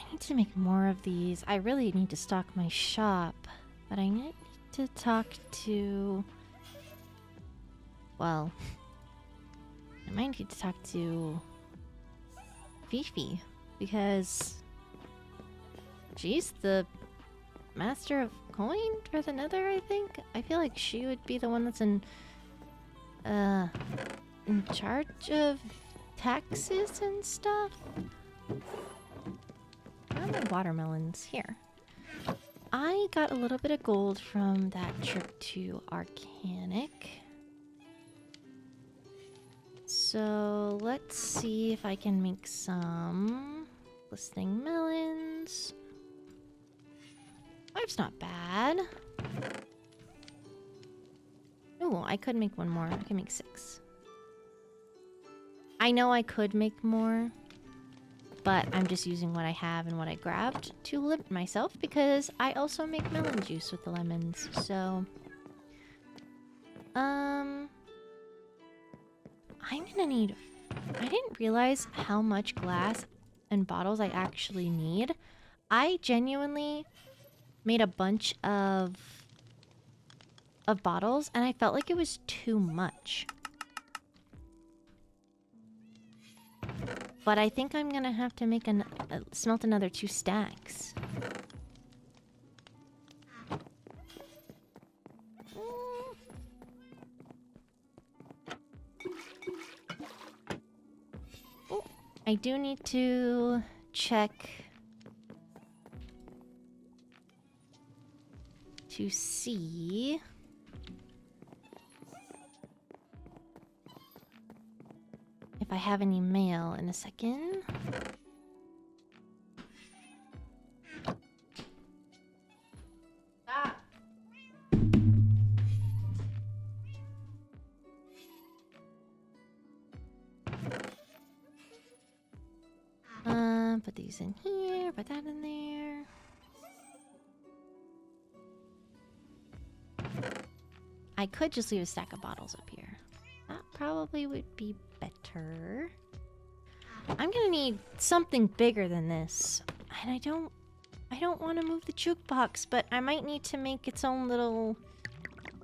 I need to make more of these. I really need to stock my shop, but I need to talk to... Well, I might need to talk to Fifi, because she's the master of coin for the Nether, I think. I feel like she would be the one that's in charge of taxes and stuff. Where are my watermelons? Here. I got a little bit of gold from that trip to Arcanic. So let's see if I can make some glistening melons. 5's not bad. Oh, I could make one more. I can make 6. I know I could make more, but I'm just using what I have and what I grabbed to limit myself because I also make melon juice with the lemons. So, I'm gonna need... I didn't realize how much glass and bottles I actually need. I genuinely made a bunch of bottles, and I felt like it was too much. But I think I'm gonna have to make smelt another 2 stacks. Oh, I do need to check to see if I have any mail in a second. Stop. Put these in here, put that in there. I could just leave a stack of bottles up here. That probably would be better. I'm gonna need something bigger than this. And I don't want to move the jukebox, but I might need to make its own little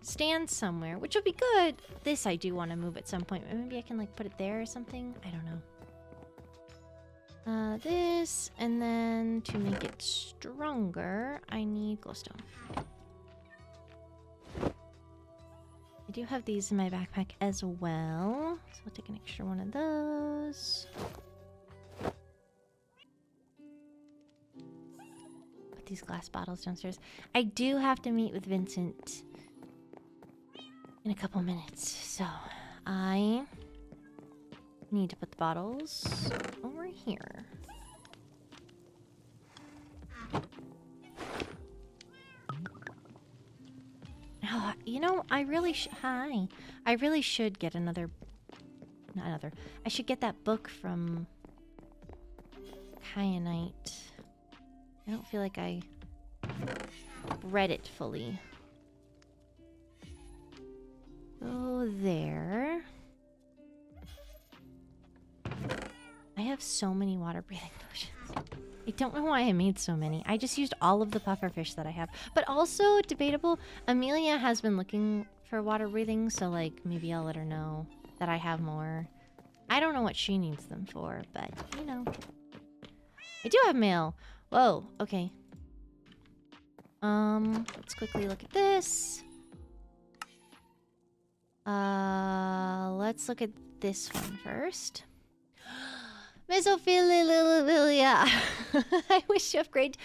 stand somewhere, which will be good. This I do want to move at some point. Maybe I can like put it there or something. I don't know. This, and then to make it stronger, I need glowstone. I do have these in my backpack as well, so I'll take an extra one of those. Put these glass bottles downstairs. I do have to meet with Vincent in a couple minutes, so I need to put the bottles over here. Oh, you know, I really should get another... Not another. I should get that book from Kyanite. I don't feel like I read it fully. Go there. I have so many water breathing potions. I don't know why I made so many. I just used all of the pufferfish that I have. But also, debatable, Amelia has been looking for water breathing, so like maybe I'll let her know that I have more. I don't know what she needs them for, but you know. I do have mail. Whoa, okay. Let's quickly look at this. Let's look at this one first. Mesophilia! I wish to upgrade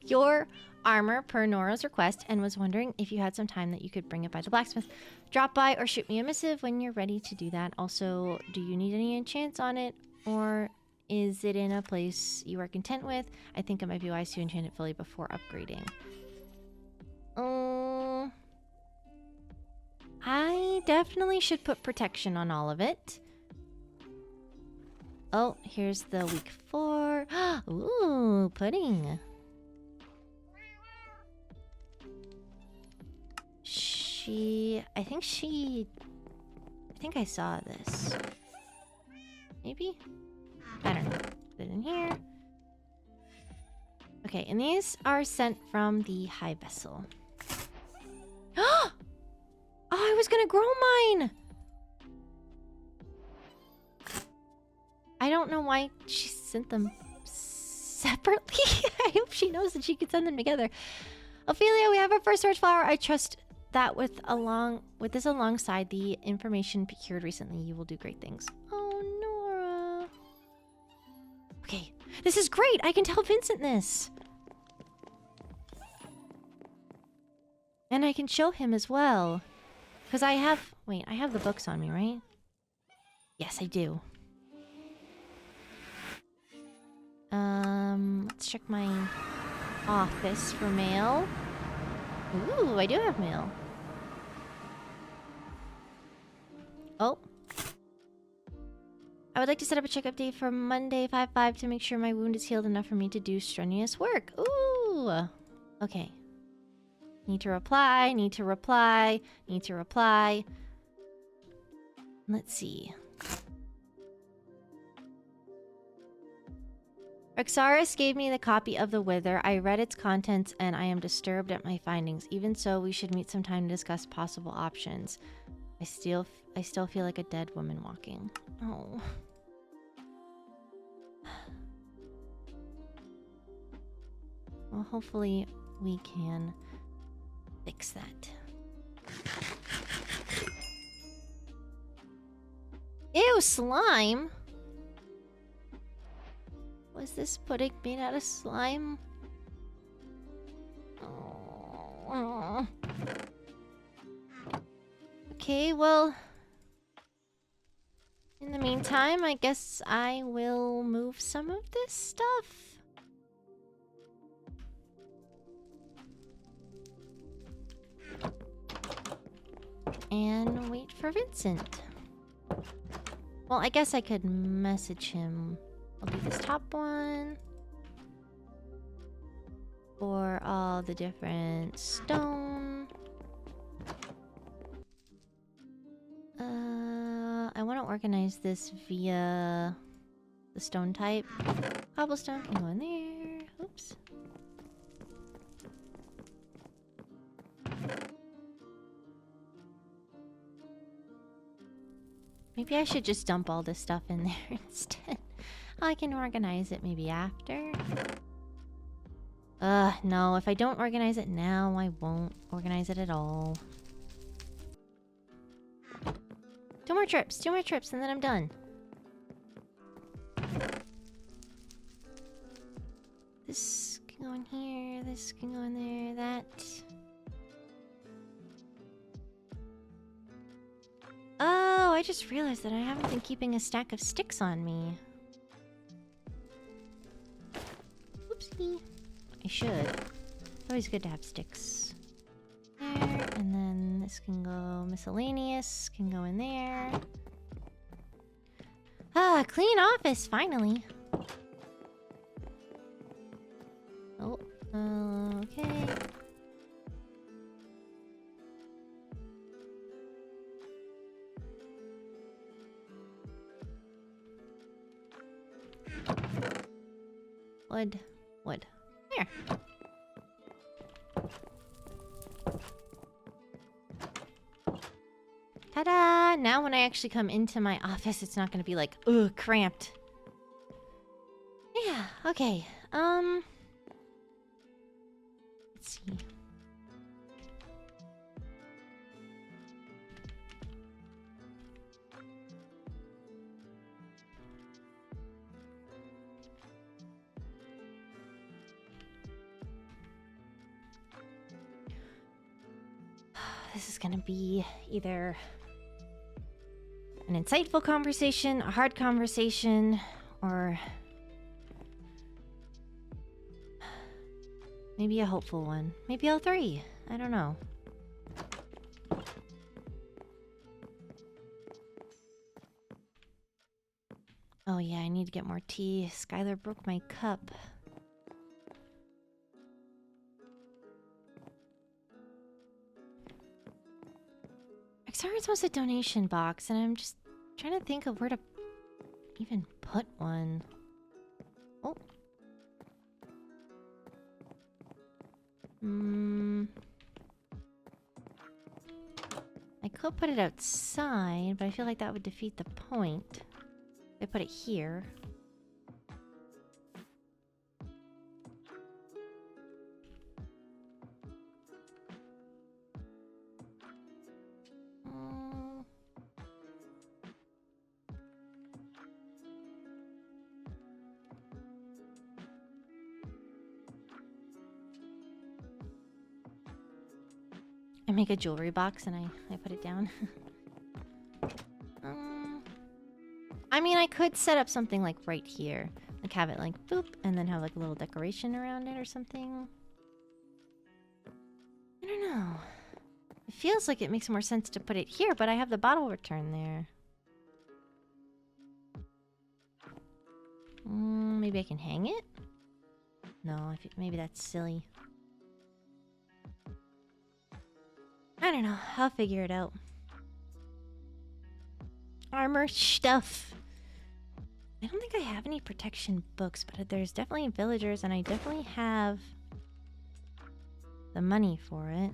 your armor per Nora's request and was wondering if you had some time that you could bring it by the blacksmith. Drop by or shoot me a missive when you're ready to do that. Also, do you need any enchants on it? Or is it in a place you are content with? I think it might be wise to enchant it fully before upgrading. I definitely should put protection on all of it. Oh, here's the week 4. Ooh, pudding. I think I saw this. Maybe? I don't know. Put it in here. Okay, and these are sent from the high vessel. Oh, I was gonna grow mine! I don't know why she sent them separately. I hope she knows that she could send them together. Ophelia, we have our first storage flower. I trust that with this alongside the information procured recently, you will do great things. Oh, Nora. Okay, this is great. I can tell Vincent this. And I can show him as well. Because I have... Wait, I have the books on me, right? Yes, I do. Let's check my office for mail. Ooh, I do have mail. Oh. I would like to set up a checkup date for Monday 5/5 to make sure my wound is healed enough for me to do strenuous work. Ooh. Okay. Need to reply, need to reply, need to reply. Let's see. Rexaris gave me the copy of The Wither. I read its contents and I am disturbed at my findings. Even so, we should meet sometime to discuss possible options. I still feel like a dead woman walking. Oh. Well, hopefully we can fix that. Ew, slime! Was this pudding made out of slime? Oh. Okay, well... in the meantime, I guess I will move some of this stuff. And wait for Vincent. Well, I guess I could message him. I'll do this top one. For all the different stone. I want to organize this via the stone type. Cobblestone can go in there. Oops. Maybe I should just dump all this stuff in there instead. I can organize it maybe after. No. If I don't organize it now, I won't organize it at all. 2 more trips, and then I'm done. This can go in here, this can go in there, that... Oh, I just realized that I haven't been keeping a stack of sticks on me. Oopsie. I should. It's always good to have sticks. There, and then this can go miscellaneous, can go in there. Ah, clean office, finally. Oh, okay. Wood. Wood. There. Ta-da! Now when I actually come into my office, it's not gonna be like, ugh, cramped. Yeah, okay. Let's see. This is gonna be either an insightful conversation, a hard conversation, or maybe a hopeful one. Maybe all three. I don't know. Oh yeah, I need to get more tea. Skylar broke my cup. Xarans wants a donation box, and I'm just trying to think of where to even put one. Oh. I could put it outside, but I feel like that would defeat the point. If I put it here. I make a jewelry box and I put it down. I mean, I could set up something like right here. Like have it like boop, and then have like a little decoration around it or something. I don't know. It feels like it makes more sense to put it here, but I have the bottle return there. Maybe I can hang it? No, maybe that's silly. I don't know. I'll figure it out. Armor stuff. I don't think I have any protection books, but there's definitely villagers, and I definitely have the money for it.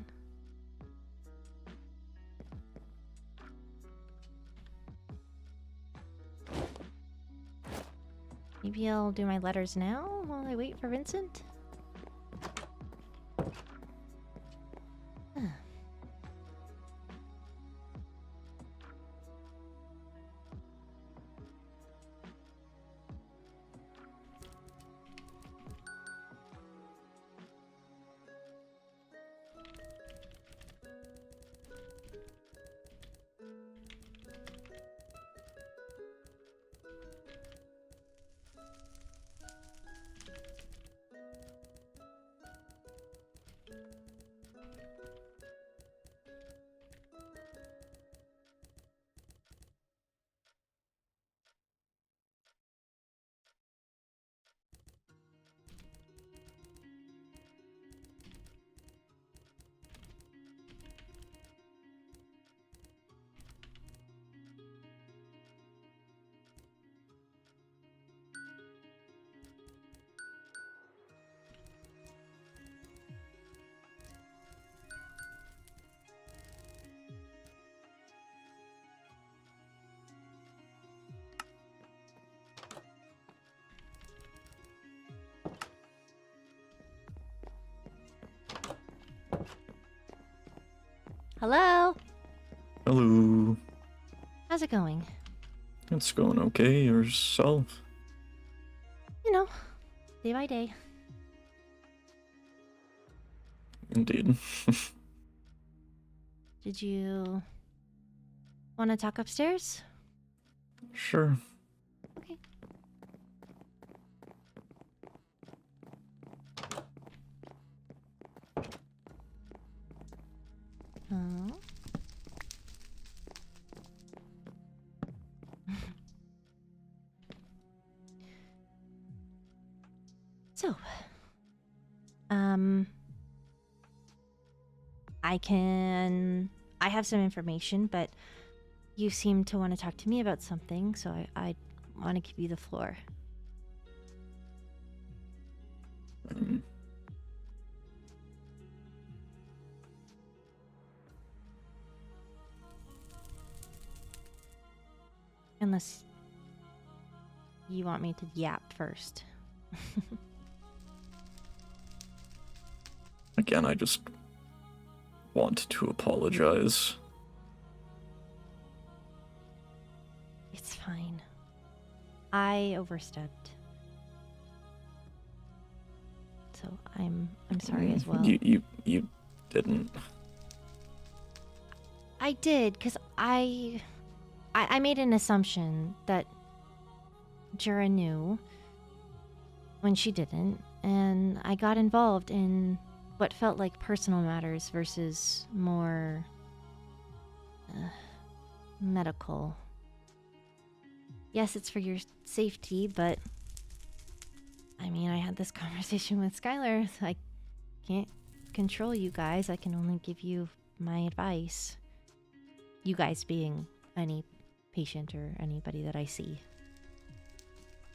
Maybe I'll do my letters now while I wait for Vincent. Hello? Hello. How's it going? It's going okay. Yourself? You know, day by day. Indeed. Did you want to talk upstairs? Sure. Okay. Oh. So, I have some information, but you seem to want to talk to me about something, so I want to give you the floor. Unless you want me to yap first. Again, I just want to apologize. It's fine. I overstepped. So I'm sorry as well. You didn't. I did, because I made an assumption that Jura knew when she didn't, and I got involved in what felt like personal matters versus more medical. Yes, it's for your safety, but I mean, I had this conversation with Skylar. I can't control you guys. I can only give you my advice. You guys being any patient or anybody that I see.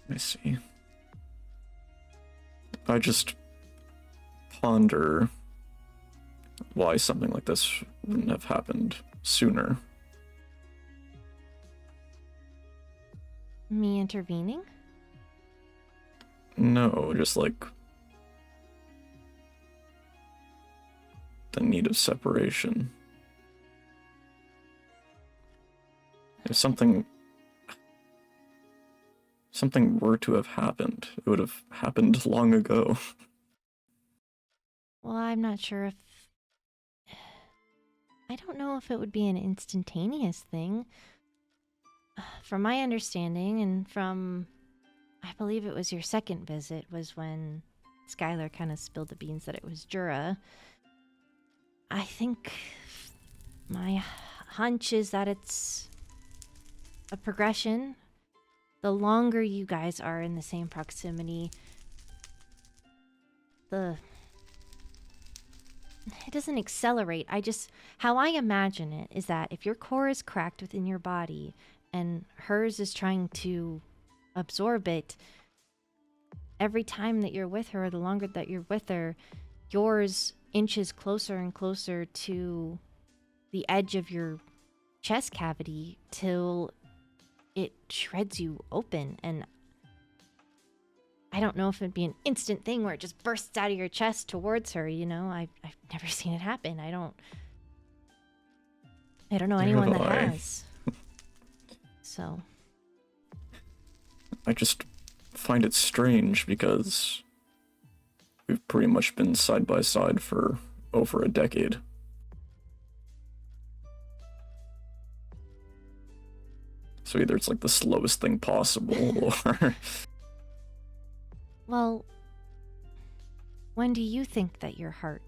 I see. I just ponder why something like this wouldn't have happened sooner. Me intervening? No, just like the need of separation. If something were to have happened, it would have happened long ago. Well, I'm not sure if... I don't know if it would be an instantaneous thing. From my understanding, and from... I believe it was your second visit, was when Skylar kind of spilled the beans that it was Jura. I think my hunch is that it's a progression. The longer you guys are in the same proximity, it doesn't accelerate. How I imagine it is that if your core is cracked within your body and hers is trying to absorb it, every time that you're with her, or the longer that you're with her, yours inches closer and closer to the edge of your chest cavity till it shreds you open. And I don't know if it'd be an instant thing where it just bursts out of your chest towards her, you know? I've never seen it happen. I don't know anyone that has. So I just find it strange because we've pretty much been side by side for over a decade. So either it's like the slowest thing possible, or... Well, when do you think that your heart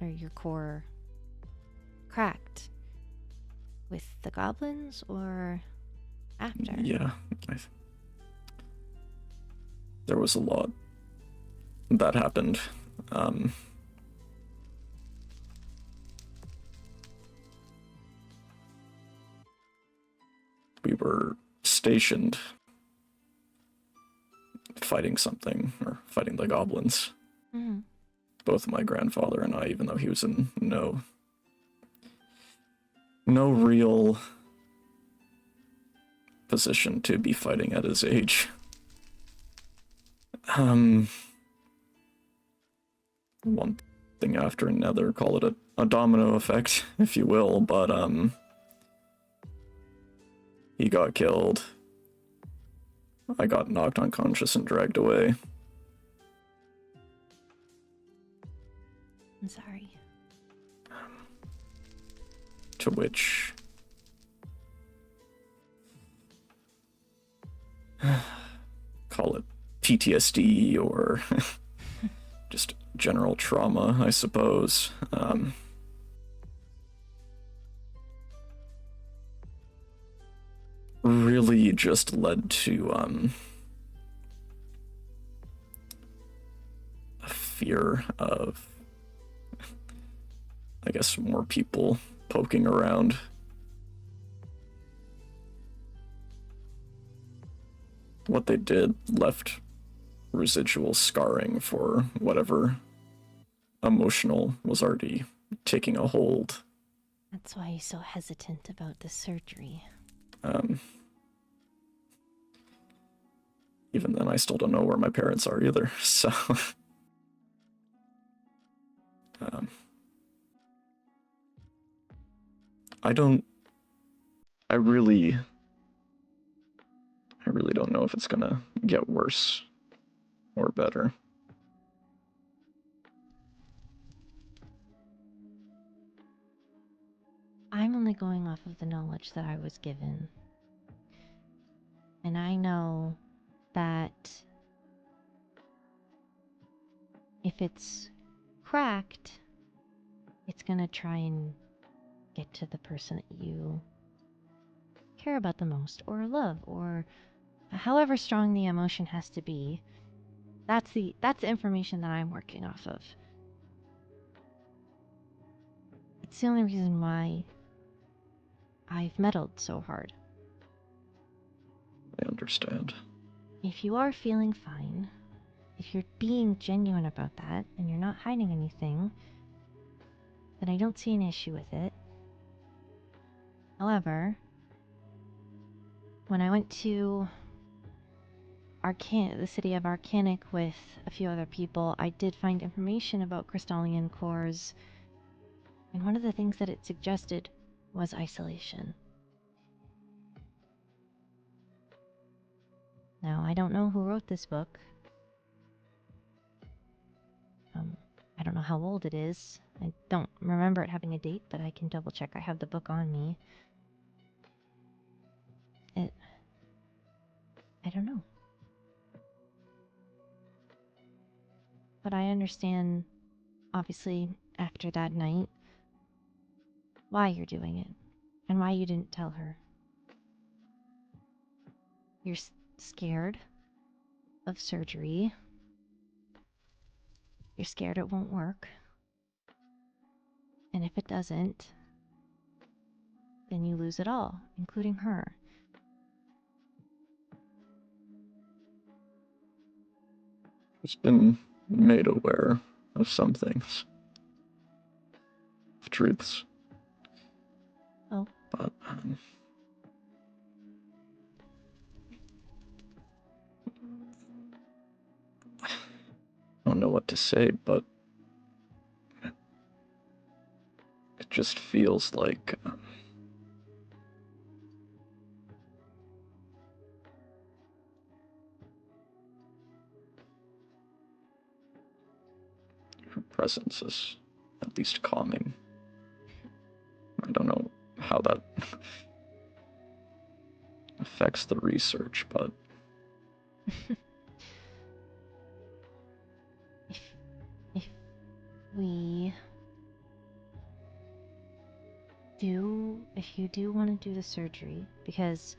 or your core cracked? With the goblins or after? Yeah. There was a lot that happened. We were stationed fighting something, or fighting the goblins. Mm-hmm. Both my grandfather and I, even though he was in no real position to be fighting at his age. One thing after another, call it a domino effect, if you will, but he got killed. I got knocked unconscious and dragged away. I'm sorry. To which... call it PTSD or just general trauma, I suppose. Really just led to a fear of, I guess, more people poking around. What they did left residual scarring for whatever emotional was already taking a hold. That's why he's so hesitant about the surgery. Even then, I still don't know where my parents are either, so... I really don't know if it's gonna get worse or better. I'm only going off of the knowledge that I was given. And I know that if it's cracked, it's gonna try and get to the person that you care about the most, or love, or however strong the emotion has to be. That's the information that I'm working off of. It's the only reason why I've meddled so hard. I understand. If you are feeling fine, if you're being genuine about that, and you're not hiding anything, then I don't see an issue with it. However, when I went to the city of Arcanic with a few other people, I did find information about crystalline cores, and one of the things that it suggested was isolation. Now, I don't know who wrote this book. I don't know how old it is. I don't remember it having a date, but I can double check. I have the book on me. I don't know. But I understand, obviously, after that night, why you're doing it, and why you didn't tell her. You're scared of surgery. You're scared it won't work. And if it doesn't, then you lose it all, including her. It's been made aware of some things. Of truths. Oh. But, I don't know what to say, but it just feels like her presence is at least calming. I don't know how that affects the research, but if you do want to do the surgery, because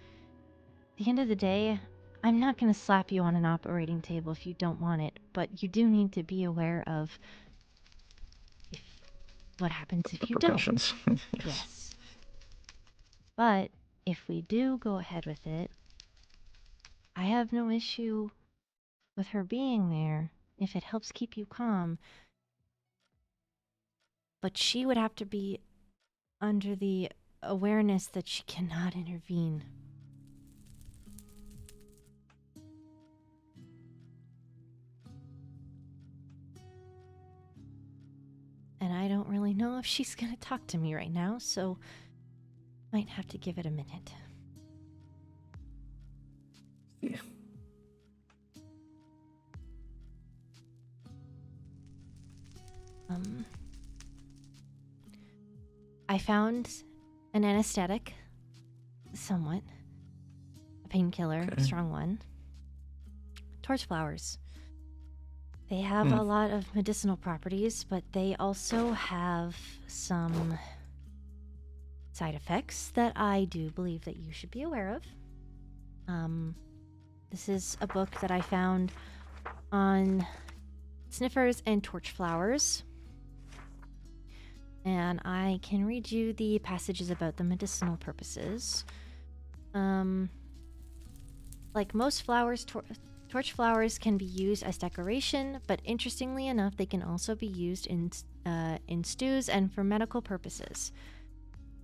at the end of the day, I'm not going to slap you on an operating table if you don't want it, but you do need to be aware of what happens if you don't. repercussions. Yes. But if we do go ahead with it, I have no issue with her being there if it helps keep you calm. But she would have to be under the awareness that she cannot intervene. And I don't really know if she's gonna talk to me right now, so might have to give it a minute. Yeah. I found an anesthetic, somewhat. A painkiller, a strong one. Torch flowers. They have a lot of medicinal properties, but they also have some side effects that I do believe that you should be aware of. This is a book that I found on sniffers and torch flowers. And I can read you the passages about the medicinal purposes. Like most flowers, torch flowers can be used as decoration, but interestingly enough, they can also be used in stews and for medical purposes.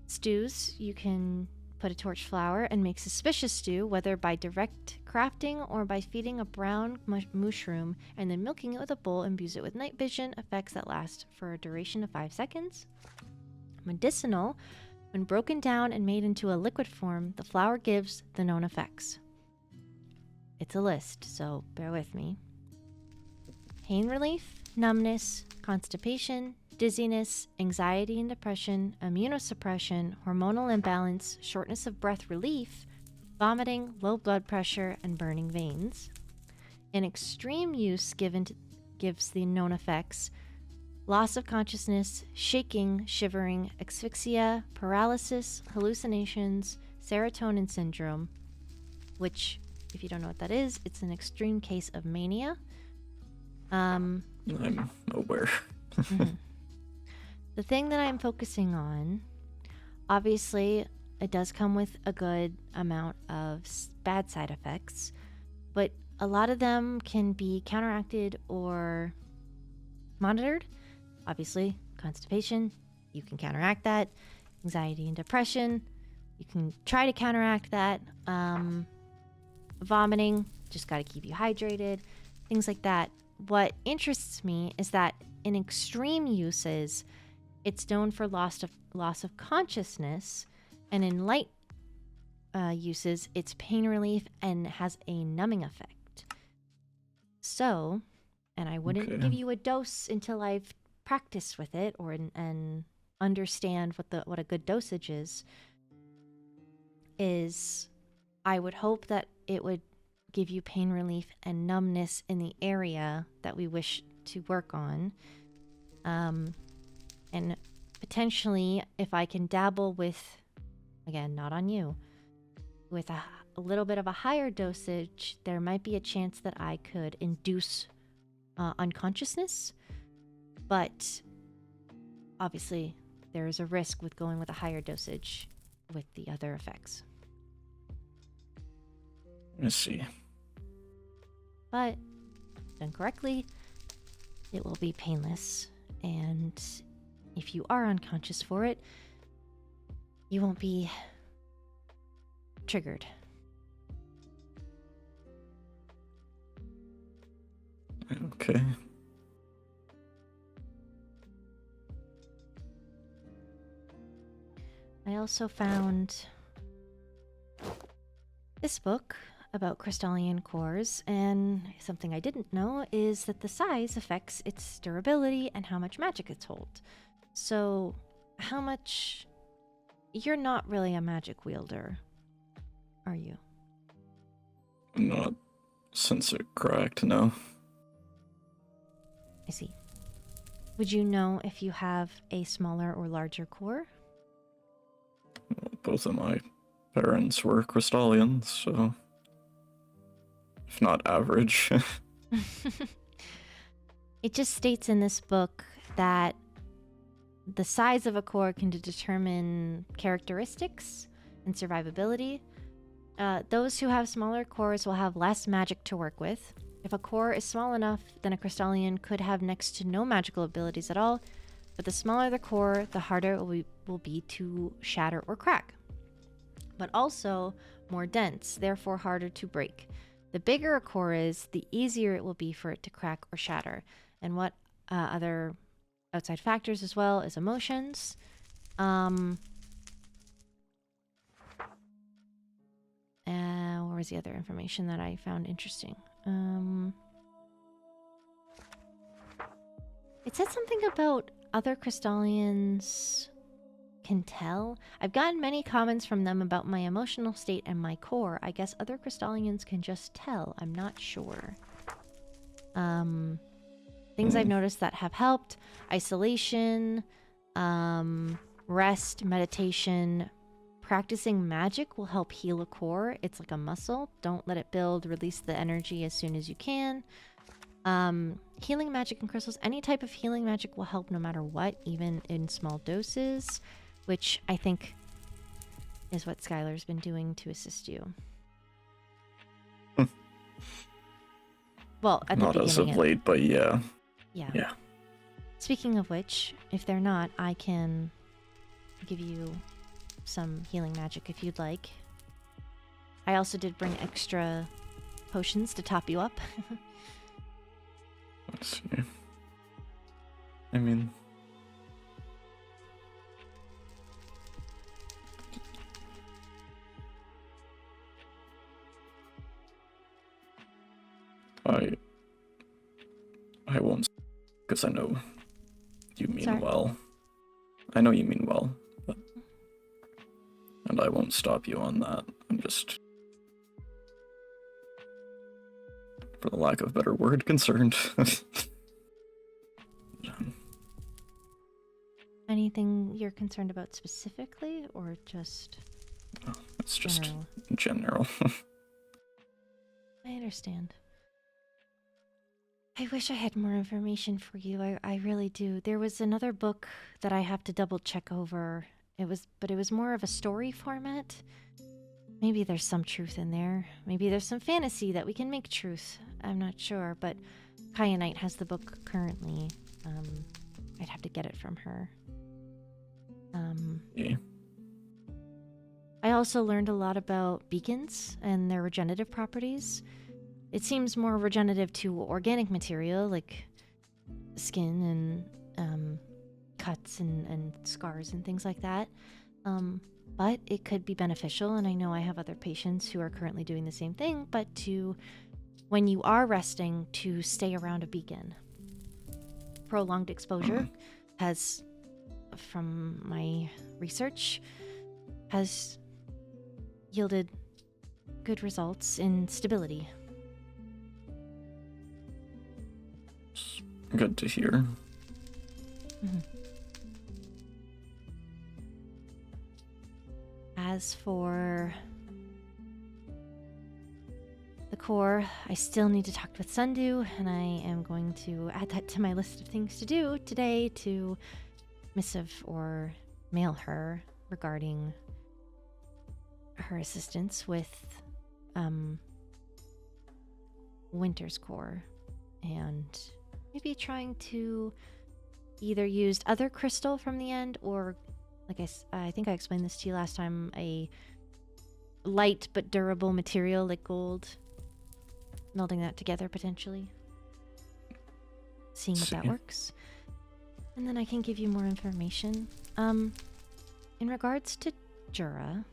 Stews, you can put a torch flower and make suspicious stew, whether by direct crafting or by feeding a brown mushroom and then milking it with a bowl, imbues it with night vision effects that last for a duration of 5 seconds. Medicinal, when broken down and made into a liquid form, the flower gives the known effects. It's a list, so bear with me. Pain relief, numbness, constipation, dizziness, anxiety and depression, immunosuppression, hormonal imbalance, shortness of breath relief, vomiting, low blood pressure, and burning veins. In extreme use gives the known effects: loss of consciousness, shaking, shivering, asphyxia, paralysis, hallucinations, serotonin syndrome, which, if you don't know what that is, it's an extreme case of mania. I'm aware. The thing that I'm focusing on, obviously, it does come with a good amount of bad side effects, but a lot of them can be counteracted or monitored. Obviously, constipation, you can counteract that. Anxiety and depression, you can try to counteract that. Vomiting, just got to keep you hydrated, things like that. What interests me is that in extreme uses, it's known for loss of consciousness, and in light uses, it's pain relief and has a numbing effect. So, and I wouldn't give you a dose until I've practiced with it or and understand what a good dosage is I would hope that it would give you pain relief and numbness in the area that we wish to work on. And potentially, if I can dabble with, again, not on you, with a little bit of a higher dosage, there might be a chance that I could induce unconsciousness. But obviously, there is a risk with going with a higher dosage with the other effects. I see. But done correctly, it will be painless. And if you are unconscious for it, you won't be triggered. Okay. I also found this book about crystalline cores, and something I didn't know is that the size affects its durability and how much magic it holds. So, how much... You're not really a magic wielder, are you? Not since it cracked, no. I see. Would you know if you have a smaller or larger core? Both of my parents were crystallians, so... if not average. It just states in this book that the size of a core can determine characteristics and survivability. Those who have smaller cores will have less magic to work with. If a core is small enough, then a crystallian could have next to no magical abilities at all, but the smaller the core, the harder it will be to shatter or crack. But also more dense, therefore harder to break. The bigger a core is, the easier it will be for it to crack or shatter. And what other outside factors as well as emotions. Where was the other information that I found interesting? It said something about other crystallians can tell. I've gotten many comments from them about my emotional state and my core. I guess other crystallians can just tell. I'm not sure. Things I've noticed that have helped: isolation, rest, meditation. Practicing magic will help heal a core. It's like a muscle. Don't let it build. Release the energy as soon as you can. Healing magic and crystals. Any type of healing magic will help no matter what, even in small doses, which I think is what Skylar's been doing to assist you. Well, at the beginning. Not as of late, but yeah. Yeah. Speaking of which, if they're not, I can give you some healing magic if you'd like. I also did bring extra potions to top you up. Let's see. I mean... I won't, because I know you mean well. I know you mean well, but... and I won't stop you on that. I'm just... for the lack of a better word, concerned. Anything you're concerned about specifically, or just... Oh, it's just general? general. I understand. I wish I had more information for you. I really do. There was another book that I have to double check over. But it was more of a story format. Maybe there's some truth in there. Maybe there's some fantasy that we can make truth. I'm not sure, but Kyanite has the book currently. I'd have to get it from her. see. I also learned a lot about beacons and their regenerative properties. It seems more regenerative to organic material like skin and cuts and scars and things like that. But it could be beneficial, and I know I have other patients who are currently doing the same thing, but when you are resting, to stay around a beacon. Prolonged exposure has, from my research, has yielded good results in stability. Good to hear. As for the core, I still need to talk with Sundew, and I am going to add that to my list of things to do today to missive or mail her regarding her assistance with Winter's core, and maybe trying to either use other crystal from the end, or like I think I explained this to you last time, a light but durable material like gold, melding that together potentially, seeing if that works, and then I can give you more information. In regards to Jura,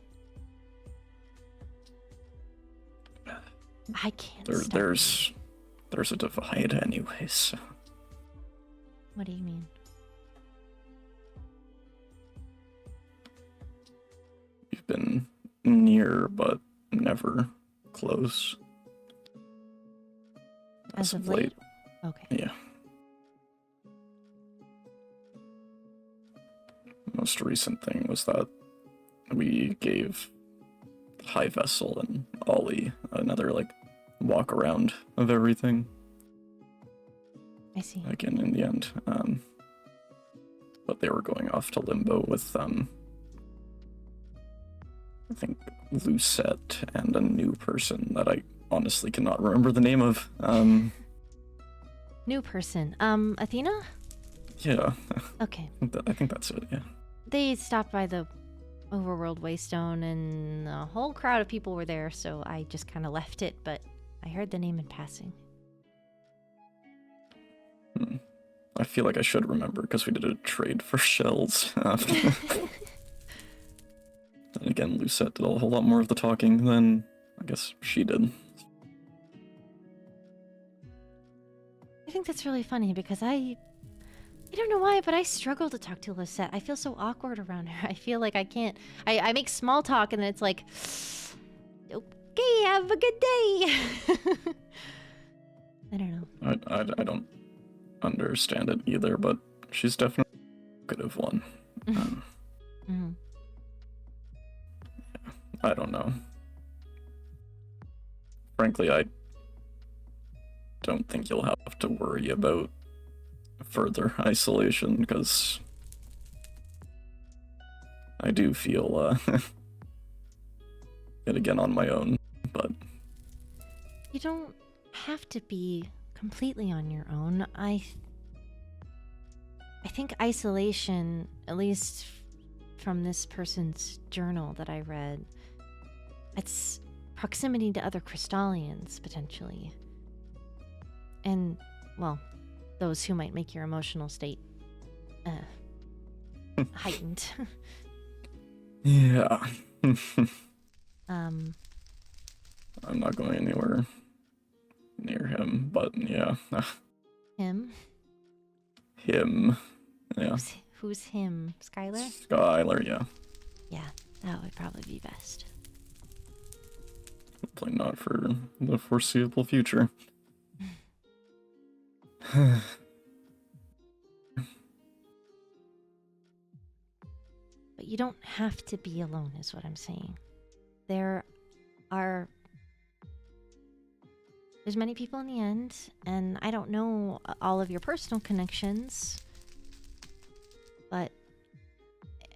I can't there's a divide anyways. What do you mean? You've been near but never close. As of late? Okay. Yeah. Most recent thing was that we gave High Vessel and Ollie another walk around of everything. I see. Again, in the end, but they were going off to Limbo with I think Lucette and a new person that I honestly cannot remember the name of. New person. Athena? Yeah. Okay. I think that's it, yeah. They stopped by the Overworld Waystone, and a whole crowd of people were there, so I just kind of left it, but I heard the name in passing. I feel like I should remember because we did a trade for shells. And again, Lucette did a whole lot more of the talking than I guess she did. I think that's really funny because I don't know why, but I struggle to talk to Lucette. I feel so awkward around her. I feel like I can't. I make small talk and then it's like, okay, have a good day. I don't know. I don't understand it either, but she's definitely a good one. I don't know. Frankly, I don't think you'll have to worry about further isolation, because I do feel yet again on my own, but you don't have to be completely on your own. I think isolation, at least from this person's journal that I read, it's proximity to other Crystallians, potentially. And, well, those who might make your emotional state heightened. Yeah. I'm not going anywhere near him, but yeah. Him? Him. Yeah. Who's him? Skylar? Skylar, yeah. Yeah, that would probably be best. Hopefully not for the foreseeable future. But you don't have to be alone, is what I'm saying. There's many people in the end, and I don't know all of your personal connections, but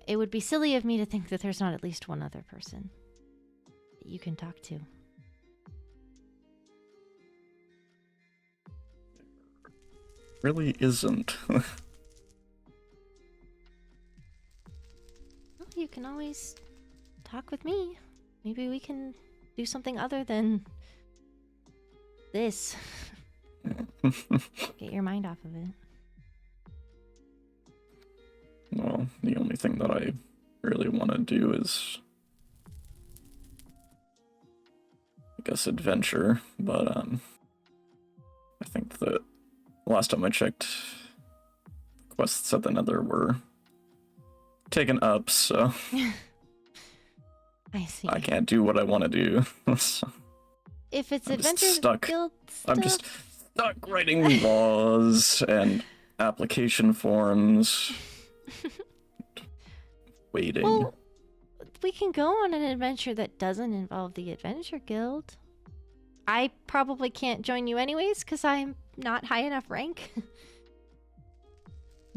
it would be silly of me to think that there's not at least one other person that you can talk to. Really isn't. You you can always talk with me. Maybe we can do something other than this. Get your mind off of it. Well, the only thing that I really want to do is, I guess, adventure, but I think that last time I checked, quests at the Nether were taken up, so I see. I can't do what I want to do. So If it's I'm just Adventure stuck. Guild stuff... I'm just stuck writing laws and application forms. Waiting. Well, we can go on an adventure that doesn't involve the Adventure Guild. I probably can't join you anyways, because I'm not high enough rank.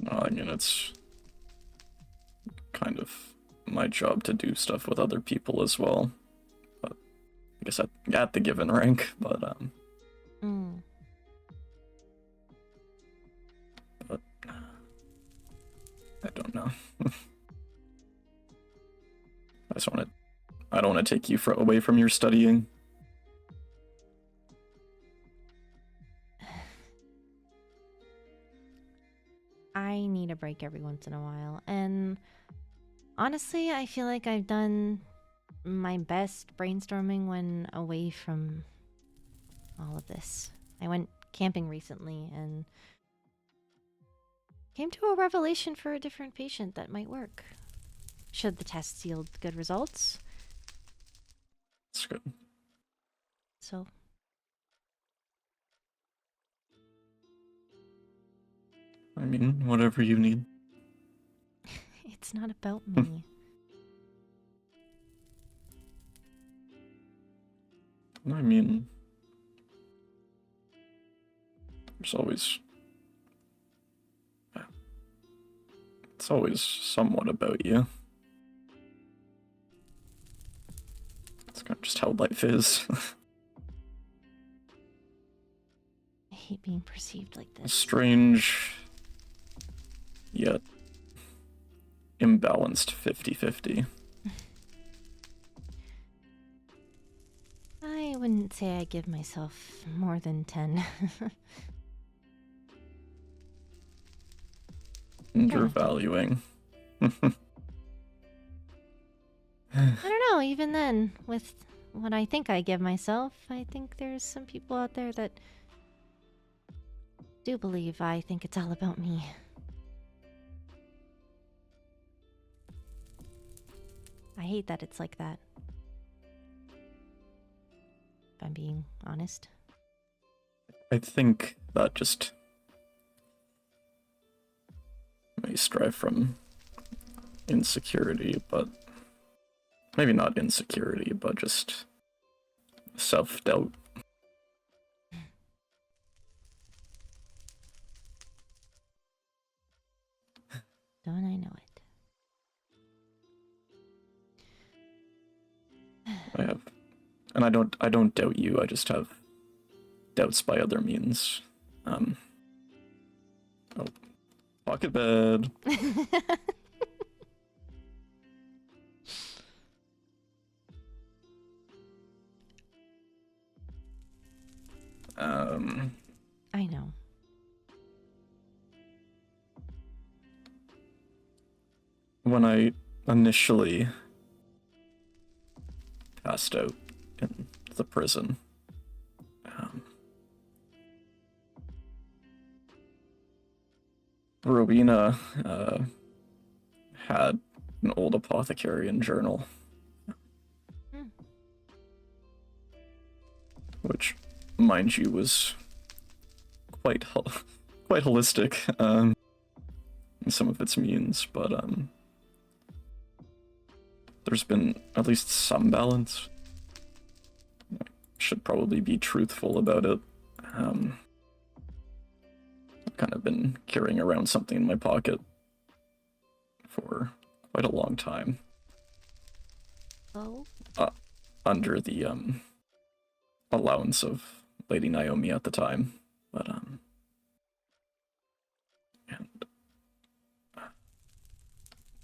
I mean, it's kind of my job to do stuff with other people as well. But I guess at the given rank, but but I don't know. I don't want to take you away from your studying. I need a break every once in a while, and honestly, I feel like I've done my best brainstorming when away from all of this. I went camping recently and came to a revelation for a different patient that might work. Should the tests yield good results. That's good. So... I mean, whatever you need. It's not about me. I mean, there's always... It's always somewhat about you. It's kind of just how life is. I hate being perceived like this. Strange, yet imbalanced 50-50. I wouldn't say I give myself more than 10. Undervaluing. I don't know, even then, with what I think I give myself, I think there's some people out there that do believe I think it's all about me. I hate that it's like that. If I'm being honest. I think that just may strive from insecurity, but maybe not insecurity, but just self-doubt. Don't I know it? I have, and I don't doubt you. I just have doubts by other means. Oh, pocket bed. I know. When I initially passed out in the prison, Rowena had an old apothecarian journal, which, mind you, was quite holistic in some of its means, but there's been at least some balance. I should probably be truthful about it. I've kind of been carrying around something in my pocket for quite a long time. Oh? Under the allowance of Lady Naomi at the time, but and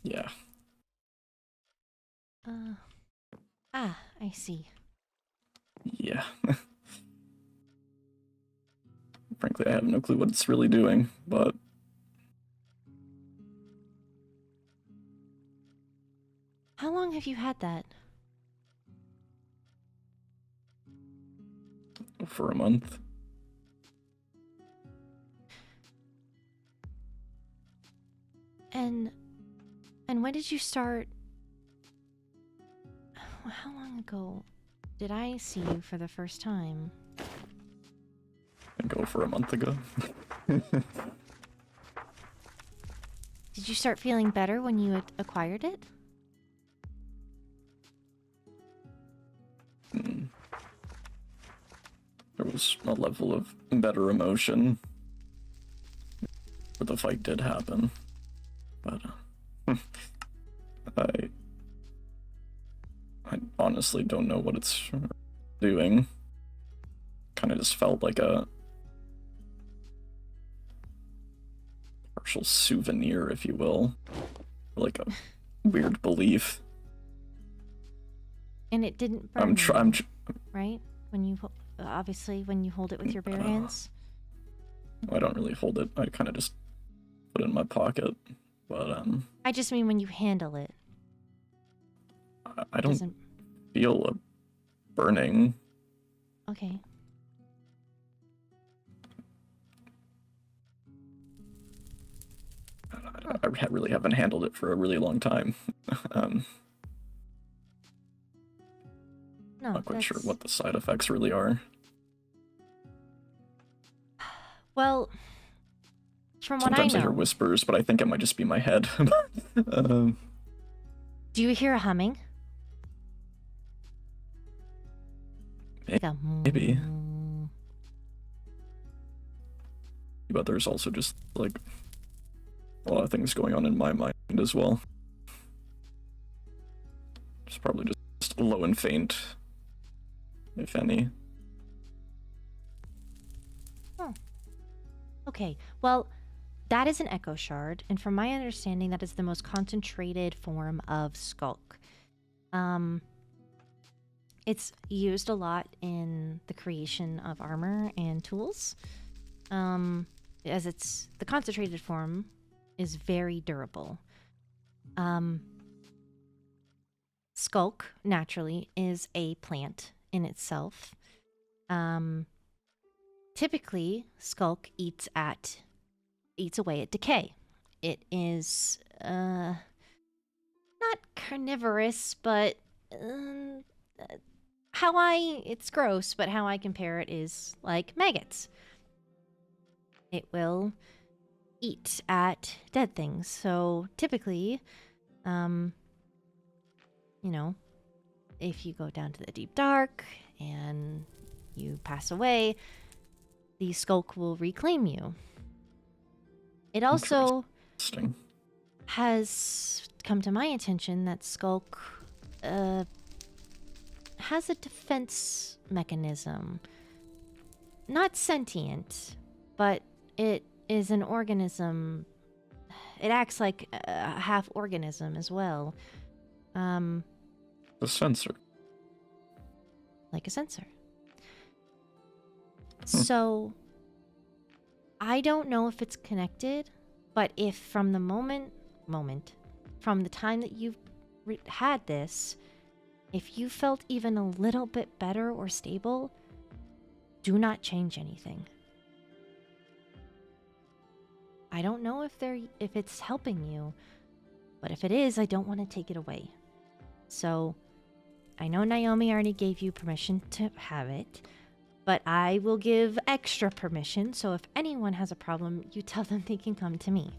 yeah. I see. Yeah. Frankly, I have no clue what it's really doing, but How long have you had that? for a month. And when did you start? How long ago did I see you for the first time? I go for a month ago. Did you start feeling better when you had acquired it? There was a level of better emotion where the fight did happen, but I honestly don't know what it's doing. Kind of just felt like a partial souvenir, if you will, like a weird belief. And it didn't burn you, I'm right? When you obviously when you hold it with your bare hands. I don't really hold it. I kind of just put it in my pocket, but I just mean when you handle it. I don't feel a burning. Okay. I really haven't handled it for a really long time. No, Not quite sure what the side effects really are. Well, from what Sometimes I I hear know, whispers, but I think it might just be my head. do you hear a humming? Like a Maybe. But there's also just like a lot of things going on in my mind as well. It's probably just low and faint, if any. Oh. Okay. Well, that is an echo shard, and from my understanding, that is the most concentrated form of Sculk. It's used a lot in the creation of armor and tools. As the concentrated form is very durable. Sculk, naturally, is a plant in itself. Typically, Sculk eats away at decay. It is not carnivorous, but it's gross, but how I compare it is like maggots. It will eat at dead things. So typically, if you go down to the deep dark and you pass away, the Sculk will reclaim you. It also has come to my attention that Sculk has a defense mechanism. Not sentient, but it is an organism. It acts like a half organism as well. A sensor. Like a sensor. So, I don't know if it's connected, but if from the from the time that you've had this, if you felt even a little bit better or stable, do not change anything. I don't know if it's helping you, but if it is, I don't want to take it away. So, I know Naomi already gave you permission to have it, but I will give extra permission, so if anyone has a problem, you tell them they can come to me.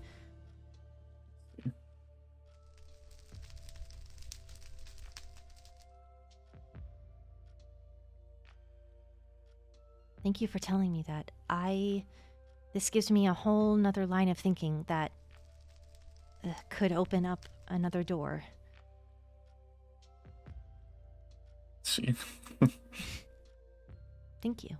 Thank you for telling me that. This gives me a whole nother line of thinking that could open up another door. See. Thank you.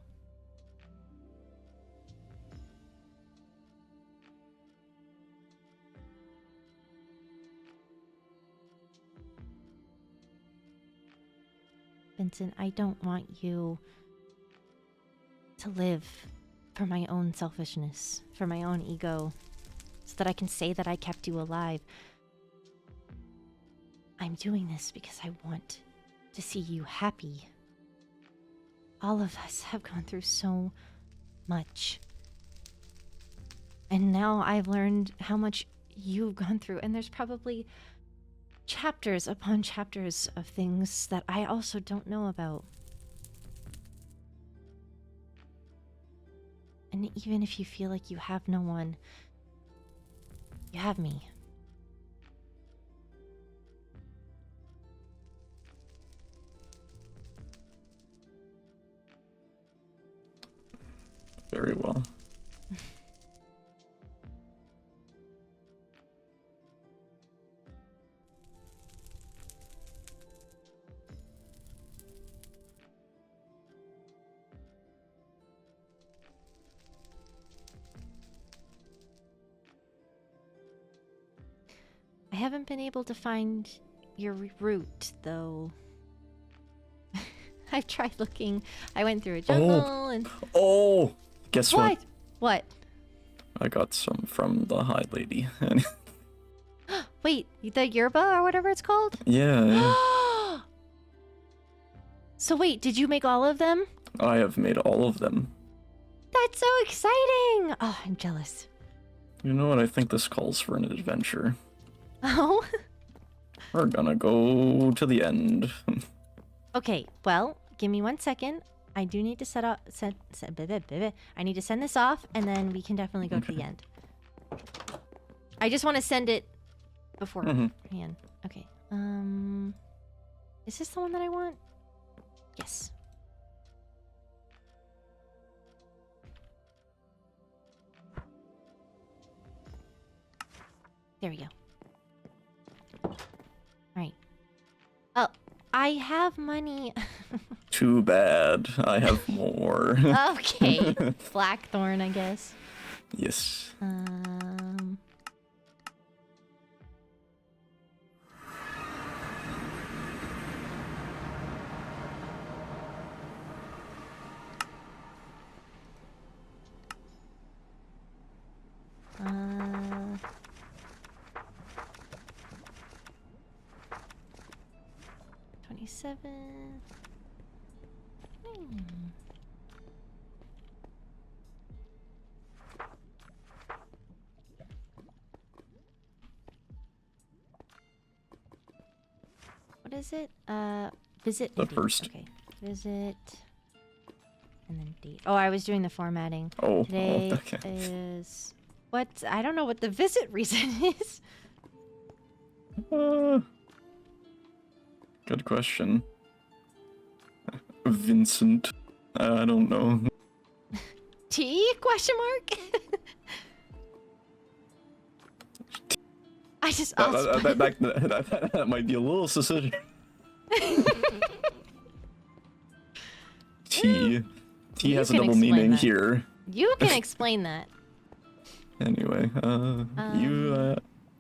Vincent, I don't want you to live for my own selfishness, for my own ego, so that I can say that I kept you alive. I'm doing this because I want to see you happy. All of us have gone through so much. And now I've learned how much you've gone through, and there's probably chapters upon chapters of things that I also don't know about. And even if you feel like you have no one, you have me. Very well. I haven't been able to find your route, though. I've tried looking. I went through a jungle and... Oh! Guess what? What? I got some from the High Lady. Wait, the yerba or whatever it's called? Yeah. So wait, did you make all of them? I have made all of them. That's so exciting! Oh, I'm jealous. You know what? I think this calls for an adventure. Oh? We're gonna go to the end. Okay, well, give me 1 second. I do need to I need to send this off, and then we can definitely go to the end. I just want to send it beforehand. Okay. Is this the one that I want? Yes. There we go. Right. Oh, I have money. Too bad. I have more. Okay. Blackthorn, I guess. Yes. Uh, 27. What is it? Visit. The date. first. Okay. Visit. And then date. Oh, I was doing the formatting. Oh. Today Okay. is what? I don't know what the visit reason is. Good question. Vincent. I don't know. T? Question mark? I just asked. That might be a little suspicious. T. T has a double meaning here. You can explain that. Anyway,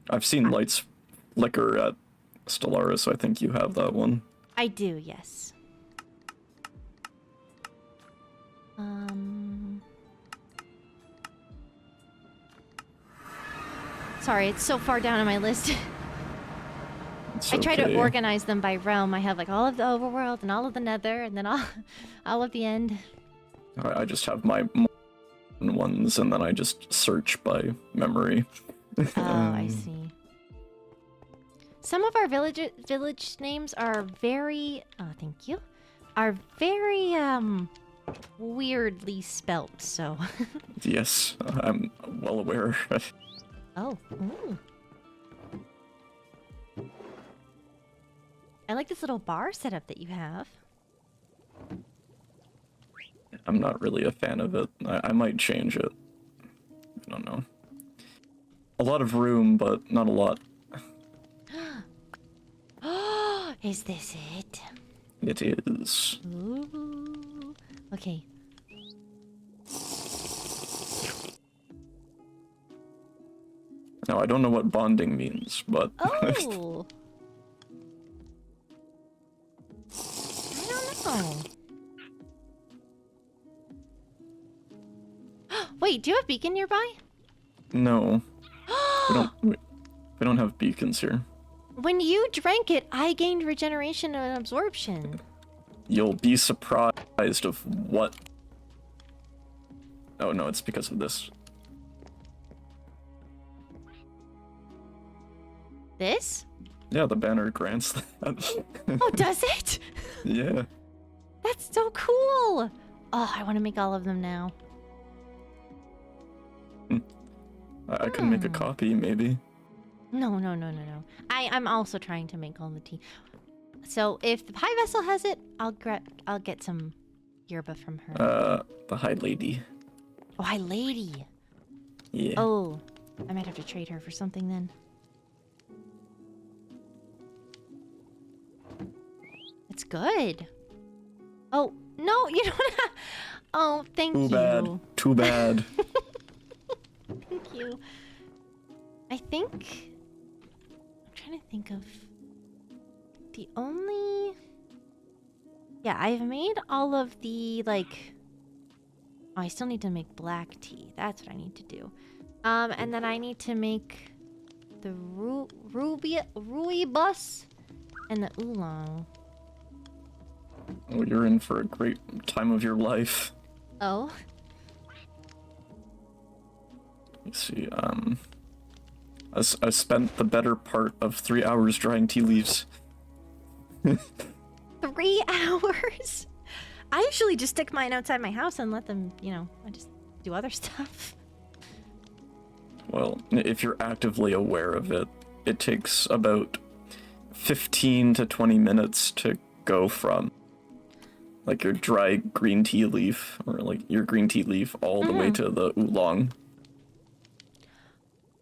I've seen lights flicker at Stellaris, so I think you have that one. I do, yes. Sorry, it's so far down on my list. I try to organize them by realm. I have like all of the overworld and all of the nether and then all of the end. I just have my ones and then I just search by memory. Oh, I see. Some of our village names are very, oh, thank you, are very, weirdly spelt, so. Yes, I'm well aware. Oh, ooh. I like this little bar setup that you have. I'm not really a fan of it. I might change it. I don't know. A lot of room, but not a lot. Is this it? It is. Ooh. Okay. Now, I don't know what bonding means, but... Oh! I don't know. Wait, do you have beacon nearby? No. we don't have beacons here. When you drank it, I gained regeneration and absorption. You'll be surprised of what... Oh no, it's because of this. This? Yeah, the banner grants that. Oh, does it? Yeah. That's so cool. Oh, I want to make all of them now. I can make a copy, maybe. No. I'm also trying to make all the tea. So if the pie vessel has it, I'll get some yerba from her. The High Lady. Oh, hi, lady. Yeah. Oh, I might have to trade her for something then. It's good. Oh, no, you don't have... Oh, thank you. Too bad. Too bad. Thank you. I think... I'm trying to think of... The only... Yeah, I've made all of the, like... Oh, I still need to make black tea. That's what I need to do. And then I need to make the rooibos and the oolong. Oh, you're in for a great time of your life. Oh? You see, I spent the better part of 3 hours drying tea leaves. 3 hours? I usually just stick mine outside my house and let them, you know, I just do other stuff. Well, if you're actively aware of it, it takes about 15 to 20 minutes to go from like your dry green tea leaf or like your green tea leaf all the way to the oolong.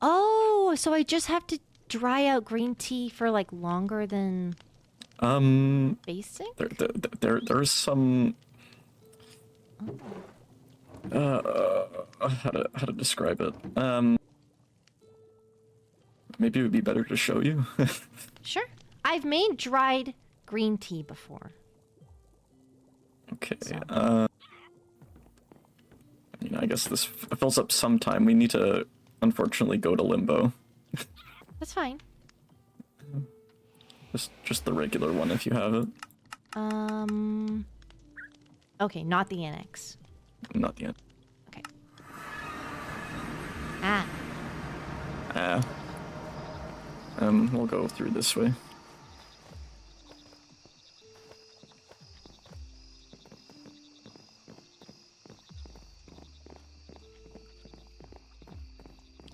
Oh, so I just have to dry out green tea for like longer than basic? There's some how to describe it. Maybe it would be better to show you. Sure. I've made dried green tea before. Okay. So. I guess this fills up some time. We need to unfortunately go to limbo. That's fine. Just the regular one if you have it. Okay, not the annex. Not yet. Okay. Ah. We'll go through this way.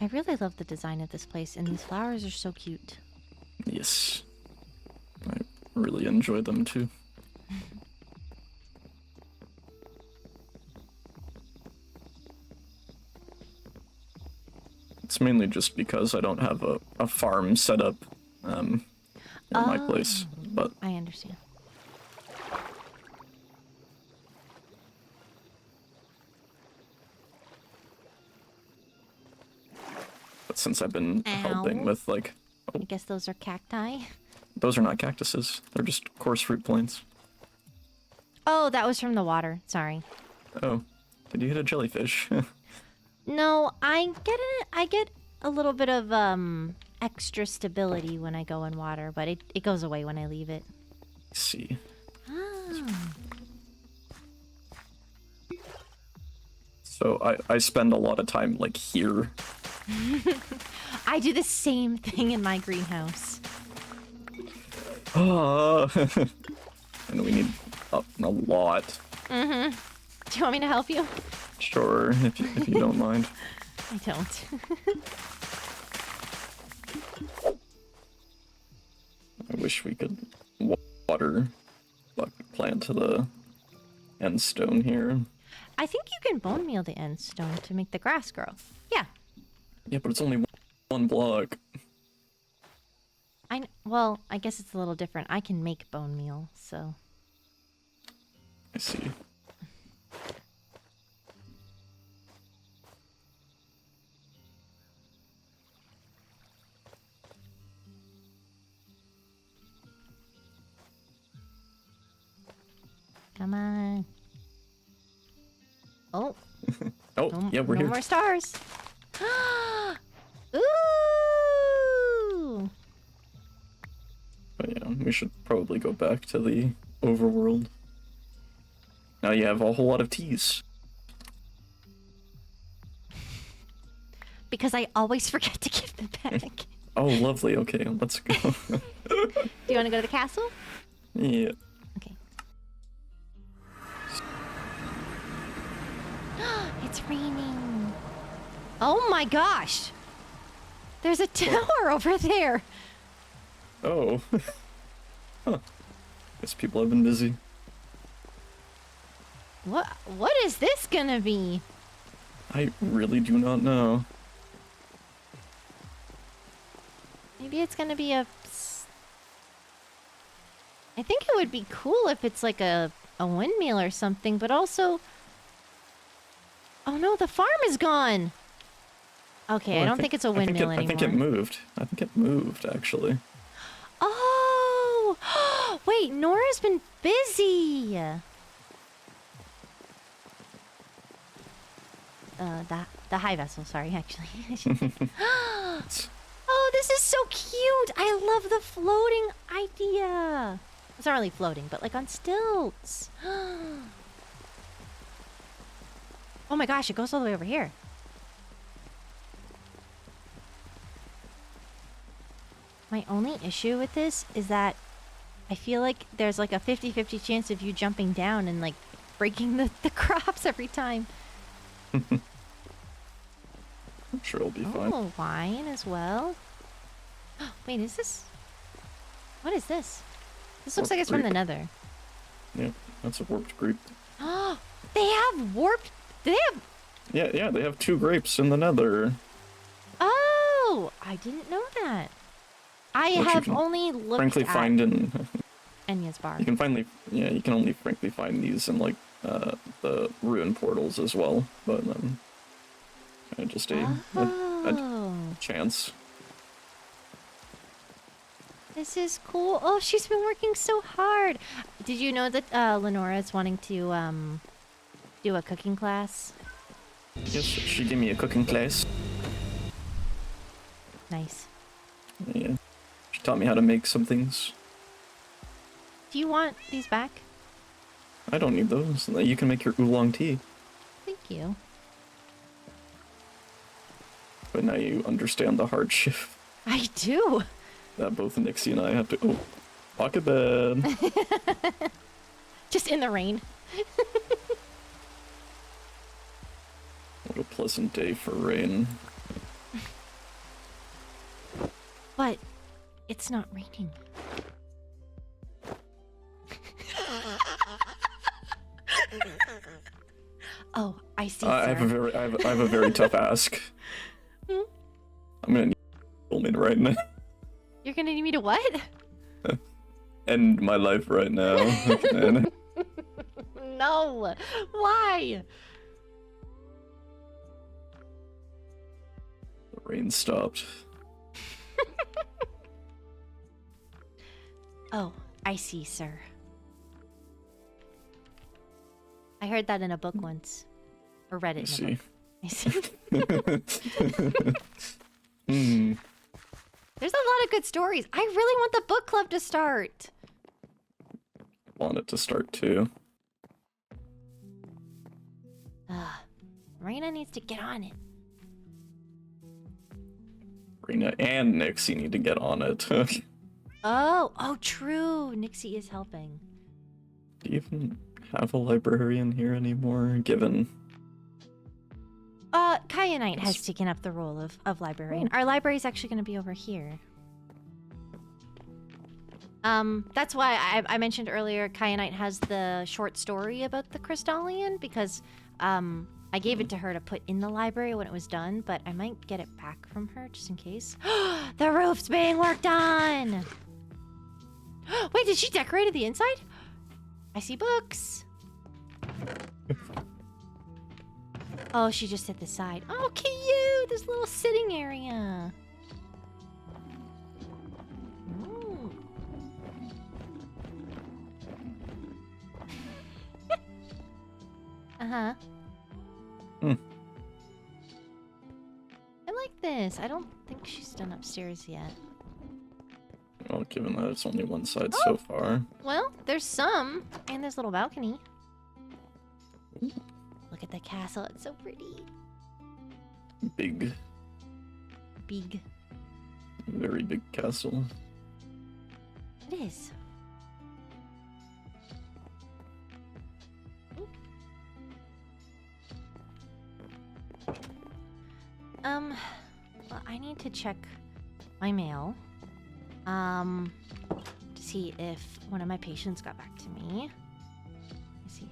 I really love the design of this place, and these flowers are so cute. Yes. I really enjoy them too. It's mainly just because I don't have a farm set up in my place, but I understand. since I've been helping with like... I guess those are cacti. Those are not cactuses. They're just coarse fruit plants. Oh, that was from the water. Sorry. Oh, did you hit a jellyfish? No, I get a little bit of extra stability when I go in water, but it goes away when I leave it. Let's see. Ah. So I spend a lot of time like here. I do the same thing in my greenhouse. And we need a lot. Mm-hmm. Do you want me to help you? Sure, if you don't mind. I don't. I wish we could water plant to the end stone here. I think you can bone meal the end stone to make the grass grow. Yeah. Yeah, but it's only one block. Well, I guess it's a little different. I can make bone meal, so. I see. Come on. Oh. Oh, No, yeah, we're no here. more stars. Ooh! But yeah, we should probably go back to the overworld. Now you have a whole lot of teas. Because I always forget to give them back. Oh, lovely. Okay, let's go. Do you want to go to the castle? Yeah. Okay. It's raining. Oh my gosh! There's a tower over there! Oh. Huh. Guess people have been busy. What is this gonna be? I really do not know. Maybe it's gonna be a... I think it would be cool if it's like a windmill or something, but also... Oh no, the farm is gone! Okay, Well, I don't think it's a windmill anymore. I think it moved. I think it moved, actually. Oh! Wait, Nora's been busy! The high vessel, sorry, actually. Oh, this is so cute! I love the floating idea! It's not really floating, but like on stilts. Oh my gosh, it goes all the way over here. My only issue with this is that I feel like there's like a 50-50 chance of you jumping down and like breaking the crops every time. I'm sure it'll be fine. Oh, wine as well. Wait, is this... What is this? This looks like it's from the Nether. Yeah, that's a warped grape. Oh, they have warped... They have... Yeah, they have 2 grapes in the Nether. Oh, I didn't know that. I Which you have can only looked frankly at find in... Enya's bar. You can only frankly find these in, like, the ruin portals as well. But, just a chance. This is cool. Oh, she's been working so hard. Did you know that Lenora is wanting to do a cooking class? Yes, she gave me a cooking class. Nice. Yeah. She taught me how to make some things. Do you want these back? I don't need those. You can make your oolong tea. Thank you. But now you understand the hardship I do. that both Nixie and I have to... Oh, pocket bed. Just in the rain. What a pleasant day for rain. But it's not raining. Oh, I see. I have a very tough ask. I'm gonna need Pullman right now. You're gonna need me to what? End my life right now. No. Why? The rain stopped. Oh, I see, sir. I heard that in a book once. Or read it in a book. I see. There's a lot of good stories. I really want the book club to start. Want it to start too. Raina needs to get on it. Rena and Nixie need to get on it. Oh, true. Nixie is helping. Do you even have a librarian here anymore, given... Kaya Knight has taken up the role of librarian. Our library is actually going to be over here. That's why I mentioned earlier Kaya Knight has the short story about the Crystallian, because, I gave it to her to put in the library when it was done, but I might get it back from her just in case. The roof's being worked on! Wait, did she decorate the inside? I see books. Oh, she just hit the side. Oh, cute! This little sitting area. Ooh. Uh-huh. this. I don't think she's done upstairs yet. Well, given that it's only one side so far. Well, there's some, and there's a little balcony. Look at the castle. It's so pretty. Big. Big. Very big castle. It is. Well, I need to check my mail. To see if one of my patients got back to me. Let's see.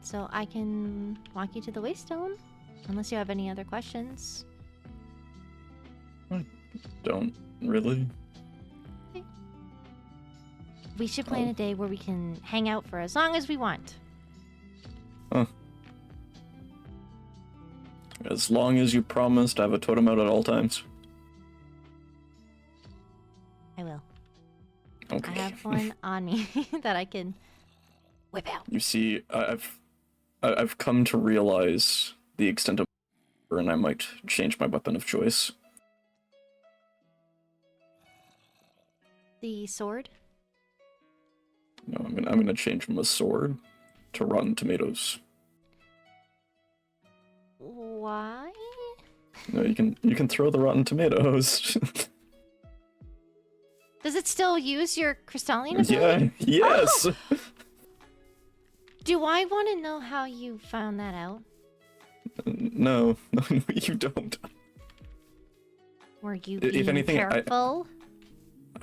So I can walk you to the Waystone, unless you have any other questions. I don't really. Okay. We should plan a day where we can hang out for as long as we want. Huh. As long as you promise to have a totem out at all times. I will. Okay. I have one on me that I can whip out. You see, I've come to realize the extent of and I might change my weapon of choice. The sword? No, I'm gonna change my sword to rotten tomatoes. Why? No, you can throw the rotten tomatoes. Does it still use your crystalline ability? Yeah, yes. Oh! Do I want to know how you found that out? No, you don't. Were you If being anything, careful?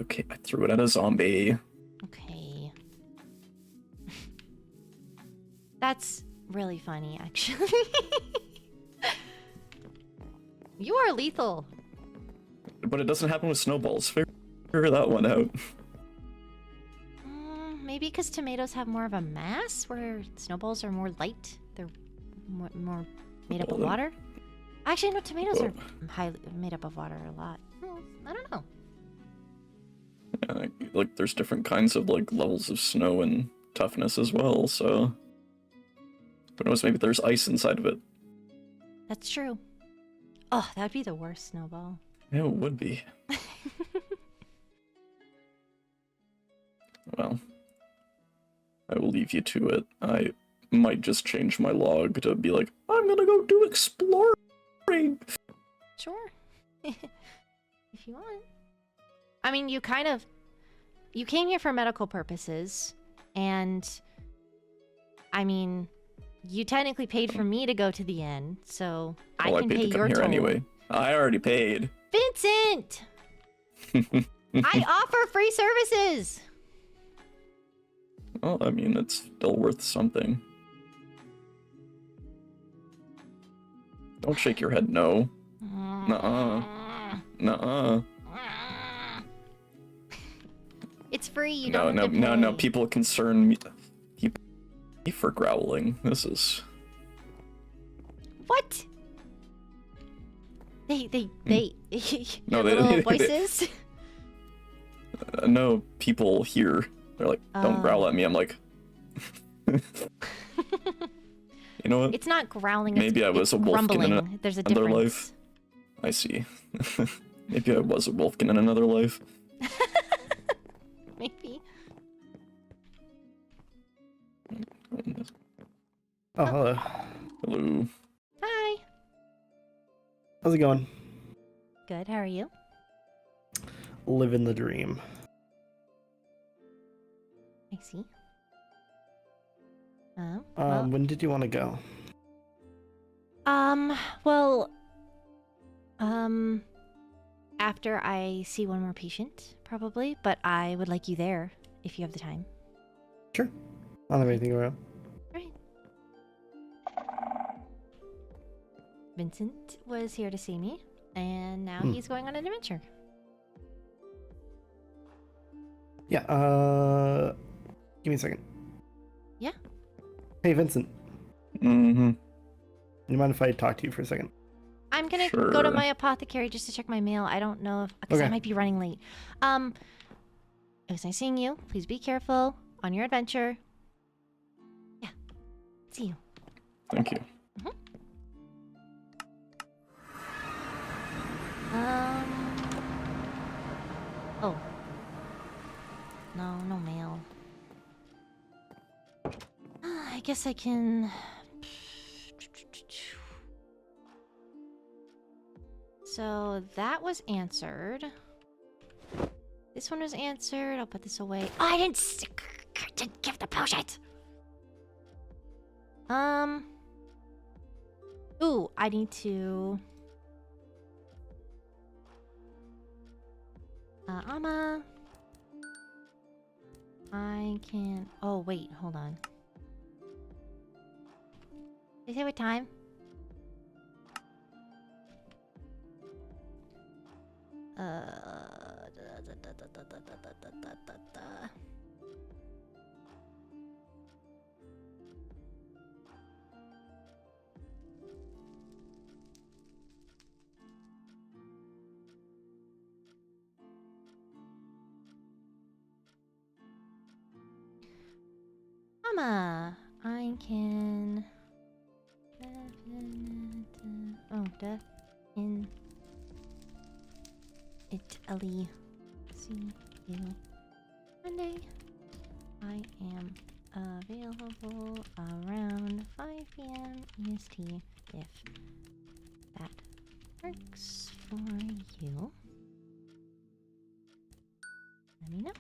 Okay, I threw it at a zombie. Okay. That's really funny, actually. You are lethal. But it doesn't happen with snowballs. Figure that one out. Maybe because tomatoes have more of a mass, where snowballs are more light. They're more made up of water. Actually, no, tomatoes are highly made up of water a lot. I don't know. Yeah, like there's different kinds of like levels of snow and toughness as well. So, who knows? Maybe there's ice inside of it. That's true. Oh, that'd be the worst snowball. Yeah, it would be. Well, I will leave you to it. I might just change my log to be like, I'm gonna go do exploring. Sure. If you want. I mean, you came here for medical purposes, and I mean, you technically paid for me to go to the inn, so I can pay your toll. Anyway. I already paid. Vincent! I offer free services! Well, I mean, it's still worth something. Don't shake your head no. Nuh-uh. Nuh-uh. It's free, you don't have to pay. No, people concern me for growling. This is... What? They No, little voices? No, people here. They're like, don't growl at me. I'm like... You know what? It's not growling, Maybe I was a wolfkin in There's a another difference. life. I see. Maybe I was a wolfkin in another life. Maybe. Oh, hello. Hello. Hi. How's it going? Good, how are you? Living the dream. I see. Well, when did you want to go? well, after I see one more patient, probably, but I would like you there if you have the time. Sure. I don't have anything around. Right. Vincent was here to see me, and now he's going on an adventure. Yeah, give me a second. Yeah? Hey, Vincent. Mm-hmm. You mind if I talk to you for a second? I'm gonna go to my apothecary just to check my mail. I don't know if... because I might be running late. It was nice seeing you. Please be careful on your adventure. Yeah. See you. Thank you. Mm-hmm. No, no mail. I guess I can... So that was answered. This one was answered. I'll put this away. Oh, I didn't give the potion. Ooh, I need to... Amma. I can... Oh, wait, hold on. Did I say what time? Mama, I can... Oh, death in Italy. See you Monday. I am available around 5 p.m. EST if that works for you. Let me know.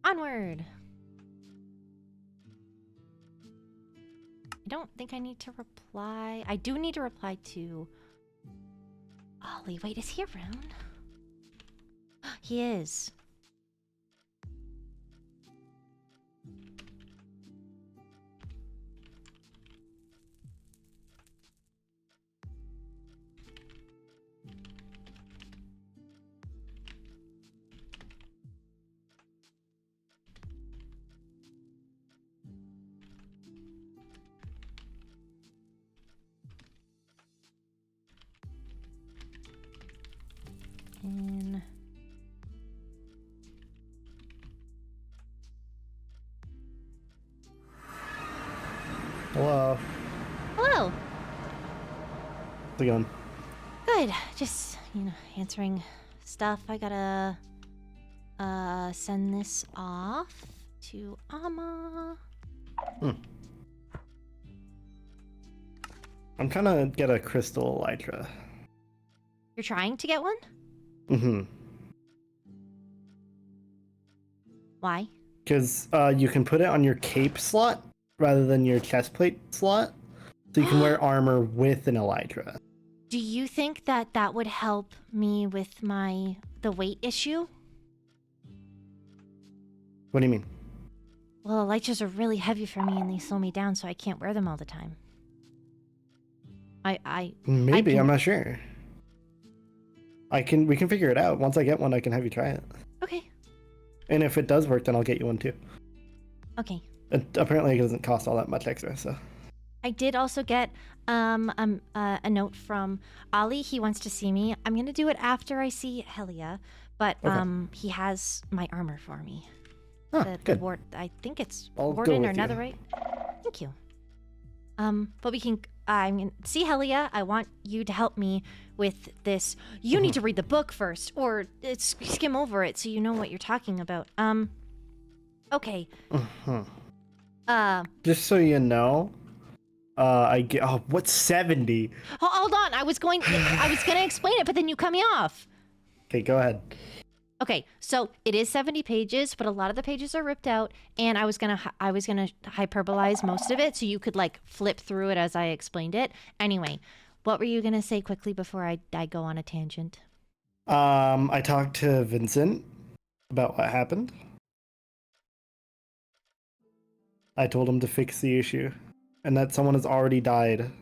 Onward! I don't think I need to reply. I do need to reply to Ollie. Wait, is he around? He is. And Hello. hello. How's it going? Good. Just, answering stuff. I gotta send this off to Amma. I'm trying to get a crystal elytra. You're trying to get one? Mm-hmm. Why? Because you can put it on your cape slot rather than your chest plate slot. So you can wear armor with an elytra. Do you think that that would help me with the weight issue? What do you mean? Well, elytras are really heavy for me and they slow me down, so I can't wear them all the time. Maybe, can- I'm not sure. We can figure it out. Once I get one, I can have you try it. Okay. And if it does work, then I'll get you one too. Okay. Apparently it doesn't cost all that much extra, so. I did also get a note from Ollie. He wants to see me. I'm gonna do it after I see Helia, but Okay. he has my armor for me. Oh, The good. I think it's I'll go Warden or with you. Netherite. Thank you. But we can. I'm gonna see Helia. I want you to help me with this. You need to read the book first, or skim over it so you know what you're talking about. Okay. Just so you know, I get. Oh, what's 70? Hold on. I was gonna explain it, but then you cut me off. Okay, go ahead. Okay, so it is 70 pages, but a lot of the pages are ripped out, and I was gonna hyperbolize most of it so you could like flip through it as I explained it. Anyway, what were you gonna say quickly before I go on a tangent? I talked to Vincent about what happened. I told him to fix the issue, and that someone has already died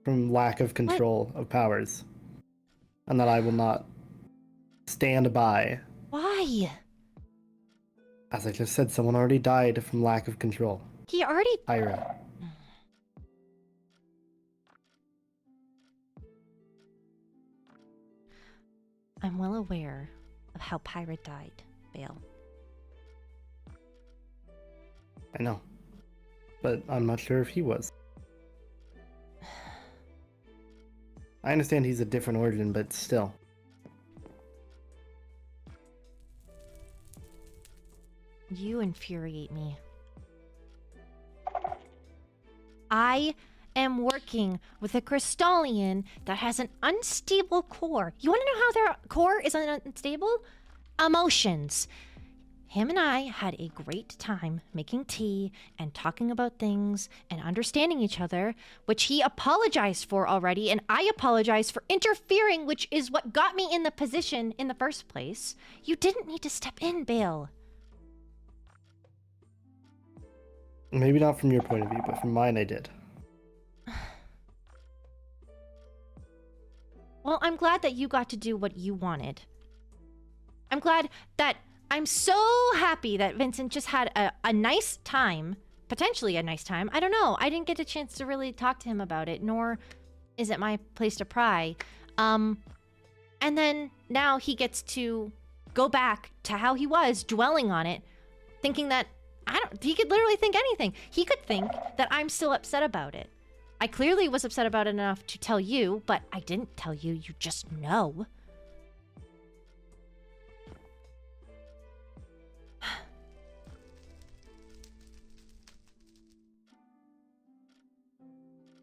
from lack of control of powers, and that I will not stand by. Why? As I just said, someone already died from lack of control. He already. Ira. I'm well aware of how Pyra died, Bale. I know. But I'm not sure if he was. I understand he's a different origin, but still. You infuriate me. I am working with a Crystallian that has an unstable core. You want to know how their core is unstable? Emotions. Him and I had a great time making tea and talking about things and understanding each other, which he apologized for already, and I apologized for interfering, which is what got me in the position in the first place. You didn't need to step in, Bale. Maybe not from your point of view, but from mine I did. Well, I'm glad that you got to do what you wanted. I'm so happy that Vincent just had a nice time, potentially a nice time. I don't know. I didn't get a chance to really talk to him about it, nor is it my place to pry. And then now he gets to go back to how he was, dwelling on it, thinking that, he could literally think anything. He could think that I'm still upset about it. I clearly was upset about it enough to tell you, but I didn't tell you. You just know.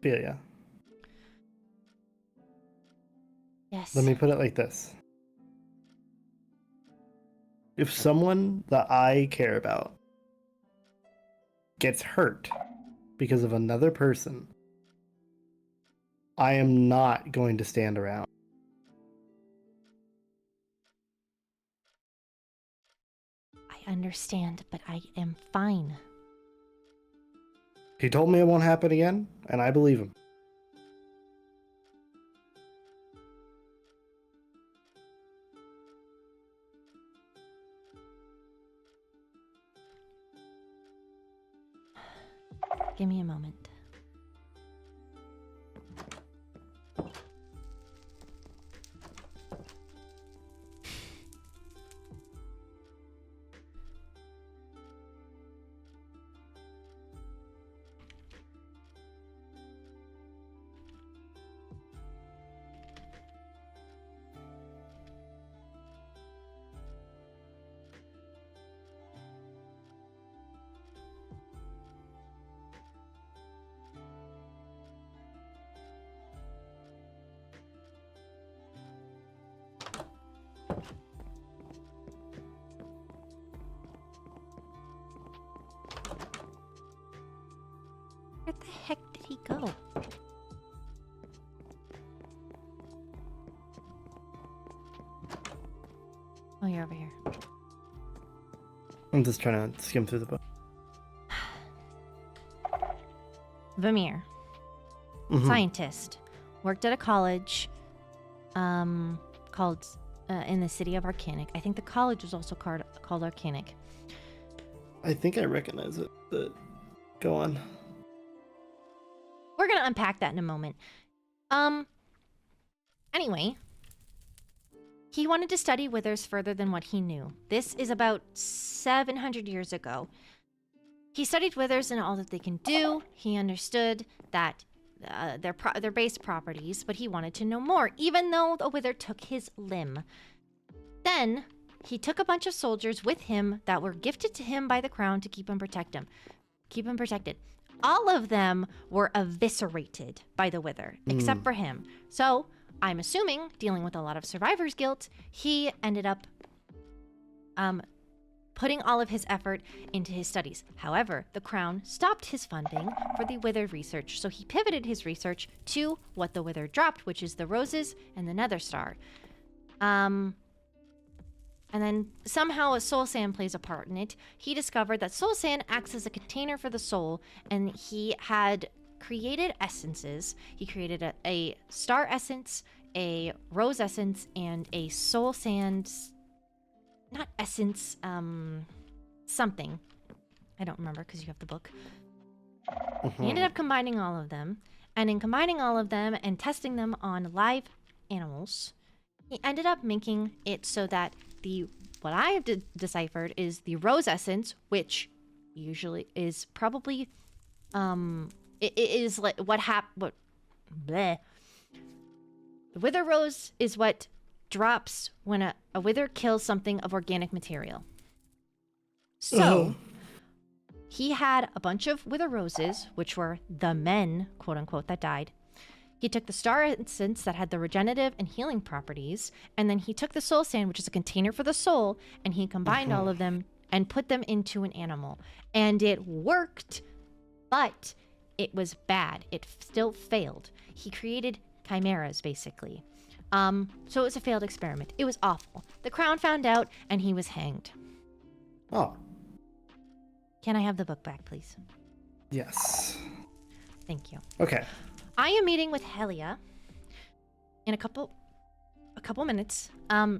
Yeah. Yes. Let me put it like this. If someone that I care about gets hurt because of another person, I am not going to stand around. I understand, but I am fine. He told me it won't happen again, and I believe him. Give me a moment. Where the heck did he go? Oh, you're over here. I'm just trying to skim through the book. Vamir. Mhm. Scientist. Worked at a college called in the city of Arcanic. I think the college was also called Arcanic. I think I recognize it, but go on. We're gonna unpack that in a moment. Anyway, he wanted to study withers further than what he knew. This is about 700 years ago. He studied withers and all that they can do. He understood that their base properties, but he wanted to know more, even though a wither took his limb. Then he took a bunch of soldiers with him that were gifted to him by the crown to keep him protected. All of them were eviscerated by the wither, except for him. So I'm assuming, dealing with a lot of survivor's guilt, he ended up putting all of his effort into his studies. However, the crown stopped his funding for the wither research, so he pivoted his research to what the wither dropped, which is the roses and the nether star. And then somehow a soul sand plays a part in it. He discovered that soul sand acts as a container for the soul, and he had created essences. He created a star essence, a rose essence, and a soul sand, not essence, something. I don't remember because you have the book. He ended up combining all of them, and in combining all of them and testing them on live animals, he ended up making it so that what I have deciphered is the rose essence, which usually is probably it is like what bleh. The wither rose is what drops when a wither kills something of organic material. So he had a bunch of wither roses, which were the men, quote unquote, that died. He took the star essence that had the regenerative and healing properties, and then he took the soul sand, which is a container for the soul, and he combined all of them and put them into an animal. And it worked, but it was bad. It still failed. He created chimeras, basically. So it was a failed experiment. It was awful. The crown found out, and he was hanged. Oh. Can I have the book back, please? Yes. Thank you. Okay. I am meeting with Helia in a couple minutes.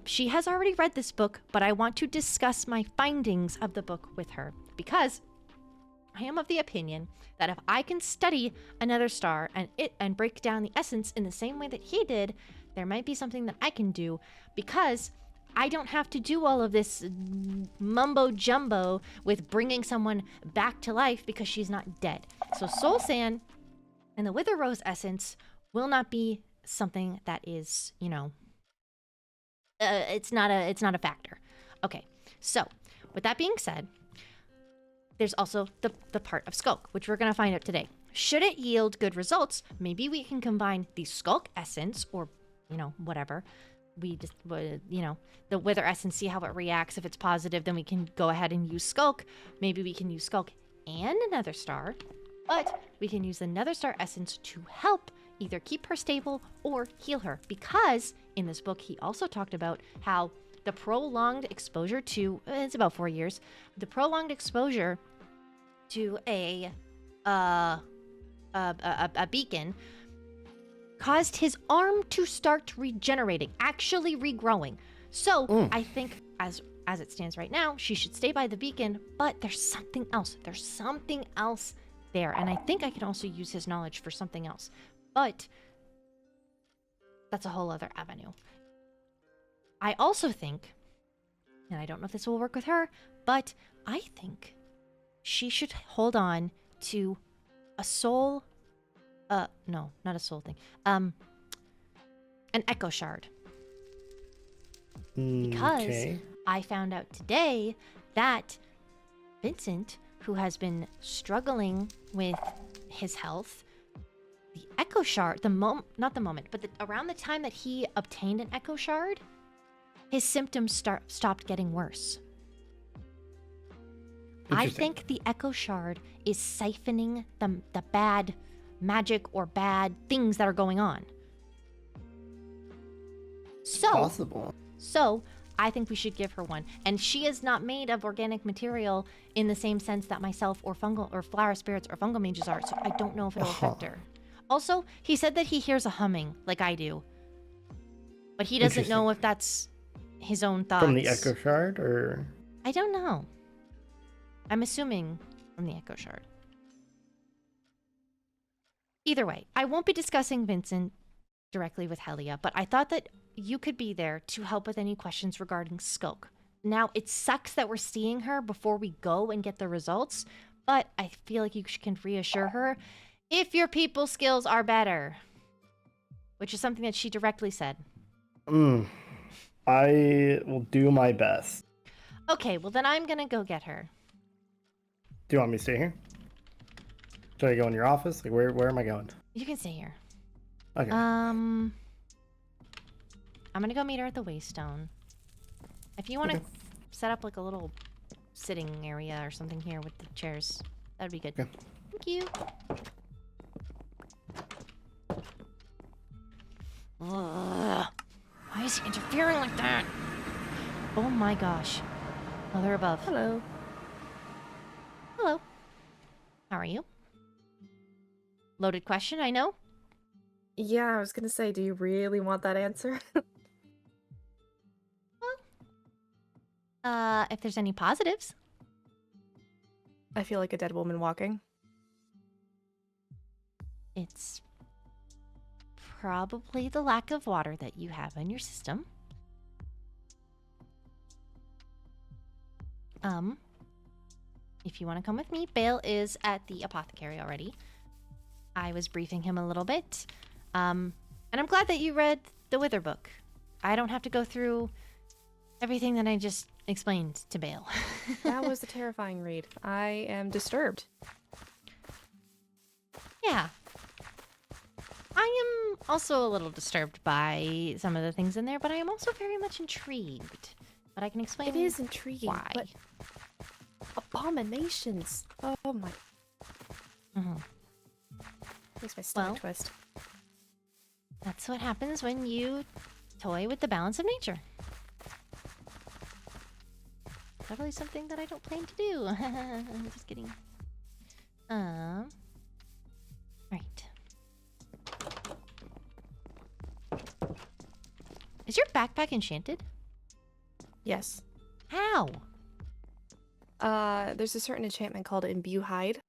She has already read this book, but I want to discuss my findings of the book with her because I am of the opinion that if I can study another star and break down the essence in the same way that he did, there might be something that I can do because I don't have to do all of this mumbo jumbo with bringing someone back to life because she's not dead. So soul sand and the wither rose essence will not be something that is, it's not a factor. Okay, so with that being said, there's also the part of Sculk, which we're going to find out today. Should it yield good results, maybe we can combine the Sculk essence or, whatever. We just, the wither essence, see how it reacts. If it's positive, then we can go ahead and use Sculk. Maybe we can use Sculk and another star, but we can use the nether star essence to help either keep her stable or heal her. Because in this book, he also talked about how the prolonged exposure to, it's about 4 years, the prolonged exposure to a beacon caused his arm to start regenerating, actually regrowing. So I think as it stands right now, she should stay by the beacon, but there's something else. There's something else there. And I think I can also use his knowledge for something else. But that's a whole other avenue. I also think, and I don't know if this will work with her, but I think she should hold on to a soul, no, not a soul thing, an echo shard. Because I found out today that Vincent, who has been struggling with his health, the echo shard, around the time that he obtained an echo shard, his symptoms stopped getting worse. I think the echo shard is siphoning the bad magic or bad things that are going on. So, possible. So, I think we should give her one. And she is not made of organic material in the same sense that myself or fungal or flower spirits or fungal mages are, so I don't know if it'll affect her. Also, he said that he hears a humming like I do. But he doesn't know if that's his own thoughts. From the echo shard, or? I don't know. I'm assuming from the echo shard. Either way, I won't be discussing Vincent directly with Helia, but I thought that you could be there to help with any questions regarding Sculk. Now, it sucks that we're seeing her before we go and get the results, but I feel like you can reassure her if your people skills are better, which is something that she directly said. I will do my best. Okay, well then I'm gonna go get her. Do you want me to stay here? Should I go in your office? Like, where am I going? You can stay here. Okay. I'm gonna go meet her at the Waystone. If you want to set up like a little sitting area or something here with the chairs, that'd be good. Okay. Thank you. Ugh. Why is he interfering like that? Oh my gosh. Mother above. Hello. Hello. How are you? Loaded question, I know. Yeah, I was gonna say, do you really want that answer? If there's any positives. I feel like a dead woman walking. It's probably the lack of water that you have in your system. if you want to come with me, Bale is at the apothecary already. I was briefing him a little bit. And I'm glad that you read the Wither book. I don't have to go through everything that I just explained to Bale. That was a terrifying read. I am disturbed. Yeah. I am also a little disturbed by some of the things in there, but I am also very much intrigued. But I can explain It is intriguing, why. but abominations. Oh my. Mhm. Makes my stomach Well, twist. That's what happens when you toy with the balance of nature. Probably something that I don't plan to do. I'm just kidding. Right. Is your backpack enchanted? Yes. How? There's a certain enchantment called Imbue Hide.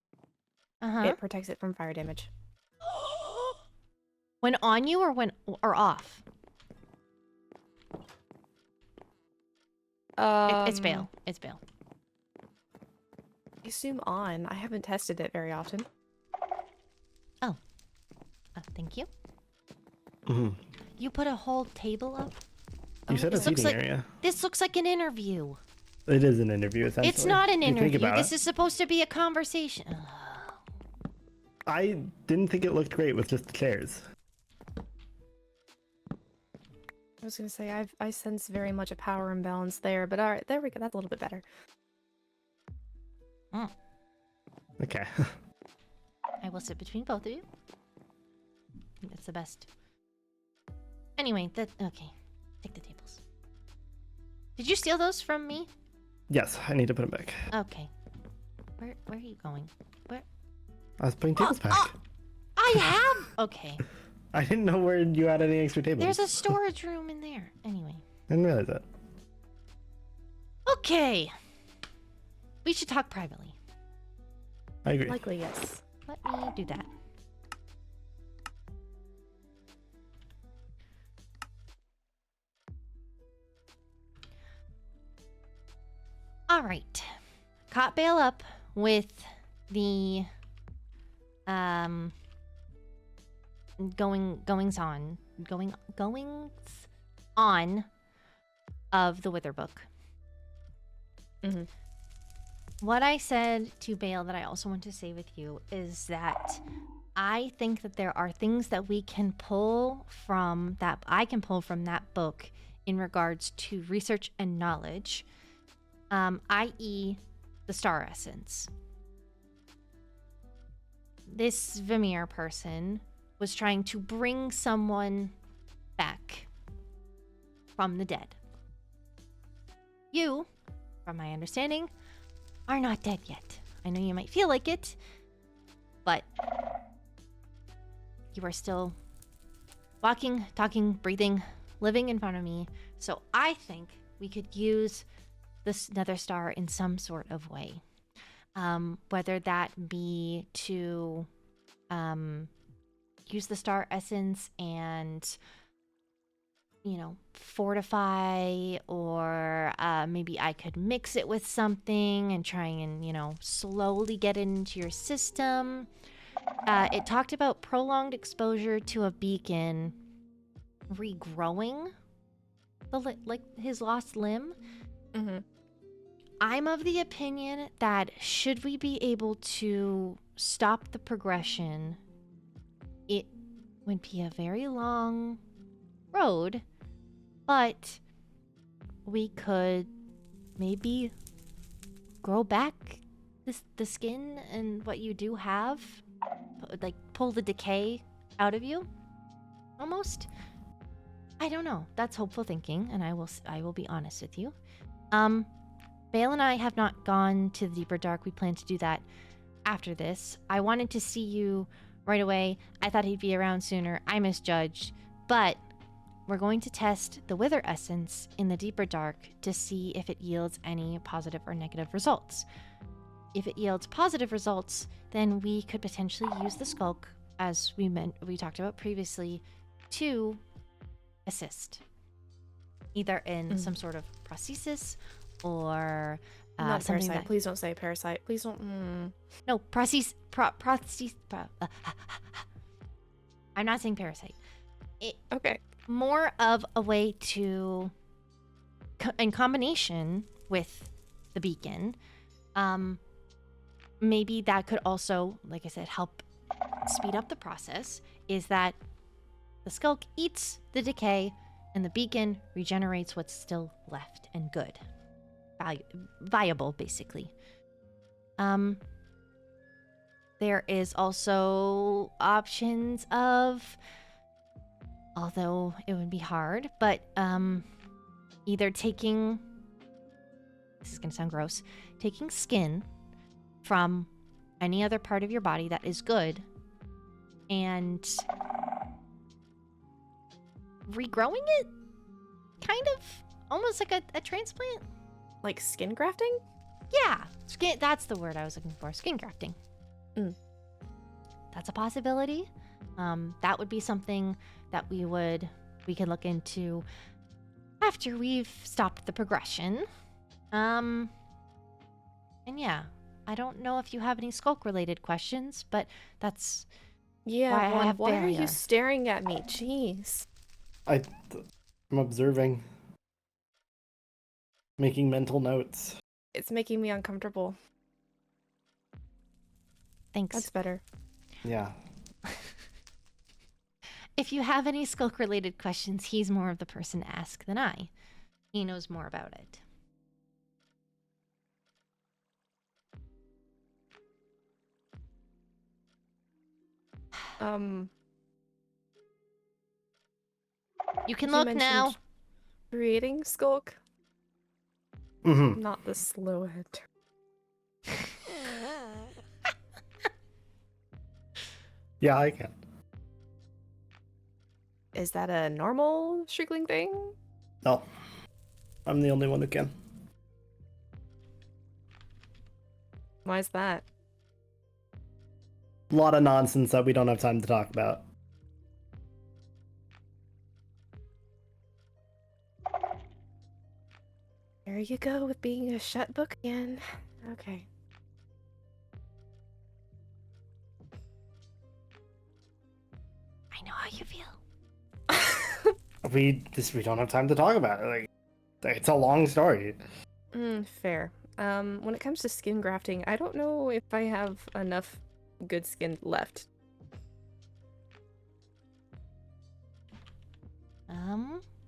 Uh-huh. It protects it from fire damage. When on you or off? It's Bale. It's Bale. I assume on. I haven't tested it very often. Oh. Thank you. Mm-hmm. You put a whole table up? You said a this looks seating like- area. This looks like an interview. It is an interview, essentially. It's not an If you think interview. about This it. is supposed to be a conversation. I didn't think it looked great with just the chairs. I was gonna say I sense very much a power imbalance there, but all right, there we go. That's a little bit better. Okay. I will sit between both of you. I think that's the best. Anyway, okay. Take the tables. Did you steal those from me? Yes, I need to put them back. Okay. Where are you going? Where? I was putting tables back. I have. Okay. I didn't know where you had any extra tables. There's a storage room in there. Anyway. I didn't realize that. Okay. We should talk privately. I agree. Likely, yes. Let me do that. All right. Caught Bale up with the goings on of the Wither book. Mm-hmm. What I said to Bale that I also want to say with you is that I think that there are things that we can pull from that book in regards to research and knowledge, i.e. the star essence. This Vimir person was trying to bring someone back from the dead. You, from my understanding, are not dead yet. I know you might feel like it, but you are still walking, talking, breathing, living in front of me. So I think we could use this nether star in some sort of way. Whether that be to use the star essence and, fortify, or maybe I could mix it with something and try and, slowly get it into your system. It talked about prolonged exposure to a beacon regrowing his lost limb. Mm-hmm. I'm of the opinion that should we be able to stop the progression, it would be a very long road, but we could maybe grow back the skin and what you do have, like pull the decay out of you, almost. I don't know. That's hopeful thinking, and I will be honest with you. Bale and I have not gone to the deeper dark. We plan to do that after this. I wanted to see you right away. I thought he'd be around sooner. I misjudged. But we're going to test the Wither essence in the deeper dark to see if it yields any positive or negative results. If it yields positive results, then we could potentially use the Sculk, as we talked about previously, to assist. Either in some sort of prosthesis or Not something parasite. that Please don't say parasite. Please don't. no I'm not saying parasite. Okay. More of a way to, in combination with the beacon, maybe that could also, like I said, help speed up the process, is that the Sculk eats the decay and the beacon regenerates what's still left and good. Viable, basically. There is also options of, although it would be hard, but either taking, this is going to sound gross, taking skin from any other part of your body that is good and regrowing it, kind of, almost like a transplant. Like skin grafting? Yeah, skin, that's the word I was looking for, skin grafting. That's a possibility. That would be something that we could look into after we've stopped the progression. And yeah, I don't know if you have any Sculk related questions, but that's Yeah, why I have why are barrier. you staring at me? Jeez. I'm observing, making mental notes. It's making me uncomfortable. Thanks. That's better. Yeah. If you have any Sculk related questions, he's more of the person to ask than I. He knows more about it. You can look now. mentioned Creating Sculk, Mm-hmm. not the slow head. Yeah, I can. Is that a normal Shriekling thing? No, I'm the only one who can. Why is that? A lot of nonsense that we don't have time to talk about. There you go with being a shut book again. Okay. I know how you feel. We don't have time to talk about it. Like, it's a long story. Fair. When it comes to skin grafting, I don't know if I have enough good skin left.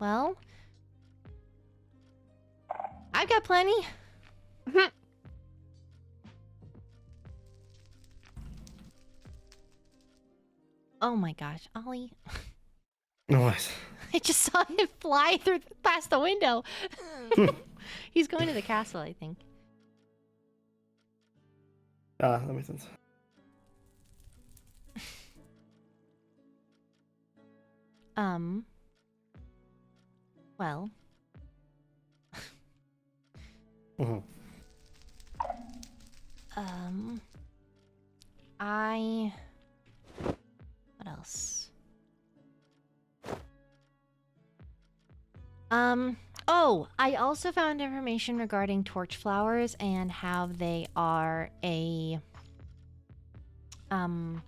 Well, I've got plenty. Oh my gosh, Ollie. What? I just saw him fly past the window. He's going to the castle, I think. That makes sense. Well. Mm-hmm. What else? Oh, I also found information regarding torch flowers and how they are a, not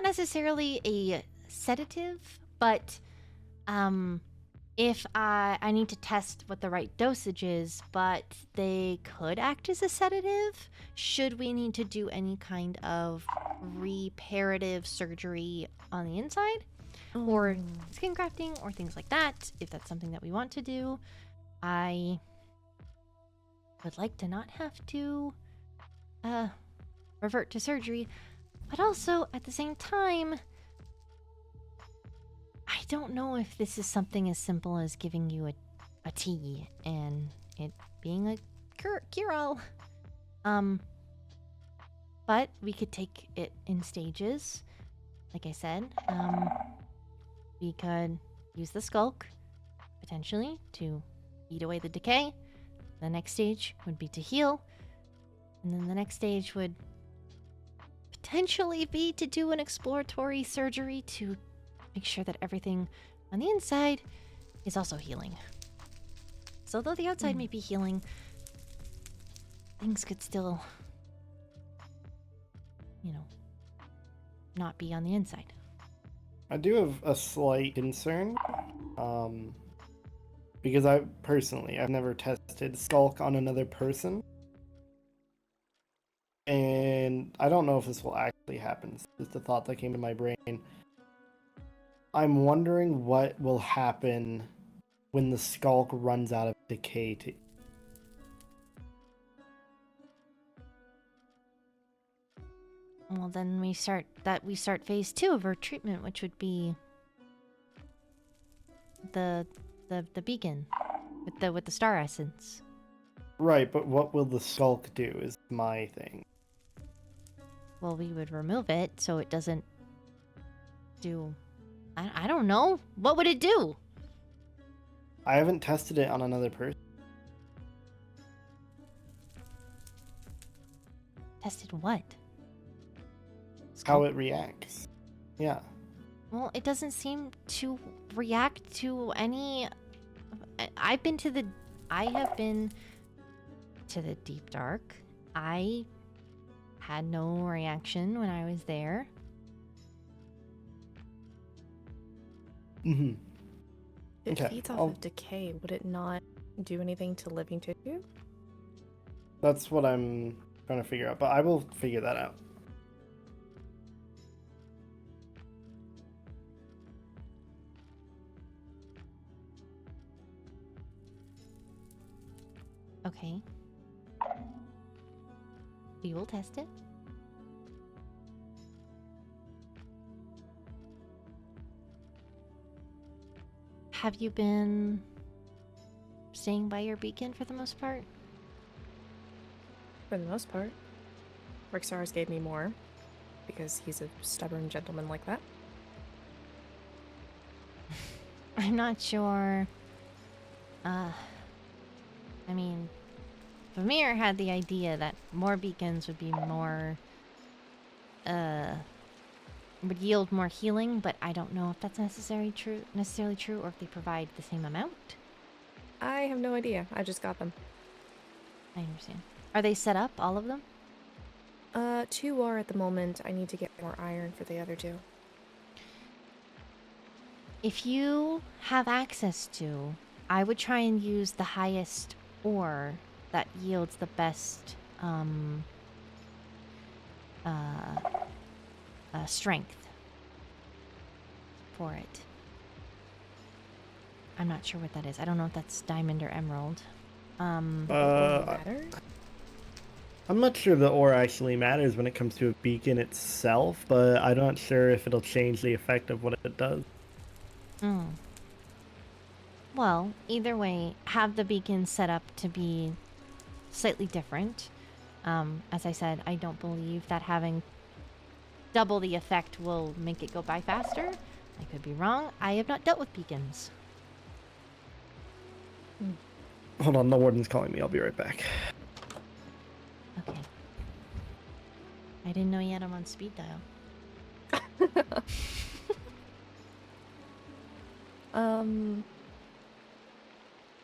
necessarily a sedative, but, if I need to test what the right dosage is, but they could act as a sedative should we need to do any kind of reparative surgery on the inside, or skin grafting or things like that. If that's something that we want to do, I would like to not have to revert to surgery, but also at the same time, I don't know if this is something as simple as giving you a tea and it being a cure-all. But we could take it in stages. Like I said, we could use the Sculk, potentially, to eat away the decay. The next stage would be to heal. And then the next stage would potentially be to do an exploratory surgery to make sure that everything on the inside is also healing. So although the outside may be healing, things could still, not be on the inside. I do have a slight concern, because I've never tested Sculk on another person, and I don't know if this will actually happen. It's just a thought that came to my brain. I'm wondering what will happen when the Sculk runs out of decay. Well, then we start phase 2 of our treatment, which would be the beacon with the star essence. Right, but what will the Sculk do is my thing. Well, we would remove it so it doesn't do. I don't know. What would it do? I haven't tested it on another person. Tested what? How it reacts. Yeah. Well, it doesn't seem to react to any. I have been to the deep dark. I had no reaction when I was there. Mm-hmm. It Okay, feeds off of decay. Would it not do anything to living tissue? That's what I'm trying to figure out, but I will figure that out. Okay. We will test it. Have you been staying by your beacon for the most part? For the most part. Rixars gave me more, because he's a stubborn gentleman like that. I'm not sure. I mean, Vamir had the idea that more beacons would be more, would yield more healing, but I don't know if that's necessarily true, or if they provide the same amount. I have no idea. I just got them. I understand. Are they set up, all of them? 2 are at the moment. I need to get more iron for the other 2. If you have access to, I would try and use the highest ore that yields the best strength for it. I'm not sure what that is. I don't know if that's diamond or emerald. Matter? I'm not sure the ore actually matters when it comes to a beacon itself, but I'm not sure if it'll change the effect of what it does. Well, either way, have the beacon set up to be slightly different. As I said, I don't believe that having double the effect will make it go by faster. I could be wrong. I have not dealt with beacons. Hold on, the warden's calling me. I'll be right back. Okay. I didn't know you had them on speed dial.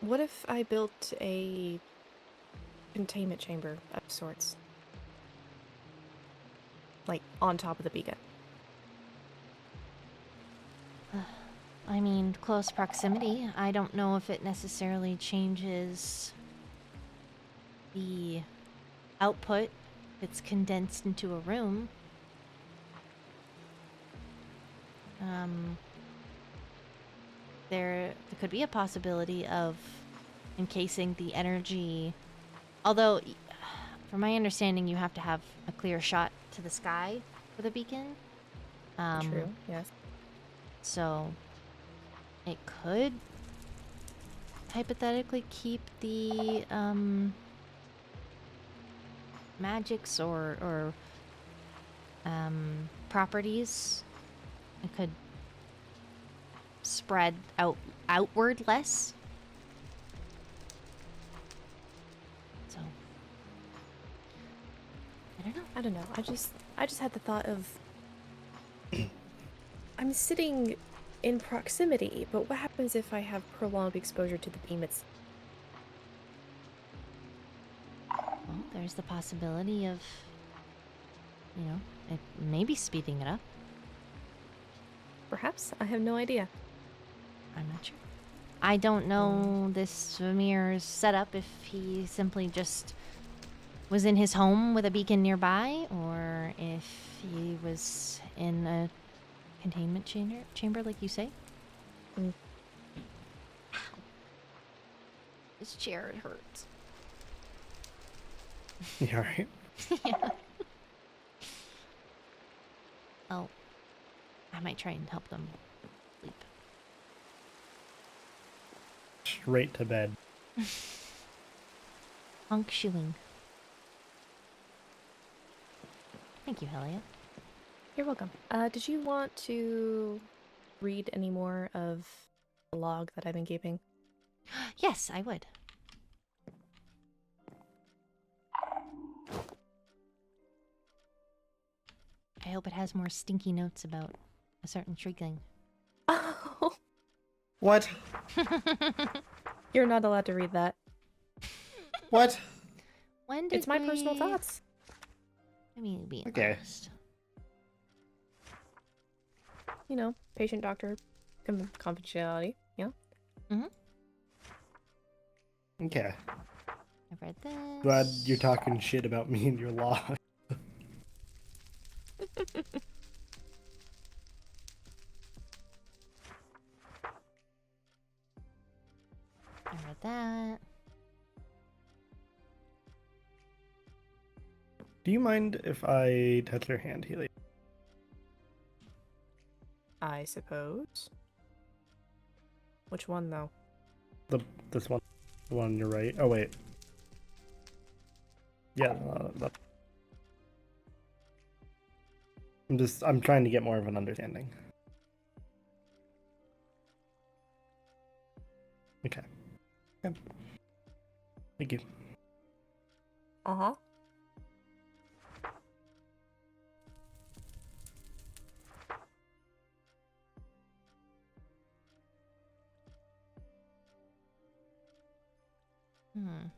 What if I built a containment chamber of sorts? Like, on top of the beacon. I mean, close proximity. I don't know if it necessarily changes the output. It's condensed into a room. There could be a possibility of encasing the energy, although from my understanding you have to have a clear shot to the sky for the beacon. True, yes. So it could hypothetically keep the magics or properties. It could spread outward less. So I don't know. I just had the thought of I'm sitting in proximity, but what happens if I have prolonged exposure to the beam? there's the possibility of, you know, it maybe speeding it up. Perhaps. I have no idea. I'm not sure. I don't know this Vamir's setup, if he simply just was in his home with a beacon nearby, or if he was in a containment chamber like you say. Mm. This chair, it hurts. You alright? Yeah. Oh. I might try and help them sleep. Straight to bed. Honk shoeing. Thank you, Helia. You're welcome. Did you want to read any more of the log that I've been keeping? Yes, I would. I hope it has more stinky notes about a certain shriekling. Oh, What? you're not allowed to read that. What? When did It's my personal we- thoughts. I mean, be Okay. honest. You know, patient-doctor confidentiality. Yeah. Okay. I've read this. Glad you're talking shit about me and your law. I read that. Do you mind if I touch your hand, Helia? I suppose. Which one, though? This one. The one on your right. Oh, wait. Yeah, I'm trying to get more of an understanding. Okay. Okay. Thank you. Uh-huh. Hmm.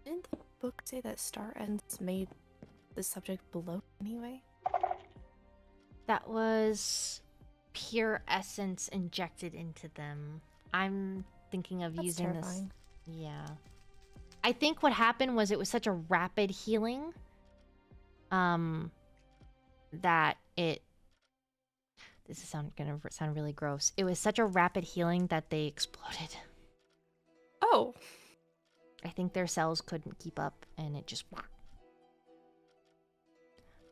Didn't the book say that star ends made the subject bloat anyway? That was pure essence injected into them. I'm thinking of That's using terrifying. this. Yeah. I think what happened was it was such a rapid healing that it this is gonna sound really gross. It was such a rapid healing that they exploded. Oh! I think their cells couldn't keep up and it just But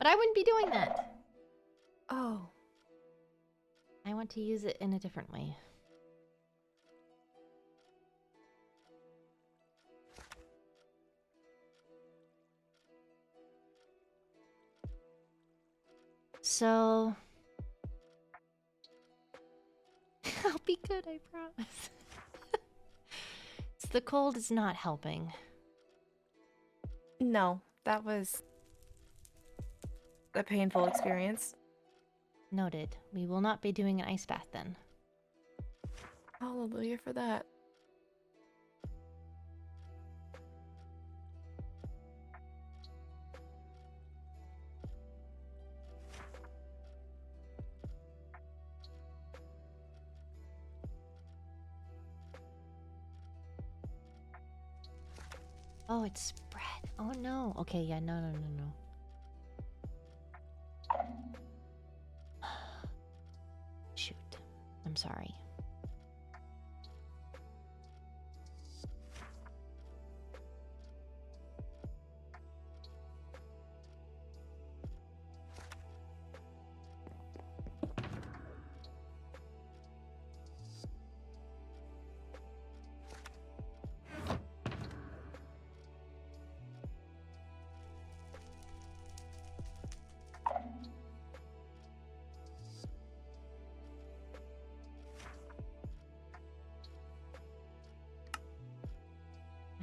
I wouldn't be doing that. Oh. I want to use it in a different way. So I'll be good, I promise. The cold is not helping. No, that was a painful experience. Noted. We will not be doing an ice bath then. Hallelujah for that. Oh, it's spread. Oh no. Okay, yeah, no. Shoot. I'm sorry.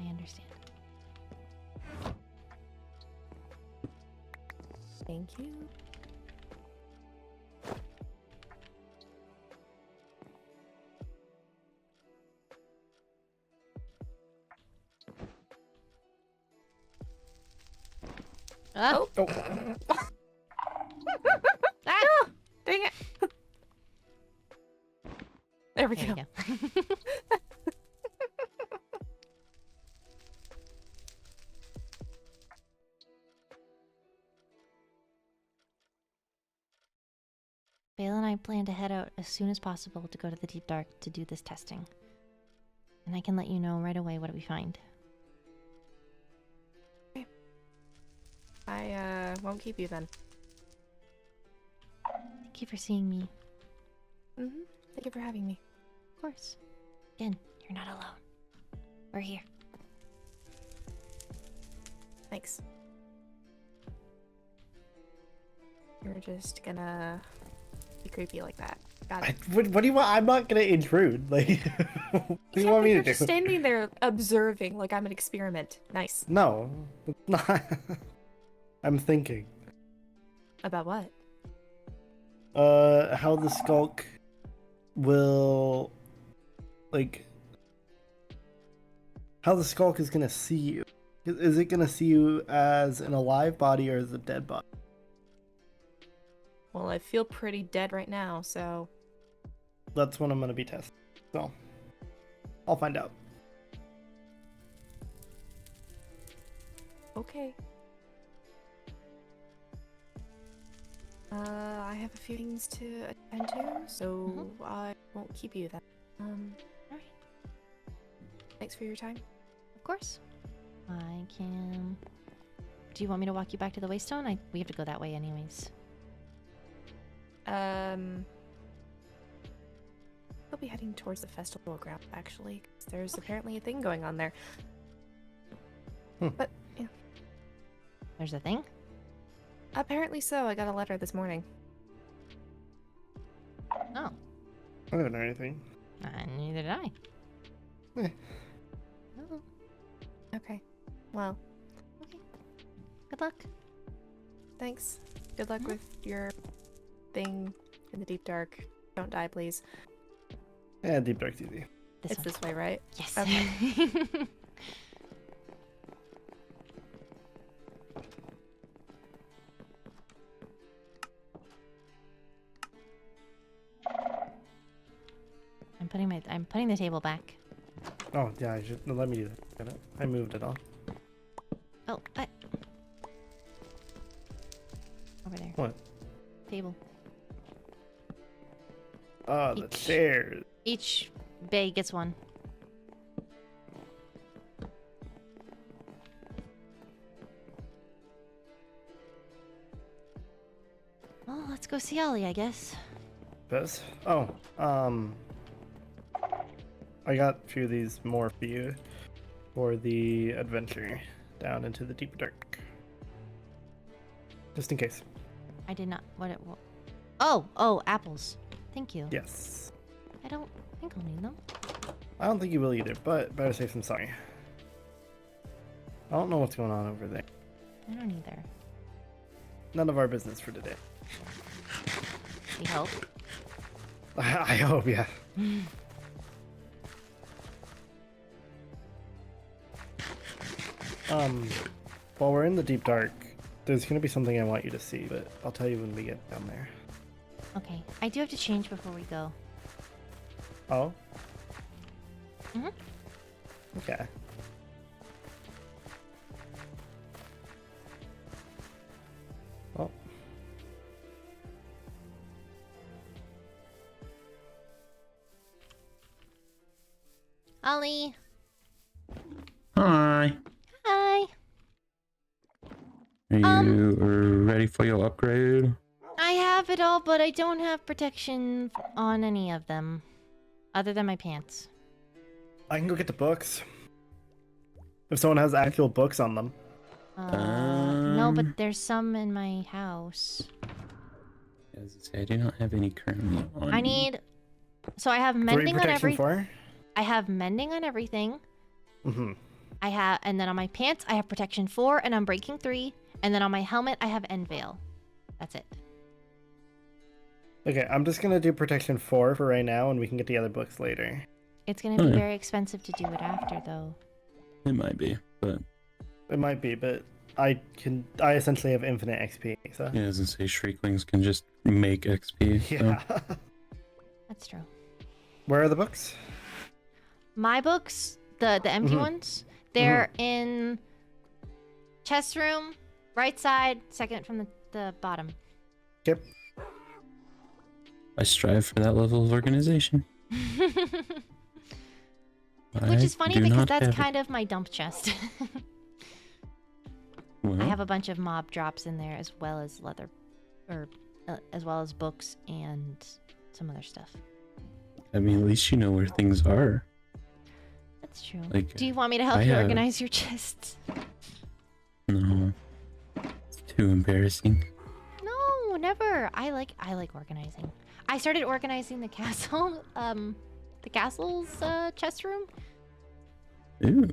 I understand. Thank you. Ah! Oh. Oh. Ah! No! Dang it. There we There go. we go. Vale and I plan to head out as soon as possible to go to the Deep Dark to do this testing. And I can let you know right away what we find. I won't keep you then. Thank you for seeing me. Mm-hmm. Thank you for having me. Of course. Again, you're not alone. We're here. Thanks. You're just gonna be creepy like that. Got it. What do you want? I'm not gonna intrude. Like, what do you want me to You're do? just standing there observing like I'm an experiment. Nice. No, it's not. I'm thinking. About what? How the Sculk will, like, how the Sculk is gonna see you. Is it gonna see you as an alive body or as a dead body? Well, I feel pretty dead right now, so That's what I'm gonna be testing. So, I'll find out. okay. I have a few things to attend to, so I won't keep you then. Alright. Thanks for your time. Of course. I can... Do you want me to walk you back to the Waystone? We have to go that way anyways. I'll be heading towards the festival ground, actually. 'Cause there's apparently a thing going on there. But, yeah. There's a thing? Apparently so. I got a letter this morning. Oh. I don't know anything. Neither did I. Eh. Oh. Okay. Well, Okay. Good luck. thanks. Good luck with your thing in the deep dark. Don't die, please. Yeah, Deep Dark's easy. It's one. this way, right? Yes. Okay. I'm putting the table back. Oh, yeah, I should let me do that. I moved it all. Oh, over there. What? Table. Oh, the Each. chairs. Each bay gets one. Well, let's go see Ollie, I guess. Best. Oh, I got a few of these more for you for the adventure down into the deep dark. Just in case. I did not. Oh, apples. Thank you. Yes. I don't think I'll need them. I don't think you will either, but better safe than sorry. I don't know what's going on over there. I don't either. None of our business for today. We hope. I hope, yeah. While we're in the deep dark, there's gonna be something I want you to see, but I'll tell you when we get down there. Okay. I do have to change before we go. Oh? Mhm. Okay. Oh. Ollie. Hi. Hi. Are you ready for your upgrade? I have it all, but I don't have protection on any of them. Other than my pants. I can go get the books. If someone has actual books on them. No, but there's some in my house. As I say, I do not have any currently on. I need... So I have Three mending on protection every... for? I have mending on everything. Mm-hmm. and then on my pants, I have protection 4 and unbreaking 3. And then on my helmet, I have end veil. That's it. Okay, I'm just gonna do protection 4 for right now, and we can get the other books later. It's going to be very expensive to do it after, though. It might be, but It might be, but I essentially have infinite XP, so. yeah, as I say, Shrieklings can just make XP. Yeah. So. That's true. Where are the books? My books, the empty Mhm. ones, they're in chest room, right side, second from the bottom. Yep. I strive for that level of organization. Which is funny because that's of kind of my dump chest. Well, I have a bunch of mob drops in there as well as leather, or as well as books and some other stuff. I mean, at least you know where things are. That's true. Like, Do you want me to help I you have- organize your chests? No, it's too embarrassing. No, never. I like organizing. I started organizing the castle, the castle's chest room. Ooh.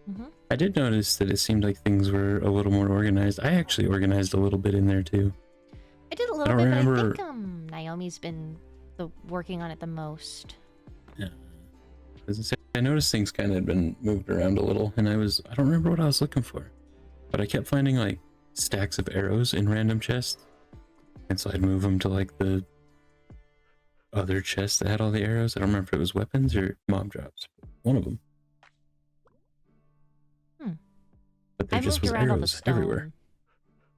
Mm-hmm. I did notice that it seemed like things were a little more organized. I actually organized a little bit in there too. I did a little don't bit, but I remember- think Naomi's been working on it the most. Yeah. As I say, I noticed things kind of had been moved around a little, and I don't remember what I was looking for. But I kept finding like stacks of arrows in random chests. And so I'd move them to like the other chest that had all the arrows. I don't remember if it was weapons or mob drops. One of them. But there I just moved was around all the arrows stone. everywhere.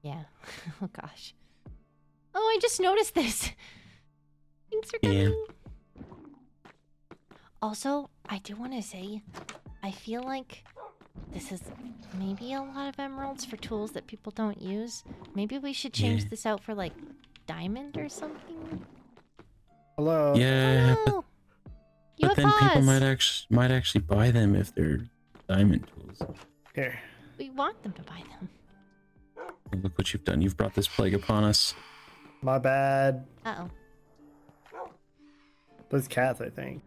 Yeah. Oh gosh. Oh, I just noticed this. Things are Yeah. coming. Also, I do want to say, I feel like this is maybe a lot of emeralds for tools that people don't use. Maybe we should change Yeah. this out for like diamond or something. Hello. Yeah, Oh, you but have then people paws. might actually buy them if they're diamond tools. Here. We want them to buy them. And look what you've done. You've brought this plague upon us. My bad. Uh-oh. Those cats, I think.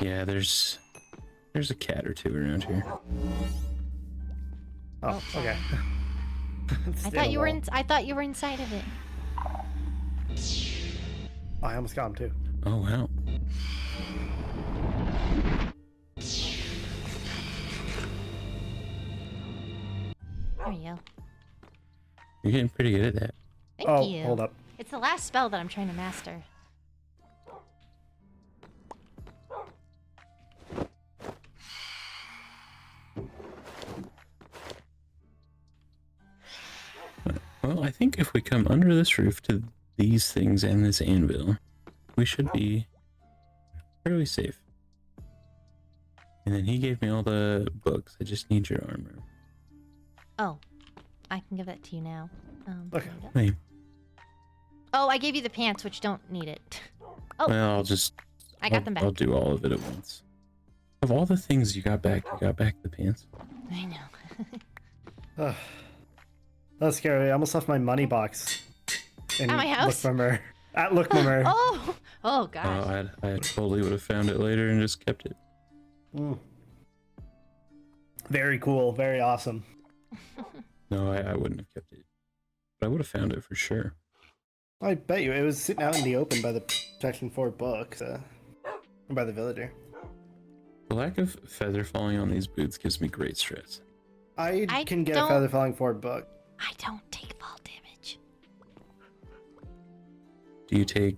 Yeah, there's a cat or two around here. Oh, okay. I thought you were I thought you were inside of it. Oh, I almost got him too. Oh wow. There you go. You're getting pretty good at that. Thank Oh, you. hold up. It's the last spell that I'm trying to master. Well, I think if we come under this roof to these things and this anvil, we should be fairly safe. And then he gave me all the books. I just need your armor. Oh, I can give that to you now. Okay. there you go. Hey, Oh, I gave you the pants, which don't need it. Oh, well, I'll just... I got them back. I'll do all of it at once. Of all the things you got back the pants. I know. Ugh. That's scary. I almost left my money box in At my house? Lookmammer. At Lookmammer. Oh gosh. Oh, I totally would have found it later and just kept it. Mm. Very cool. Very awesome. No, I wouldn't have kept it. But I would have found it for sure. I bet you it was sitting out in the open by the Protection 4 book, or by the villager. The lack of feather falling on these boots gives me great stress. I can get don't- a Feather Falling 4 book. I don't take fall damage. Do you take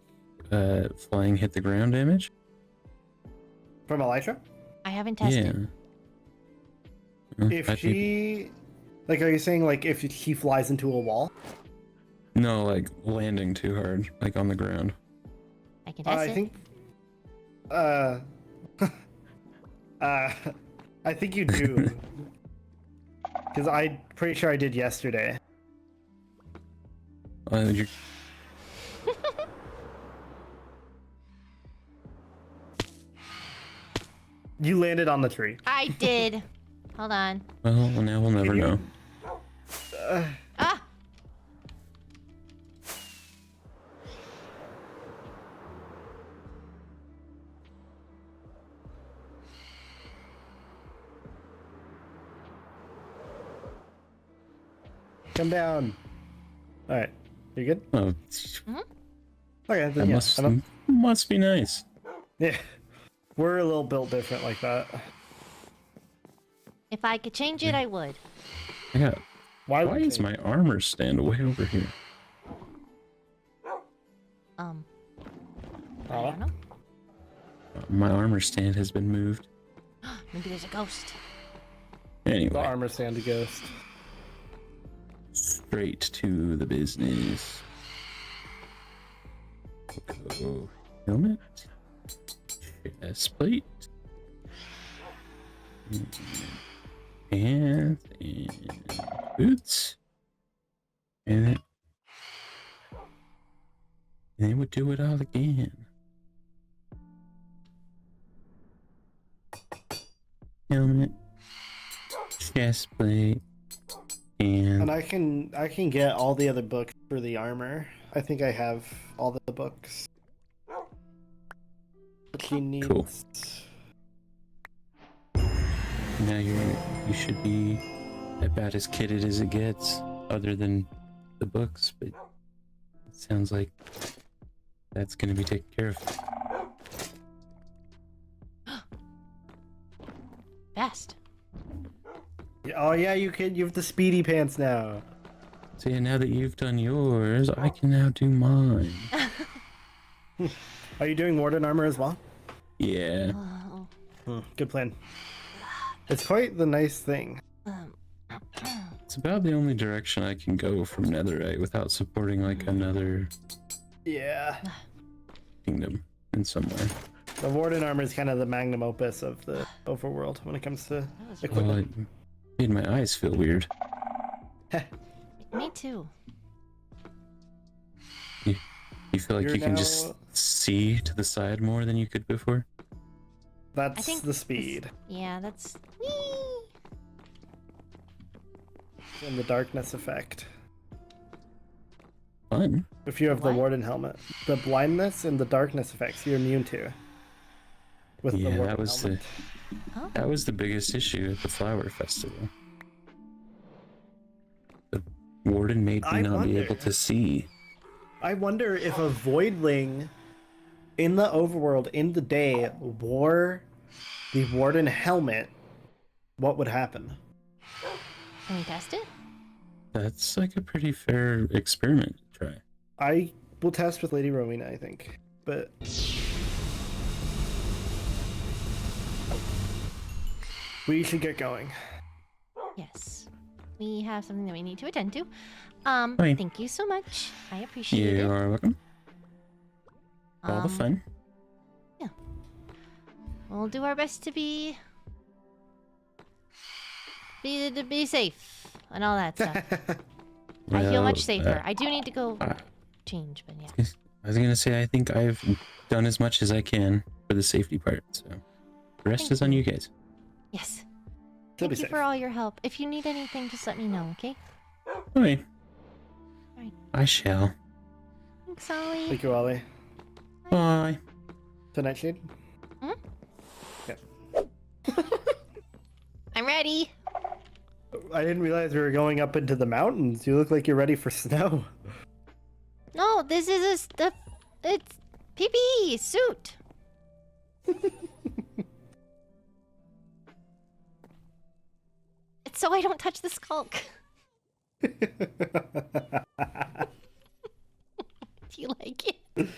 flying hit the ground damage? From Elytra? I haven't tested. Well, If I think- she... Like, are you saying, like, if she flies into a wall? No, like landing too hard, like on the ground. I can test I it. think... I think you do. Because I'm pretty sure I did yesterday. You're... You landed on the tree. I did. Hold on. Well, now we'll never Can you- know. Ah! Come down. All right. You good? Oh, Okay. Then that yeah. must be nice. Yeah. We're a little built different like that. If I could change it, I would. Yeah. Why Why is my armor stand way over here? I don't know. My armor stand has been moved. Maybe there's a ghost. The Anyway, armor stand a ghost? straight to the business. Go. Helmet. Chest plate. Pants and boots. And then we'll do it all again. Helmet. Chest plate. And I can get all the other books for the armor. I think I have all the books. But he needs. Cool. Now you should be about as kitted as it gets, other than the books, but it sounds like that's gonna be taken care of. Best. Oh yeah, you have the speedy pants now. So yeah, now that you've done yours, I can now do mine. Are you doing warden armor as well? Yeah. Oh, Good plan. It's quite the nice thing. It's about the only direction I can go from netherite without supporting like another Yeah. kingdom in some way. The warden armor is kind of the magnum opus of the overworld when it comes to that was Well, equipment. it made my eyes feel weird. me too. You feel like You're you can now- just see to the side more than you could before? That's I think the speed Yeah, that's. Whee! and the darkness effect. Fun. If you have the What? warden helmet, the blindness and the darkness effects you're immune to. With the Yeah, warden that was helmet. Oh, that was the biggest issue at the flower festival. The warden made me I not be wonder. able to see. I wonder if a voidling in the overworld in the day wore the warden helmet, what would happen? can we test it? That's like a pretty fair experiment to try. I will test with Lady Rowena, I think. But we should get going. Yes. We have something that we need to attend to. Fine. Thank you so much. I appreciate You it. are welcome. All the fun. We'll do our best to be safe and all that stuff. I feel much safer. I do need to go change, but yeah. I was gonna say I think I've done as much as I can for the safety part, so the rest Thank is on you. you guys. Yes. She'll Thank be you safe. for all your help. If you need anything, just let me know, okay? Okay. Alright. I shall. Thanks, Ollie. Thank you, Ollie. Bye. Tonight, Shade? I'm ready. I didn't realize we were going up into the mountains. You look like you're ready for snow. No, this is it's PPE suit. It's so I don't touch the Sculk. Do you like it?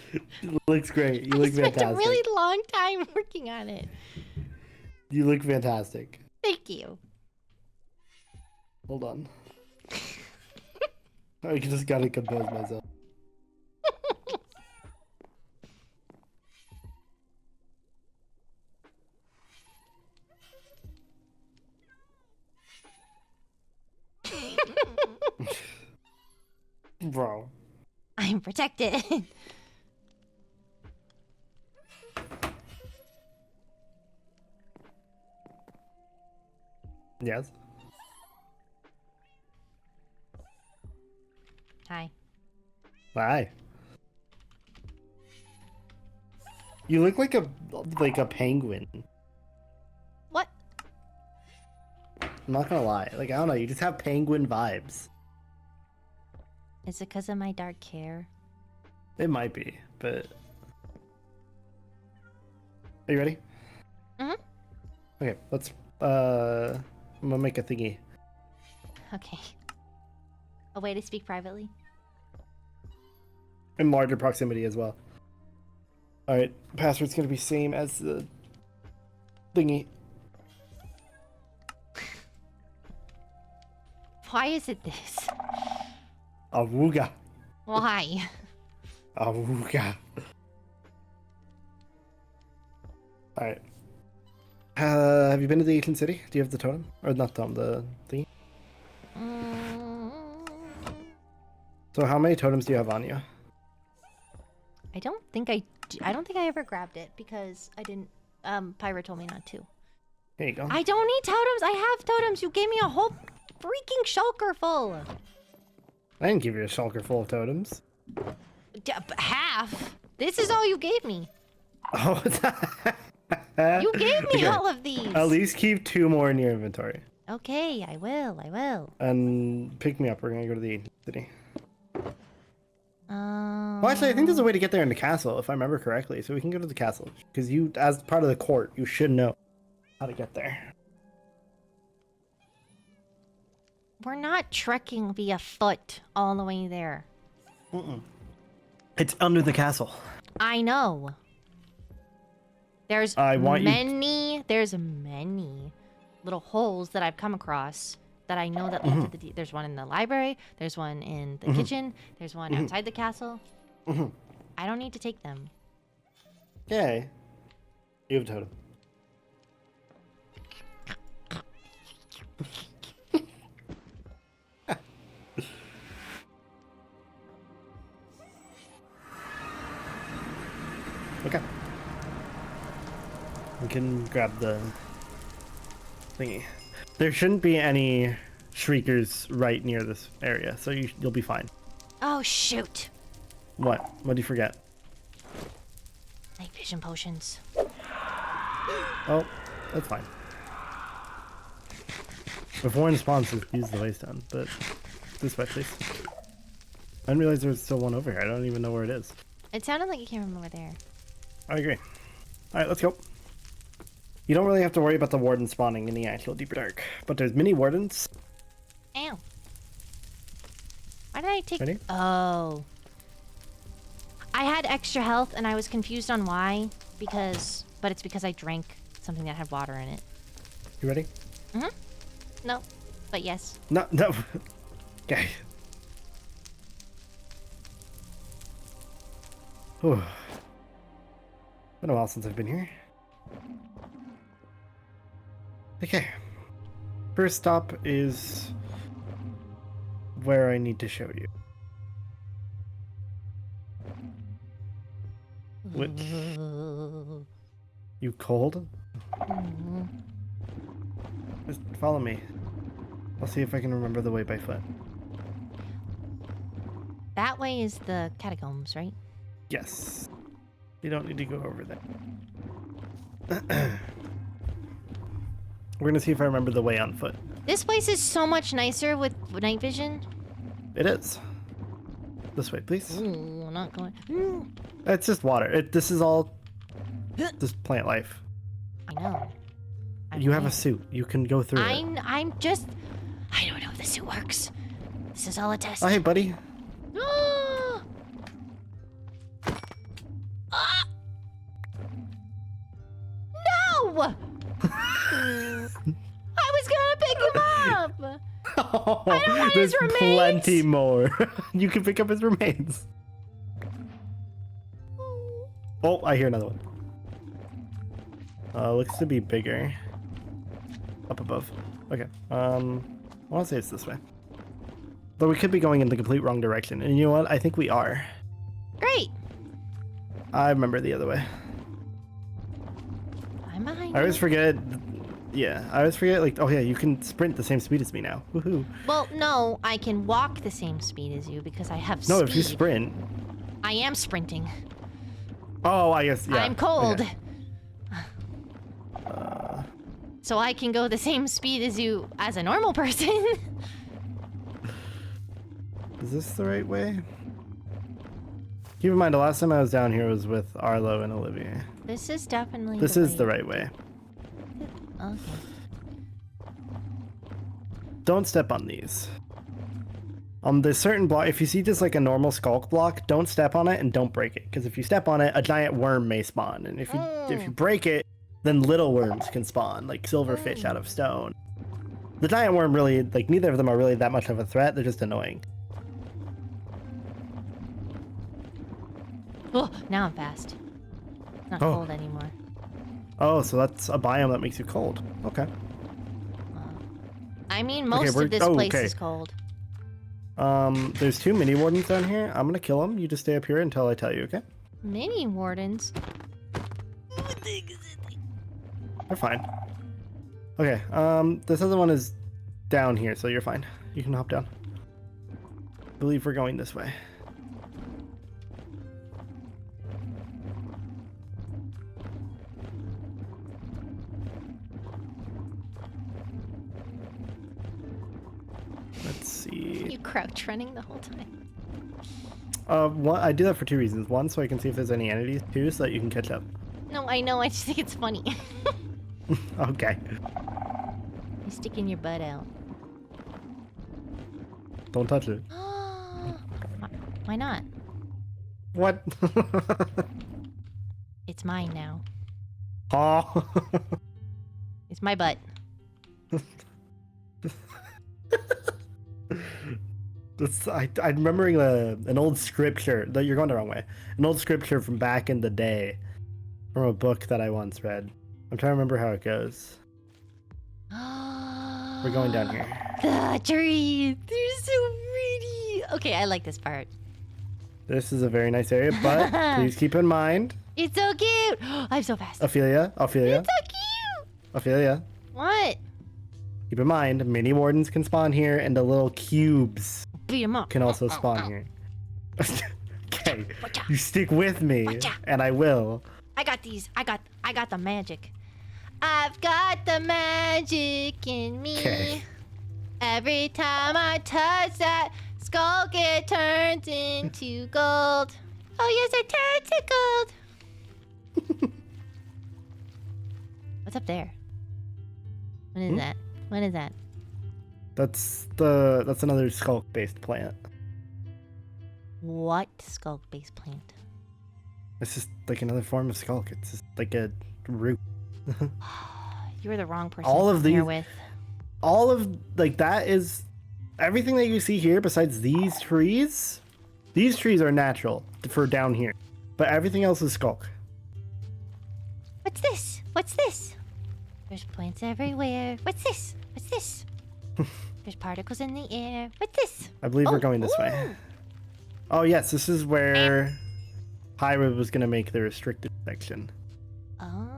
Looks great. You I look spent fantastic. a really long time working on it. You look fantastic. Thank you. Hold on. I just gotta compose myself. Bro. I'm protected. Yes. Hi. Hi. You look like a penguin. What? I'm not gonna lie. Like, I don't know, you just have penguin vibes. Is it because of my dark hair? It might be, but... Are you ready? Mm-hmm. Okay, let's, I'm gonna make a thingy. Okay. A way to speak privately? In larger proximity as well. Alright, password's gonna be same as the thingy. Why is it this? Awooga. Why? Awooga. Alright. Have you been to the ancient city? Do you have the totem? Or not totem, the thingy? So how many totems do you have on you? I don't think I ever grabbed it because I didn't. Pyra told me not to. Here you go. I don't need totems. I have totems. You gave me a whole freaking shulker full. I didn't give you a shulker full of totems. Half. This is all you gave me. Oh, You gave me Okay. all of these. At least keep 2 more in your inventory. Okay, I will. I will. And pick me up. We're gonna go to the ancient city. Well, Actually, I think there's a way to get there in the castle, if I remember correctly. So we can go to the castle. Because you, as part of the court, you should know how to get there. We're not trekking via foot all the way there. It's under the castle. I know. There's there's many little holes that I've come across that I know that lead to the... There's one in the library. There's one in the kitchen. There's one outside the castle. I don't need to take them. Yay. You have a totem. Okay. We can grab the thingy. There shouldn't be any shriekers right near this area, so you'll be fine. Oh, shoot. What? What did you forget? Night vision potions. Oh, that's fine. Before one spawns, use the waystone, but this way, please. I didn't realize there was still one over here. I don't even know where it is. It sounded like you came from over there. I agree. Alright, let's go. You don't really have to worry about the warden spawning in the actual Deeper Dark, but there's mini wardens. Ow. Why did I take... Ready? Oh. I had extra health and I was confused on why. But it's because I drank something that had water in it. You ready? No, but yes. No. Okay. Whew. Been a while since I've been here. Okay. First stop is where I need to show you. Which? You cold? Just follow me. I'll see if I can remember the way by foot. That way is the catacombs, right? Yes. You don't need to go over there. We're gonna see if I remember the way on foot. This place is so much nicer with night vision. It is. This way, please. Ooh, I'm not going... It's just water. This is all just plant life. I know. You have a suit. You can go through it. I'm just... I don't know if the suit works. This is all a test. Oh, hey, buddy. Ah! Ah! No! I was gonna pick him up! Oh, I don't want there's his remains! plenty more. You can pick up his remains. Oh, I hear another one. Looks to be bigger. Up above. Okay. I want to say it's this way. But we could be going in the complete wrong direction. And you know what? I think we are. Great! I remember the other way. I'm behind I always you. forget. Yeah, I always forget, like, oh yeah, you can sprint the same speed as me now. Woohoo. Well, no, I can walk the same speed as you because I have No, speed. if you sprint. I am sprinting. Oh, I guess, yeah. I'm cold. Okay. So I can go the same speed as you as a normal person. Is this the right way? Keep in mind, the last time I was down here was with Arlo and Olivia. This is definitely. This is the right way. Okay. Don't step on these. There's certain block. If you see just like a normal Sculk block, don't step on it and don't break it. Because if you step on it, a giant worm may spawn, and if you break it, then little worms can spawn, like silverfish out of stone. The giant worm really, like, neither of them are really that much of a threat. They're just annoying. Oh, now I'm fast. Not cold anymore. Oh, so that's a biome that makes you cold. Okay. I mean, most of this place is cold. There's 2 mini wardens down here. I'm gonna kill them. You just stay up here until I tell you, okay? Mini wardens? They're fine. Okay, this other one is down here, so you're fine. You can hop down. I believe we're going this way. Let's see. You crouch running the whole time. I do that for 2 reasons. 1, so I can see if there's any entities. 2, so that you can catch up. No, I know. I just think it's funny. Okay. You're sticking your butt out. Don't touch it. Why not? What? It's mine now. Oh. It's my butt. I'm remembering an old scripture. That you're going the wrong way. An old scripture from back in the day, from a book that I once read. I'm trying to remember how it goes. We're going down here. The trees! They're so pretty! Okay, I like this part. This is a very nice area, but please keep in mind. It's so cute! I'm so fast. Ophelia. It's so cute! Ophelia. What? Keep in mind, mini wardens can spawn here, and the little cubes Beat him up. can also spawn here. Okay, Watcha. you stick with me, Watcha. and I will. I got these. I got the magic. I've got the magic in me. Okay. Every time I touch that Sculk, it turns into gold. Oh yes, it turns to gold. What's up there? What is that? What is that? That's another Sculk-based plant. What Sculk-based plant? It's just like another form of Sculk. It's just like a root. You were the wrong person All to of come here these- with. All of, like, that is... Everything that you see here besides these trees are natural for down here. But everything else is Sculk. What's this? What's this? There's plants everywhere. What's this? What's this? There's particles in the air. What's this? I believe we're Oh, going this way. ooh. Oh, yes, this is where Pyra was going to make the restricted section. Oh.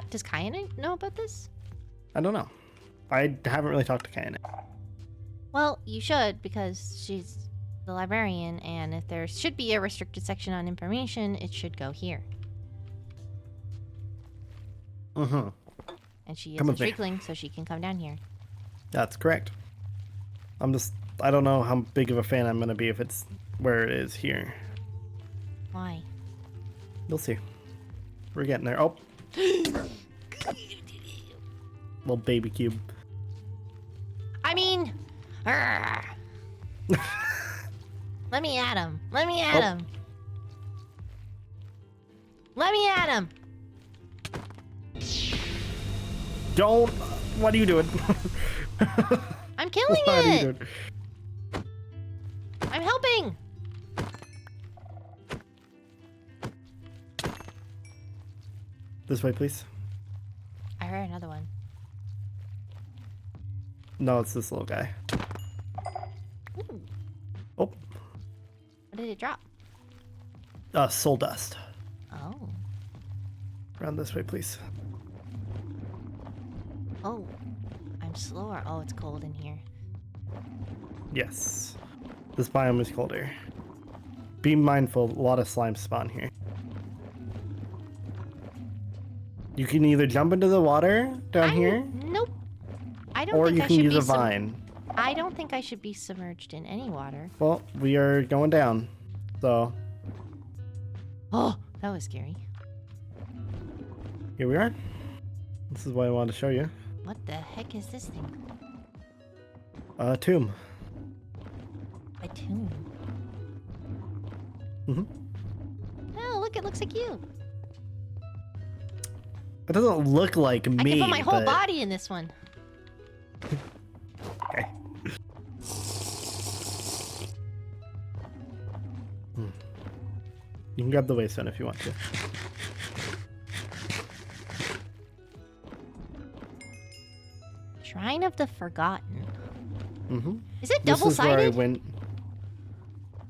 Does Kyan know about this? I don't know. I haven't really talked to Kaina. Well, you should, because she's the librarian, and if there should be a restricted section on information, it should go here. Mm-hmm. And she is Come a with me. Streakling, so she can come down here. That's correct. I don't know how big of a fan I'm going to be if it's where it is here. Why? You'll see. We're getting there. Oh. Little baby cube. I mean... arrgh. Let me at him. Let me at him. Let me at him. Don't. What are you doing? I'm killing What are you it. doing? I'm helping. This way, please. I heard another one. No, it's this little guy. Ooh, Oh. what did it drop? Soul dust. Oh. Around this way, please. Oh. I'm slower. Oh, it's cold in here. Yes. This biome is colder. Be mindful, a lot of slime spawn here. You can either jump into the water down here, Nope. I don't or think you I can should use be a vine. I don't think I should be submerged in any water. Well, we are going down. So, Oh, that was scary. here we are. This is what I wanted to show you. What the heck is this thing? A tomb. A tomb. Mm-hmm. Oh, look, it looks like you. It doesn't look like me. I can put my whole but- body in this one. Okay. You can grab the waystone if you want to. Shrine of the Forgotten. Mm-hmm. Is it This is where I double-sided? went.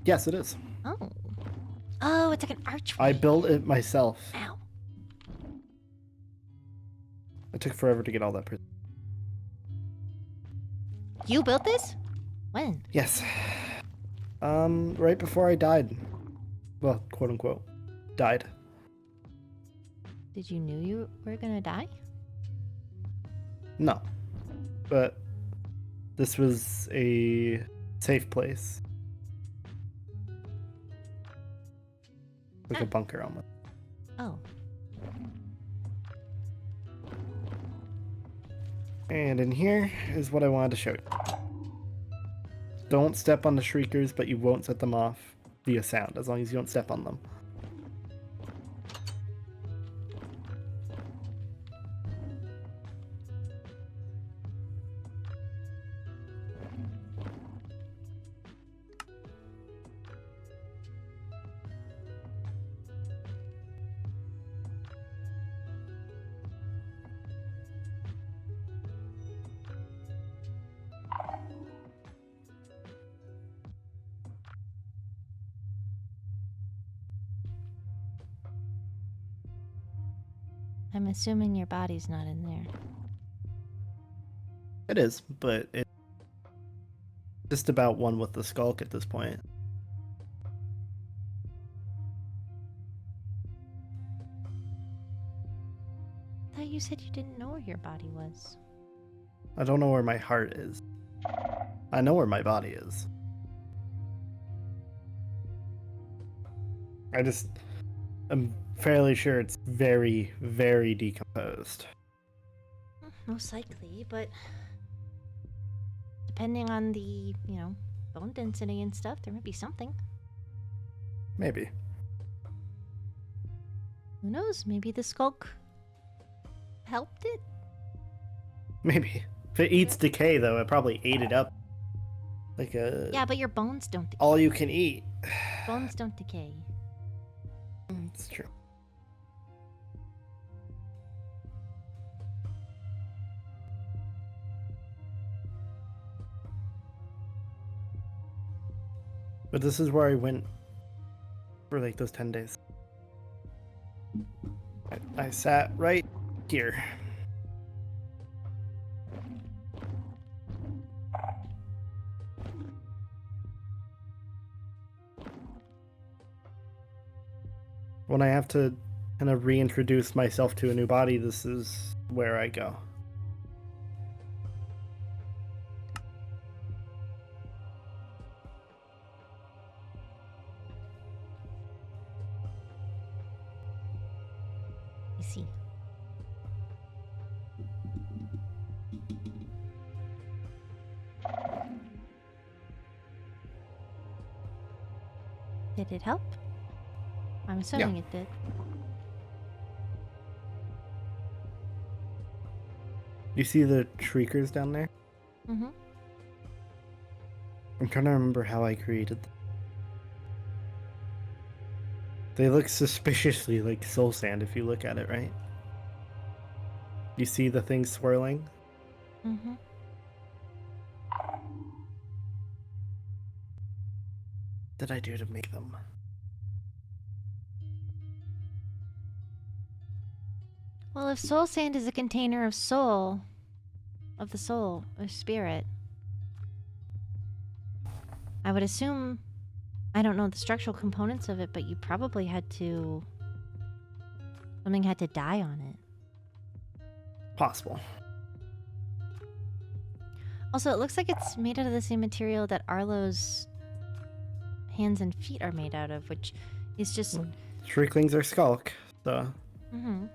Yes, it is. Oh. Oh, it's like an archway. I built it myself. Ow. It took forever to get all that. You built this? When? Yes. Right before I died. Well, quote unquote, died. Did you knew you were gonna die? No. But this was a safe place. Like a bunker almost. Oh. And in here is what I wanted to show you. Don't step on the shriekers, but you won't set them off via sound, as long as you don't step on them. I'm assuming your body's not in there. It is, but it's just about one with the Sculk at this point. I thought you said you didn't know where your body was. I don't know where my heart is. I know where my body is. I'm fairly sure it's very, very decomposed. Most likely, but depending on the, bone density and stuff, there might be something. Maybe. Who knows? Maybe the Sculk helped it? Maybe. If it eats decay, though, it probably ate it up. Like a... Yeah, but your bones don't decay. all you can eat. Bones don't decay. It's true. But this is where I went for like those 10 days. I sat right here. When I have to kind of reintroduce myself to a new body, this is where I go. I see. Did it help? I'm assuming it did. You see the shriekers down there? Mm-hmm. I'm trying to remember how I created them. They look suspiciously like soul sand if you look at it, right? You see the thing swirling? Mm-hmm. What did I do to make them? Well, if soul sand is a container of soul, of the soul, or spirit, I would assume, I don't know the structural components of it, but you probably had to, something had to die on it. Possible. Also, it looks like it's made out of the same material that Arlo's hands and feet are made out of, which is just... Shrieklings are Sculk, so... Mm-hmm.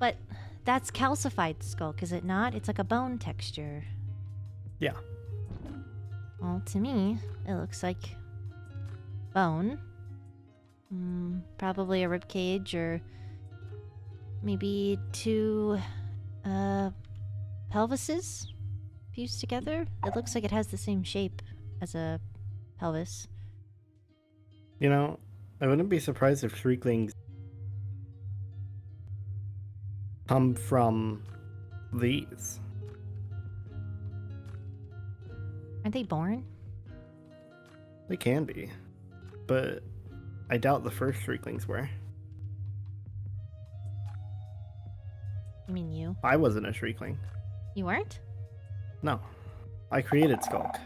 But that's calcified Sculk, is it not? It's like a bone texture. Yeah. Well, to me, it looks like bone. Probably a rib cage, or maybe two pelvises fused together. It looks like it has the same shape as a pelvis. You know, I wouldn't be surprised if Shrieklings come from these. Aren't they born? They can be, but I doubt the first Shrieklings were. You mean you? I wasn't a Shriekling. You weren't? No. I created Sculk.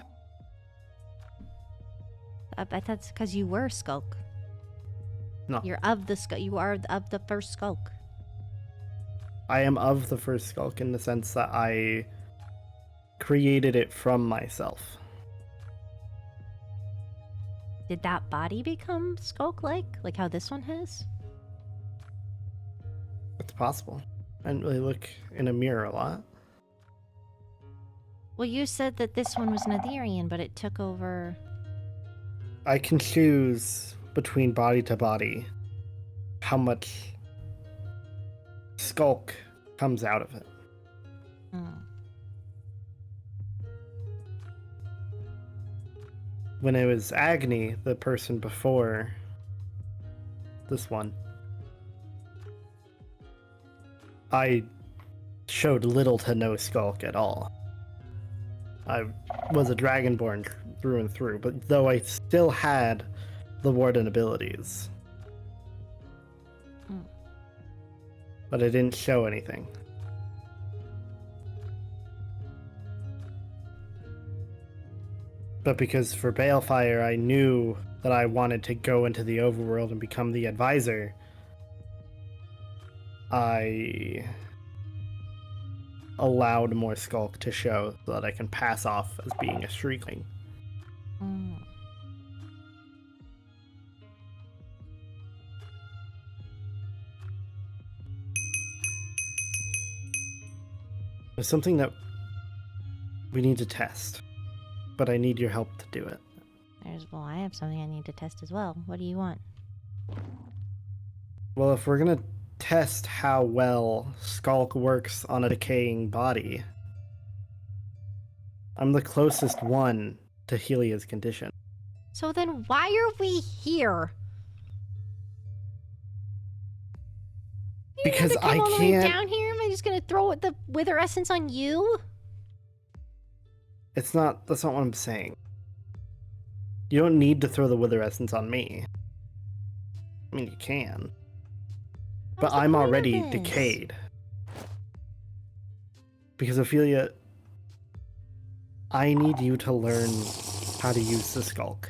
I bet that's because you were Sculk. No. You're of the Sculk. You are of the first Sculk. I am of the first Sculk in the sense that I created it from myself. Did that body become Sculk-like? Like how this one has? It's possible. I didn't really look in a mirror a lot. Well, you said that this one was Netherian, but it took over... I can choose between body to body how much Sculk comes out of it. When it was Agni, the person before this one, I showed little to no Sculk at all. I was a Dragonborn through and through, but though I still had the Warden abilities. But I didn't show anything. But because for Balefire I knew that I wanted to go into the overworld and become the advisor, I allowed more Sculk to show so that I can pass off as being a Shriekling. It's something that we need to test, but I need your help to do it. Well, I have something I need to test as well. What do you want? Well, if we're gonna test how well Sculk works on a decaying body, I'm the closest one to Helia's condition. So then why are we here? Because you come I all the way can't. down here? Am I just gonna throw the wither essence on you? That's not what I'm saying. You don't need to throw the wither essence on me. I mean, you can. But What's the I'm point of already this? decayed. Because Ophelia, I need you to learn how to use the Sculk.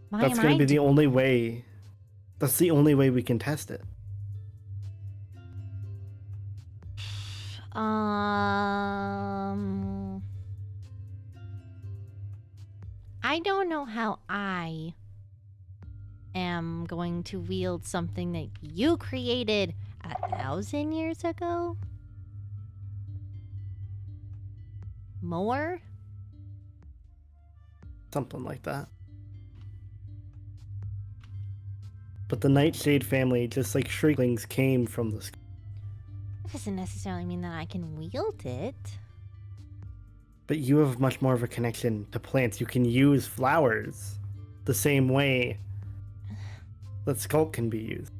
Why That's am going I to be the only way. That's the only way we can test it. I don't know how I am going to wield something that you created 1,000 years ago? More? Something like that. But the Nightshade family, just like Shrieklings, came from the Sculk. That doesn't necessarily mean that I can wield it. But you have much more of a connection to plants. You can use flowers the same way that Sculk can be used.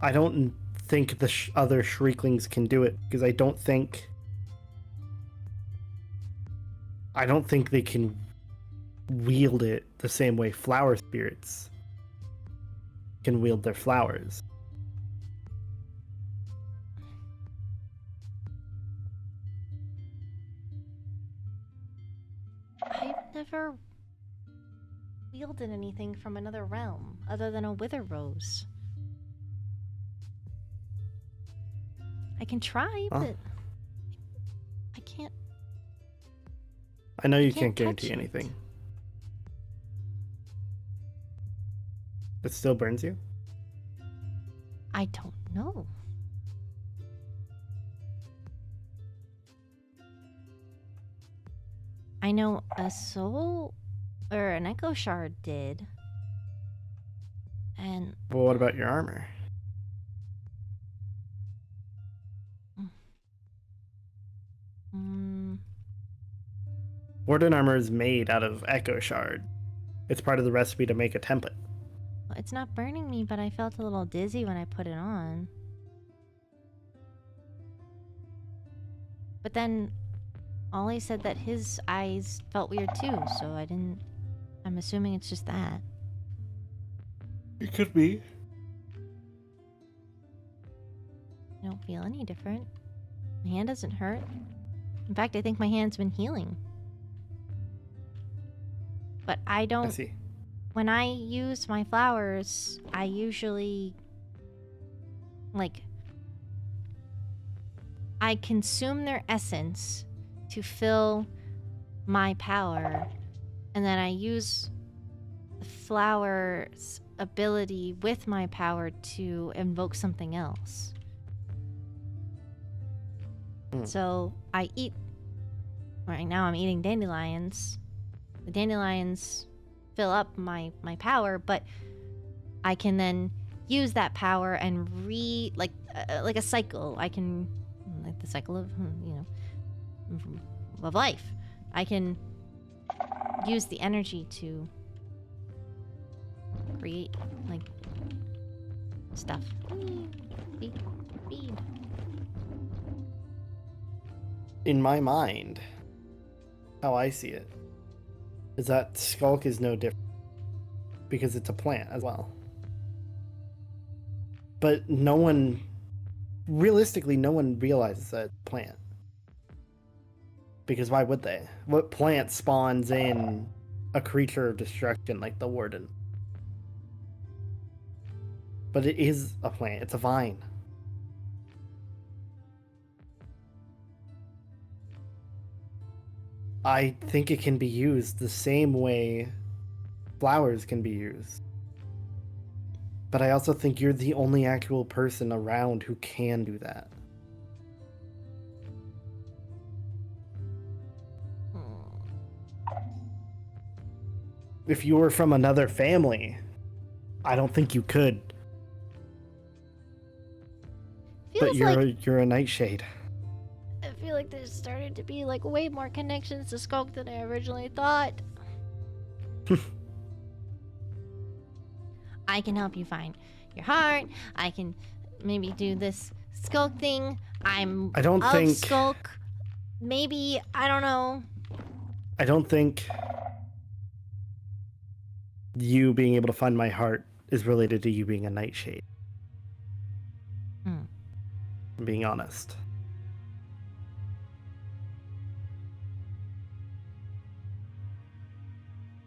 I don't think the other Shrieklings can do it, because I don't think they can wield it the same way flower spirits can wield their flowers. I've never wielded anything from another realm other than a wither rose. I can try, Huh? but I can't. I know you can't can't guarantee touch it. anything. It still burns you? I don't know. I know a soul or an echo shard did. And Well, what about your armor? mm, Warden armor is made out of echo shard. It's part of the recipe to make a template. it's not burning me, but I felt a little dizzy when I put it on. But then Ollie said that his eyes felt weird too, so I didn't. I'm assuming it's just that. It could be. I don't feel any different. My hand doesn't hurt. In fact, I think my hand's been healing. But I I don't. see. When I use my flowers, I usually. I consume their essence to fill my power, and then I use the flower's ability with my power to invoke something else. So I eat. Right now I'm eating dandelions. The dandelions fill up my power, but I can then use that power and like a cycle. I can like the cycle of of life. I can use the energy to create like stuff. Feed. In my mind, how I see it, is that Sculk is no different. Because it's a plant as well. But realistically, no one realizes that it's a plant. Because why would they? What plant spawns in a creature of destruction like the Warden? But it is a plant, it's a vine. I think it can be used the same way flowers can be used. But I also think you're the only actual person around who can do that. If you were from another family, I don't think you could. But you're a nightshade. I feel like there's started to be like way more connections to Sculk than I originally thought. I can help you find your heart. I can maybe do this Sculk thing. I don't think Sculk. Maybe, I don't know. I don't think you being able to find my heart is related to you being a nightshade. I'm being honest.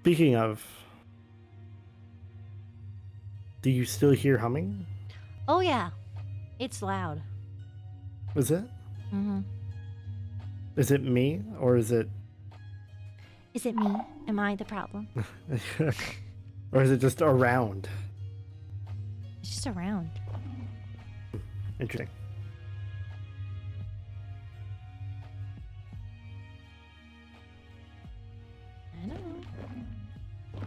Speaking of, do you still hear humming? Oh yeah, it's loud. Is it? Mm-hmm. Is it me, or is it... Is it me? Am I the problem? Or is it just around? It's just around. Interesting. I don't know.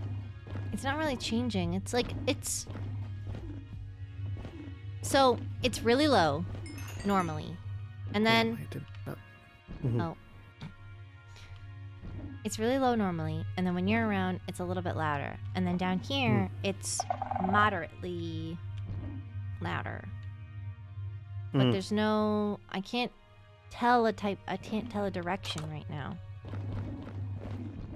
It's not really changing. It's like, so, it's really low, normally. And then... Oh. It's really low normally, and then when you're around, it's a little bit louder. And then down here, it's moderately louder. But there's no... I can't tell a direction right now.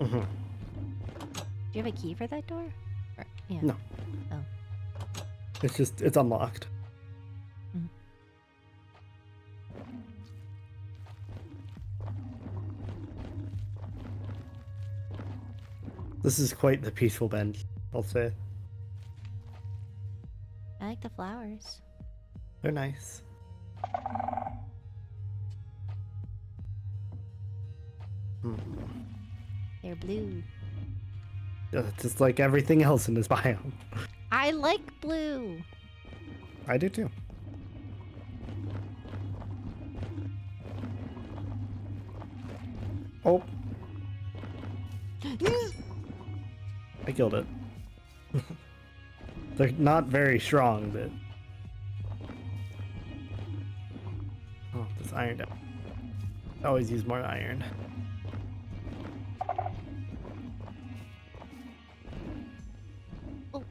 Mm-hmm. Do you have a key for that door? Or, yeah. No. Oh. It's unlocked. This is quite the peaceful bench, I'll say. I like the flowers. They're nice. They're blue. Just like everything else in this biome. I like blue. I do too. Oh. I killed it. They're not very strong, but... Oh, this iron down. Always use more iron. Oh.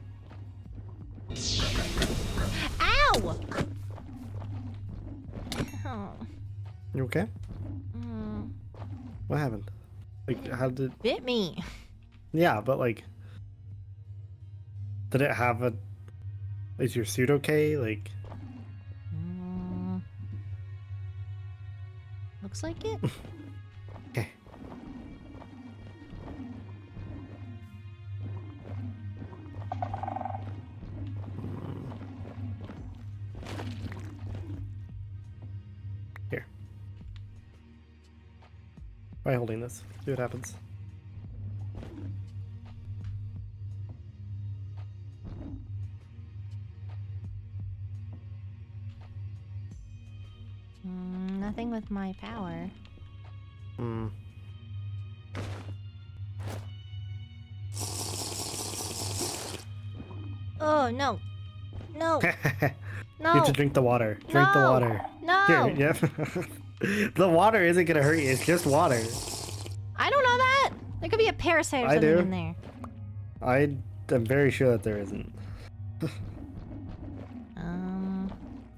Ow! Oh. You okay? Mm. What happened? Like, how did... Bit me. Yeah, but like... Did it have a... Is your suit okay? Like... Looks like it. Okay. Here. Try holding this. See what happens. Nothing with my power. Hmm. Oh no. No. No. You have to drink the water. Drink the No. water. No. Here, yep. The water isn't gonna hurt you. It's just water. I don't know that. There could be a parasite or I something do. in there. I am very sure that there isn't.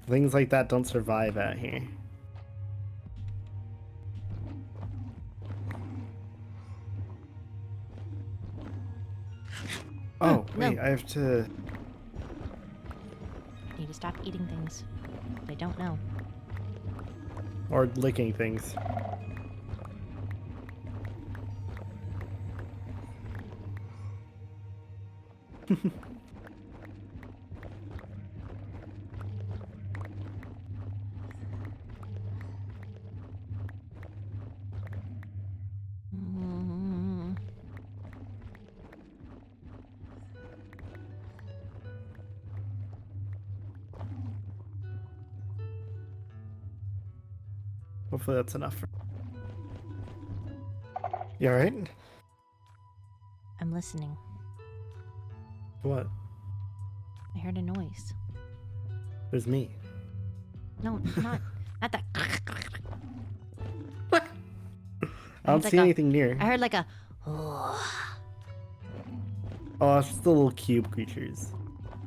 Things like that don't survive out here. Oh, no. wait, I have to... I need to stop eating things. I don't know. Or licking things. Mm. Hopefully that's enough. You alright? I'm listening. What? I heard a noise. It was me. No, not that. I don't like see a- anything near. I heard like a. Oh, it's just the little cube creatures.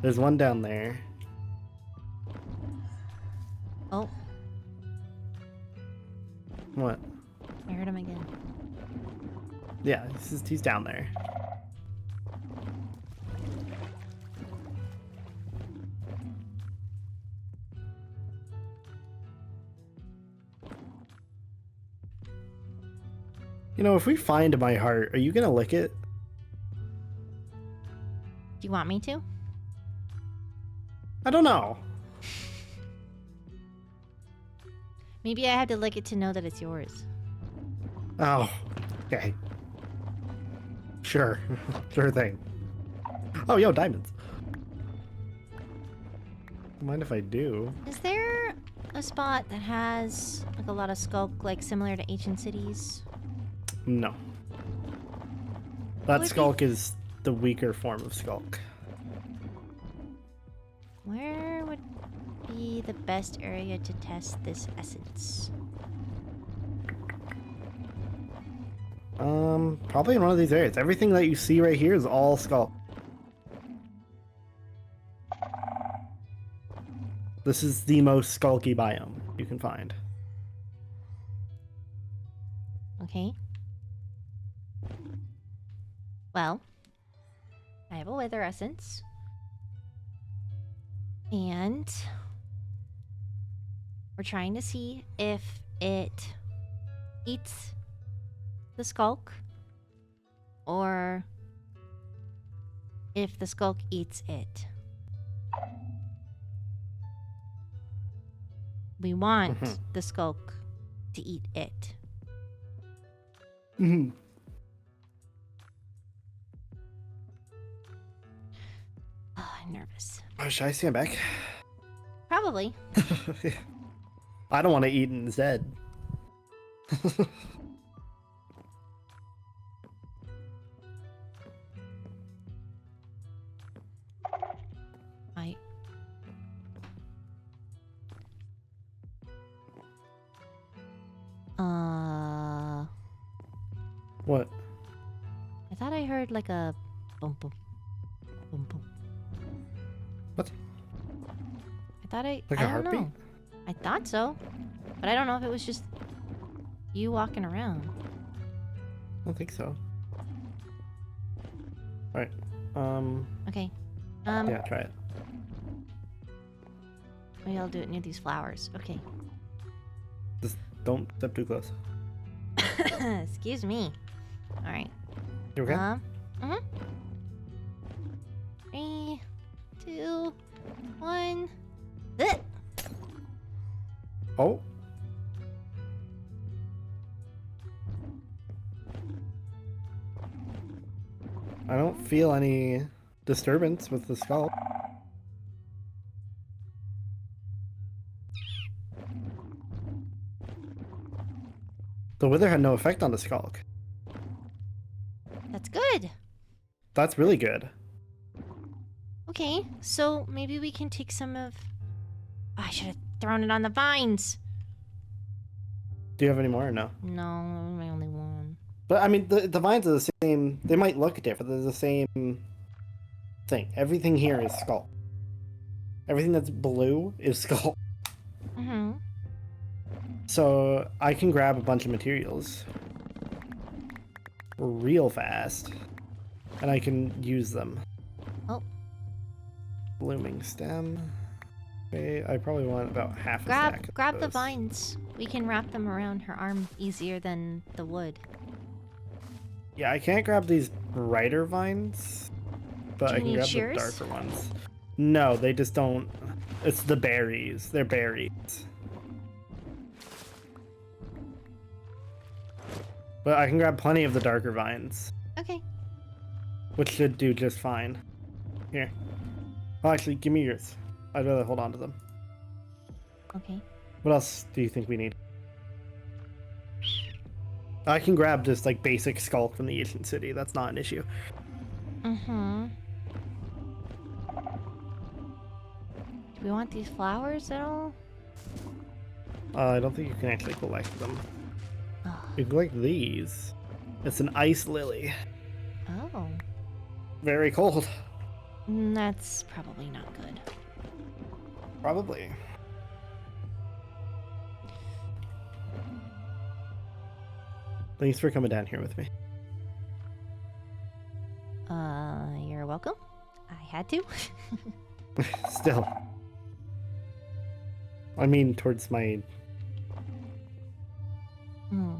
There's one down there. Oh, What? I heard him again. Yeah, he's down there. You know, if we find my heart, are you gonna lick it? Do you want me to? I don't know. Maybe I have to lick it to know that it's yours. Oh, okay. Sure. Sure thing. Oh, yo, diamonds. Mind if I do? Is there a spot that has like a lot of skulk, like similar to ancient cities? No. That Would be- Sculk is the weaker form of Sculk. Where would be the best area to test this essence? Probably in one of these areas. Everything that you see right here is all Sculk. This is the most Skulky biome you can find. Okay. Well, I have a wither essence. And we're trying to see if it eats the skulk or if the Sculk eats it. We want the Sculk to eat it. Mhm. Oh, I'm nervous. Oh, should I stand back? Probably. I don't want to eat instead. I... What? I thought I heard like a boom boom. Boom boom. What? I thought I Like a don't heartbeat? know. I thought so. But I don't know if it was just you walking around. I don't think so. Alright. Okay. Yeah, try it. Maybe I'll do it near these flowers. Okay. Just don't step too close. Excuse me. Alright. You okay? Mhm. 3, 2, 1. Ugh! Oh. I don't feel any disturbance with the skull. The wither had no effect on the Sculk. That's good. That's really good. Okay, so maybe we can take some of... I should have thrown it on the vines. Do you have any more or no? No, my only one. But I mean, the vines are the same. They might look different. They're the same thing. Everything here is skull. Everything that's blue is skull. Mm-hmm. So I can grab a bunch of materials real fast, and I can use them. Oh. Blooming stem. Okay, I probably want about half a stack. Grab of the those. vines. We can wrap them around her arm easier than the wood. Yeah, I can't grab these brighter vines, but Do I you can need grab shears? the darker ones. No, they just don't. It's the berries. They're berries. But I can grab plenty of the darker vines, Okay. which should do just fine. Here. Oh, actually, give me yours. I'd rather hold on to them. Okay. What else do you think we need? I can grab just like basic Sculk from the ancient city. That's not an issue. Mm-hmm. Do we want these flowers at all? I don't think you can actually collect them. Oh. You can collect these. It's an ice lily. Oh. Very cold. That's probably not good. Probably. Thanks for coming down here with me. You're welcome. I had to. Still. I mean, towards my... Hmm.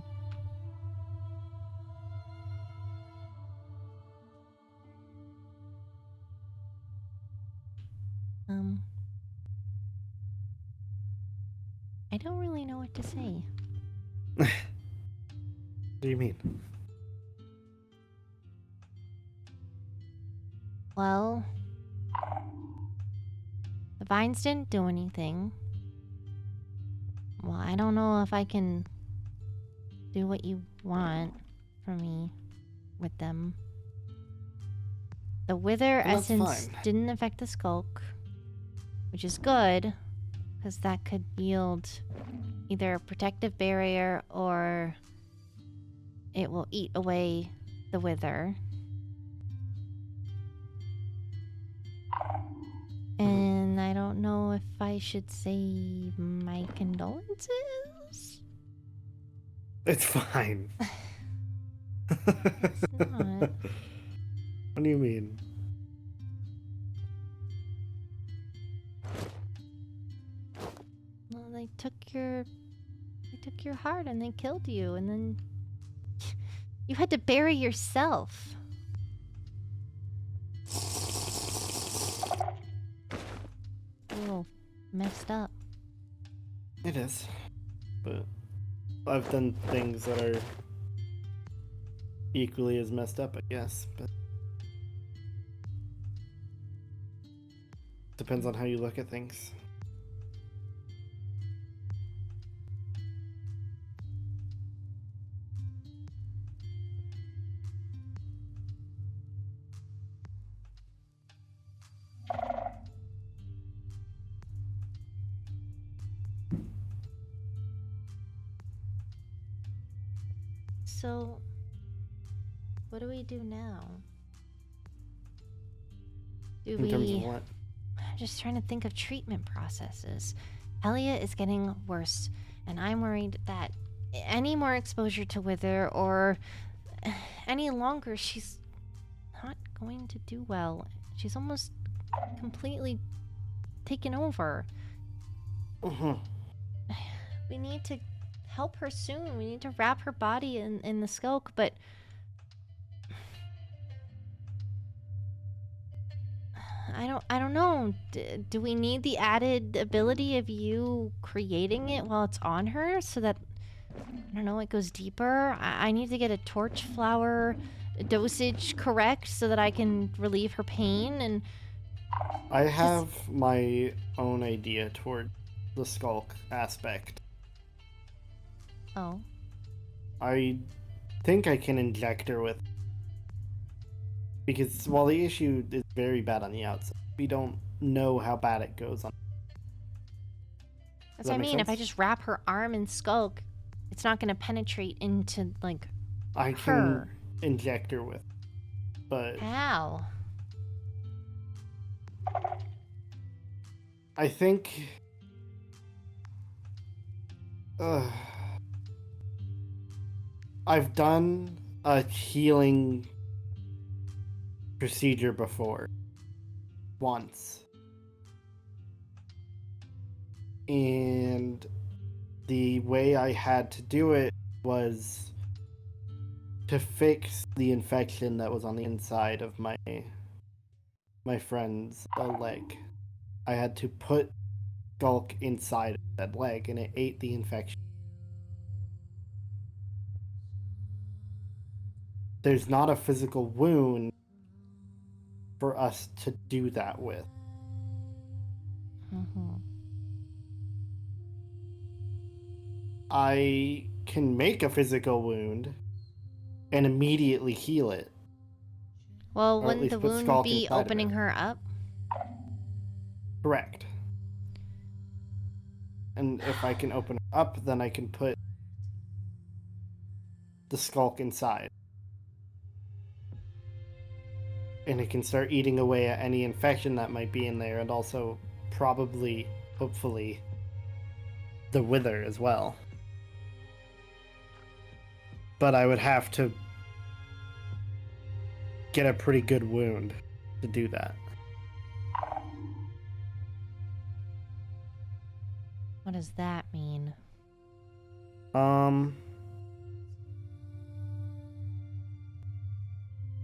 I don't really know what to say. What do you mean? Well, the vines didn't do anything. Well, I don't know if I can do what you want from me with them. The wither Well, that's essence fine. didn't affect the Sculk, which is good, because that could yield either a protective barrier or it will eat away the wither. And I don't know if I should say my condolences. It's fine. It's not. What do you mean? Well, they took your heart and they killed you, and then you had to bury yourself. a little messed up. It is. But I've done things that are equally as messed up, I guess. But depends on how you look at things. So, what do we do now? Do In terms we... of what? I'm just trying to think of treatment processes. Helia is getting worse, and I'm worried that any more exposure to Wither or any longer, she's not going to do well. She's almost completely taken over. We need to help her soon. We need to wrap her body in the Sculk, but I don't know. Do we need the added ability of you creating it while it's on her so that, I don't know, it goes deeper? I need to get a torch flower dosage correct so that I can relieve her pain. And I have my own idea toward the Sculk aspect. Oh. I think I can inject her with, because while the issue is very bad on the outside, we don't know how bad it goes on. That's what I mean. If I just wrap her arm in Sculk, it's not going to penetrate into, like, I her. can inject her with, but How? I think I've done a healing procedure before. Once. And the way I had to do it was to fix the infection that was on the inside of my friend's leg. I had to put Sculk inside of that leg, and it ate the infection. There's not a physical wound for us to do that with. I can make a physical wound and immediately heal it. Well, Or at wouldn't least the put wound Sculk be inside of opening it. her up? Correct. And if I can open her up, then I can put the Sculk inside. And it can start eating away at any infection that might be in there, and also probably, hopefully, the Wither as well. But I would have to get a pretty good wound to do that. What does that mean?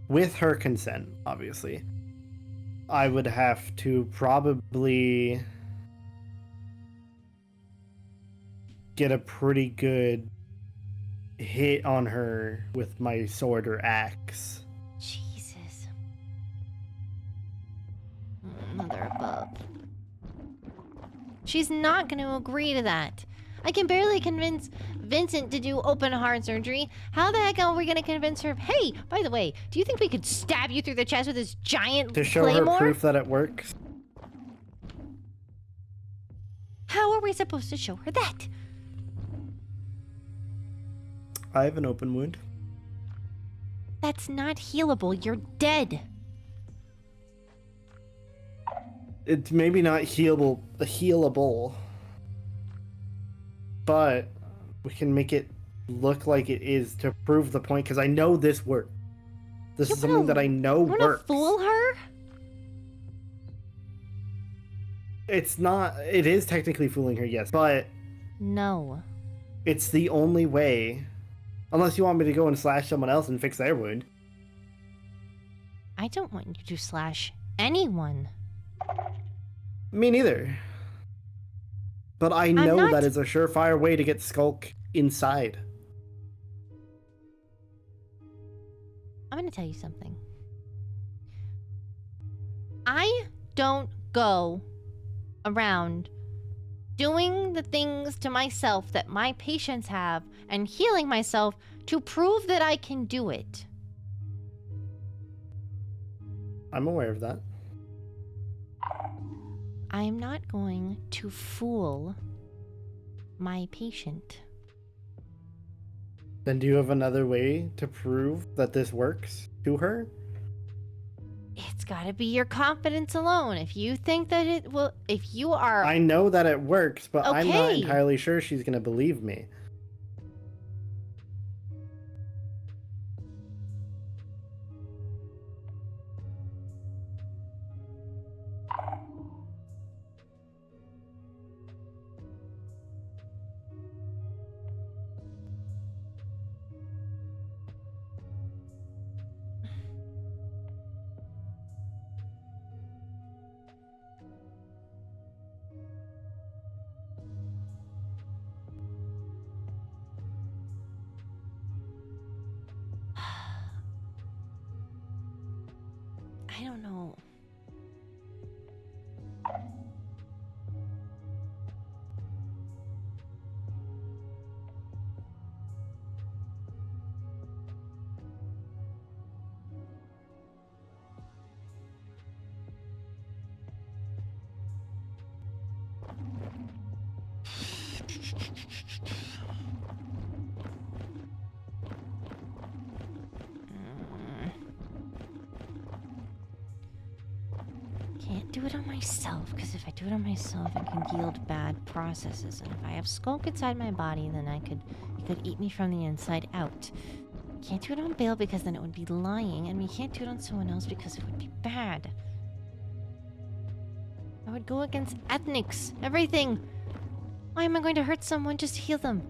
With her consent, obviously, I would have to probably get a pretty good hit on her with my sword or axe. Jesus. Mother above. She's not going to agree to that. I can barely convince Vincent to do open heart surgery. How the heck are we going to convince her? Hey, by the way, do you think we could stab you through the chest with this giant To show claymore? her proof that it works. How are we supposed to show her that? I have an open wound. That's not healable. You're dead. It's maybe not healable, but we can make it look like it is to prove the point, because I know this works. This is something that I know You wanna works. fool her? It's not. It is technically fooling her, yes, but No. it's the only way. Unless you want me to go and slash someone else and fix their wound. I don't want you to slash anyone. Me neither. But I know not- that is a surefire way to get Sculk inside. I'm gonna tell you something. I don't go around doing the things to myself that my patients have and healing myself to prove that I can do it. I'm aware of that. I am not going to fool my patient. Then do you have another way to prove that this works to her? It's gotta be your confidence alone. If you think that it will, if you are. I know that it works, but I'm not Okay. entirely sure she's gonna believe me. I don't know. Can't do it on myself, because if I do it on myself, it can yield bad processes. And if I have Sculk inside my body, then it could eat me from the inside out. Can't do it on Bale because then it would be lying, and we can't do it on someone else because it would be bad. I would go against ethnics, everything. Why am I going to hurt someone just to heal them?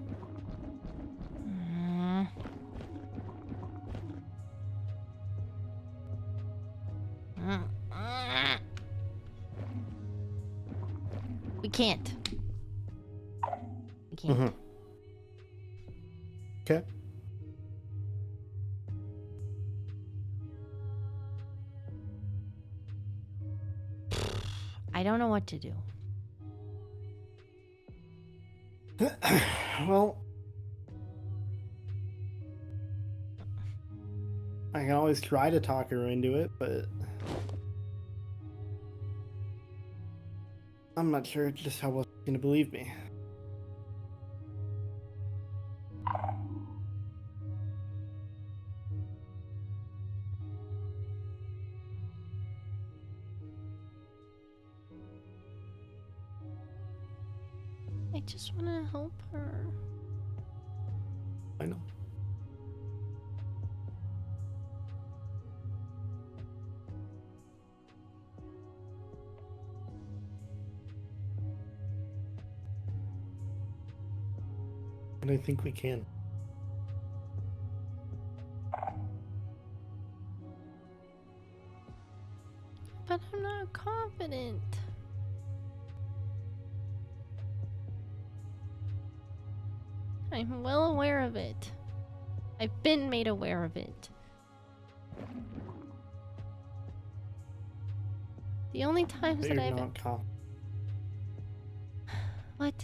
We can't. We can't. Mm-hmm. Okay. I don't know what to do. Well, I can always try to talk her into it, but I'm not sure just how well she's gonna believe me. I just want to help her. I know. And I think we can. But I'm not confident. I'm well aware of it. I've been made aware of it. The only times But that you're I've... not confident. What?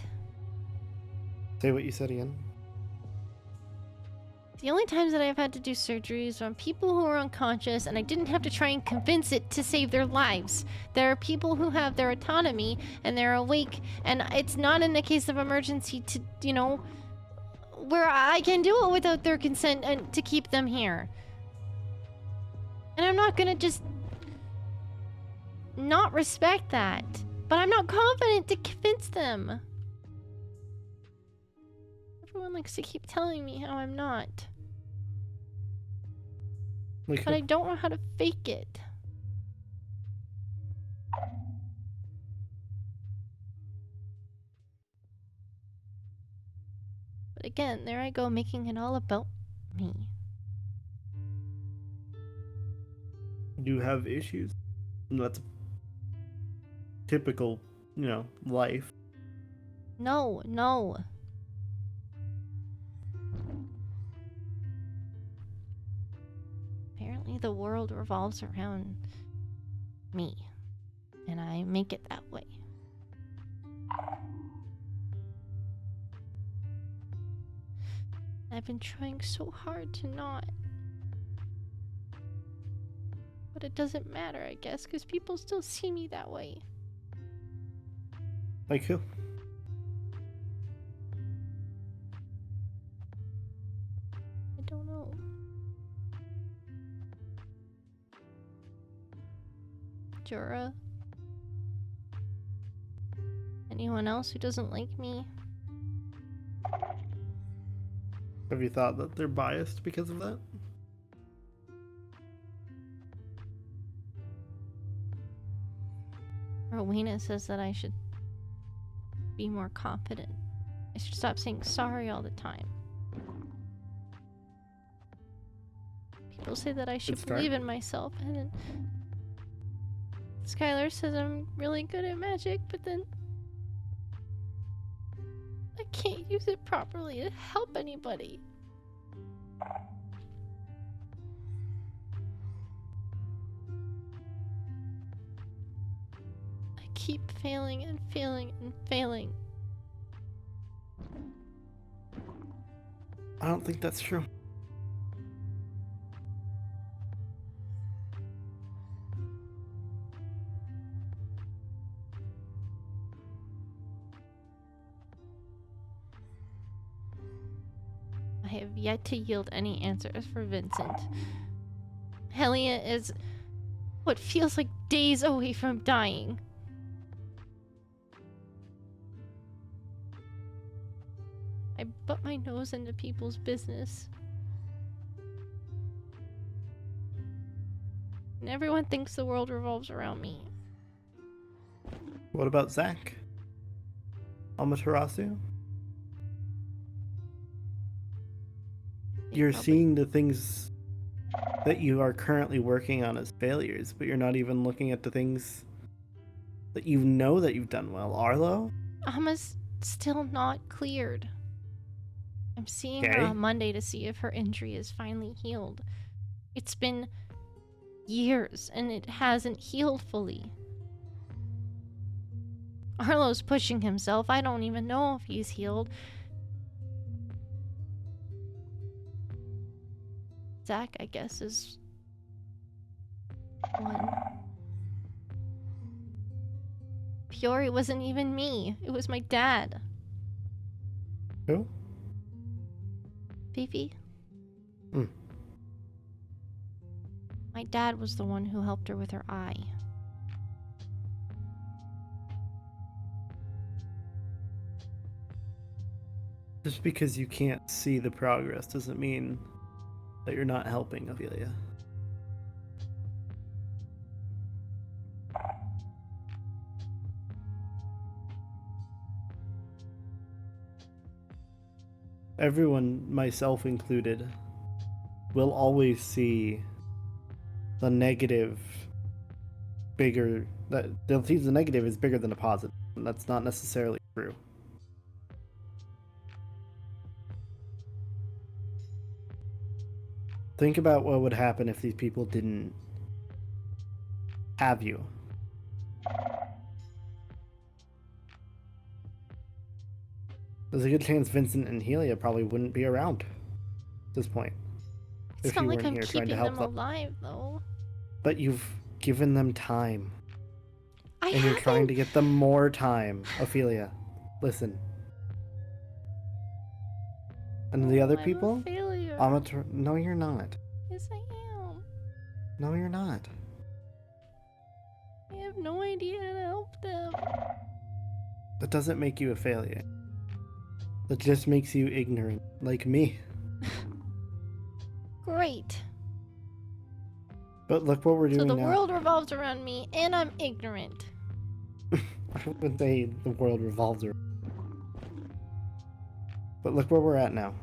Say what you said again. The only times that I've had to do surgeries are on people who are unconscious, and I didn't have to try and convince it to save their lives. There are people who have their autonomy, and they're awake, and it's not in a case of emergency to, you know, where I can do it without their consent and to keep them here. And I'm not gonna just not respect that. But I'm not confident to convince them. Everyone likes to keep telling me how I'm not. But I don't know how to fake it. But again, there I go making it all about me. You have issues. And that's a typical life. No, no. Apparently the world revolves around me, and I make it that way. I've been trying so hard to not. But it doesn't matter, I guess, because people still see me that way. Like who? I don't know. Jura? Anyone else who doesn't like me? Have you thought that they're biased because of that? Rowena says that I should be more confident. I should stop saying sorry all the time. People say that I should Good start. believe in myself, and then Skylar says I'm really good at magic, but then I can't use it properly to help anybody. I keep failing and failing and failing. I don't think that's true. I have yet to yield any answers for Vincent. Helia is what feels like days away from dying. I butt my nose into people's business. And everyone thinks the world revolves around me. What about Zach? Amaterasu? You're seeing the things that you are currently working on as failures, but you're not even looking at the things that you know that you've done well. Arlo? Ama's still not cleared. I'm seeing her Okay. on Monday to see if her injury is finally healed. It's been years and it hasn't healed fully. Arlo's pushing himself. I don't even know if he's healed. Zach, I guess, is one. Fiore wasn't even me. It was my dad. Who? Fifi? Hmm. My dad was the one who helped her with her eye. Just because you can't see the progress doesn't mean that you're not helping, Ophelia. Everyone, myself included, will always see the negative bigger. They'll see the negative is bigger than the positive, and that's not necessarily true. Think about what would happen if these people didn't have you. There's a good chance Vincent and Helia probably wouldn't be around at this point. It's If not you like weren't I'm here trying keeping to help them them. alive, though. But you've given them time. I And you're trying to haven't. get them more time. Ophelia, listen. And the other I'm people? a failure. No, you're not. Yes, I am. No, you're not. I have no idea how to help them. That doesn't make you a failure. That just makes you ignorant, like me. Great. But look what we're So doing the now. world revolves around me, and I'm ignorant. I wouldn't say the world revolves around. But look where we're at now.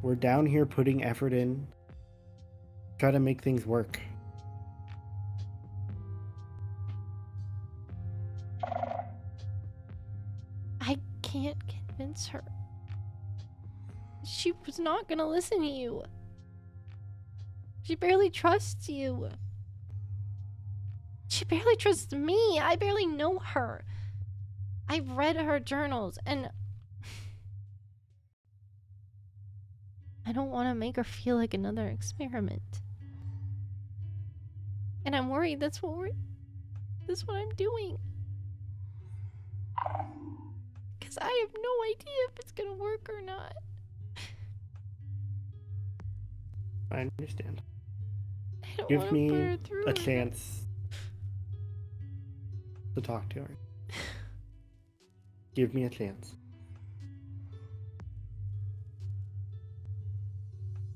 We're down here putting effort in, try to make things work. can't convince her. She was not gonna listen to you. She barely trusts you. She barely trusts me. I barely know her. I've read her journals, and I don't want to make her feel like another experiment. And I'm worried that's what I'm doing. Because I have no idea if it's gonna work or not. I understand. I don't Give want to put me her through a it. chance to talk to her. Give me a chance.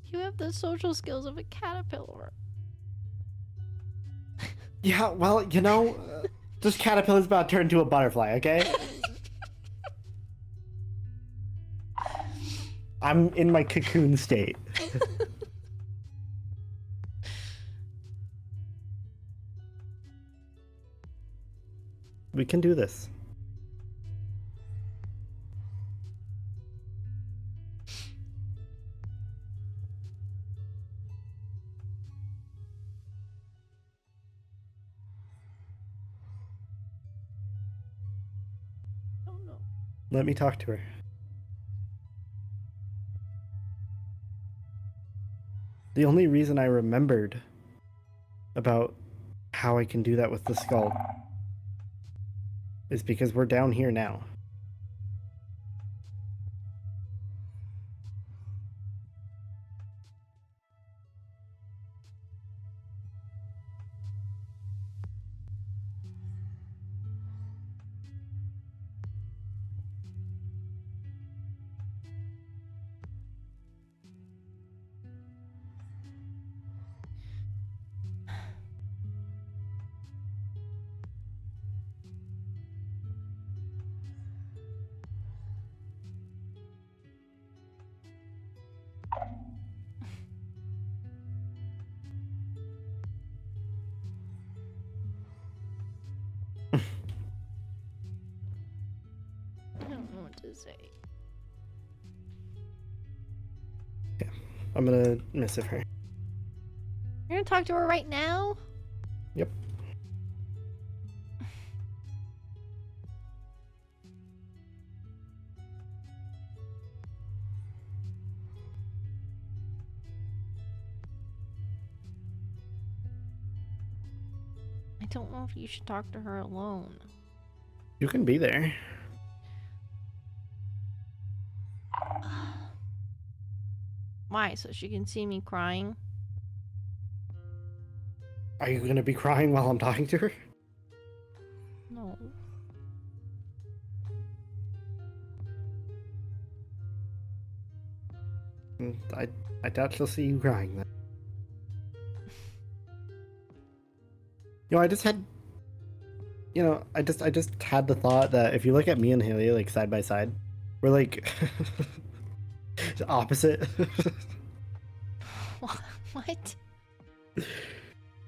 You have the social skills of a caterpillar. Yeah, well, you know, this caterpillar's about to turn into a butterfly, okay? I'm in my cocoon state. We can do this. I don't know. Let me talk to her. The only reason I remembered about how I can do that with the skull is because we're down here now. I don't know what to say. I'm gonna missive her. You're gonna talk to her right now? Yep. I don't know if you should talk to her alone. You can be there. Why? So she can see me crying? Are you gonna be crying while I'm talking to her? No. I doubt she'll see you crying then. You know, I just had the thought that if you look at me and Helia like side by side, we're like opposite. What?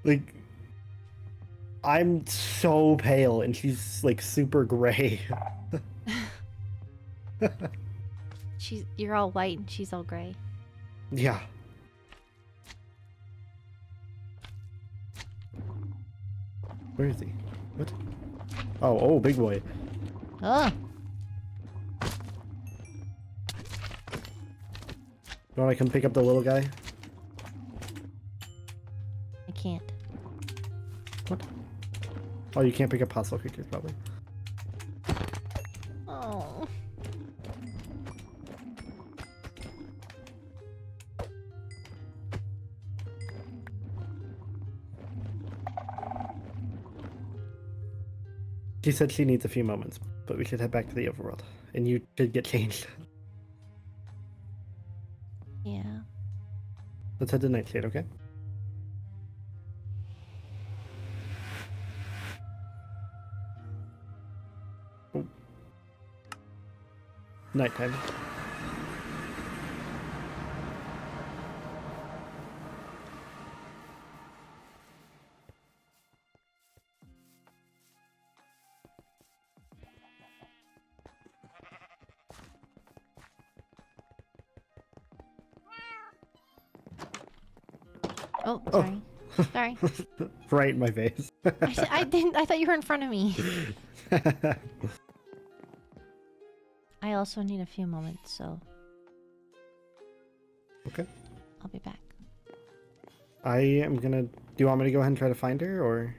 Like I'm so pale and she's like super gray. You're all white and she's all gray. Yeah. Where is he? What? Oh, big boy. Ugh. You wanna come pick up the little guy? I can't. What? Oh, you can't pick up hostile creatures, probably. Oh. She said she needs a few moments, but we should head back to the overworld. And you should get changed. Yeah. Let's head to Nightshade, okay? Oh. Nighttime. Oh, Oh. sorry. Sorry. Right in my face. I didn't. I thought you were in front of me. I also need a few moments, so. Okay. I'll be back. I am gonna. Do you want me to go ahead and try to find her, or?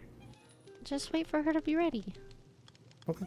Just wait for her to be ready. Okay.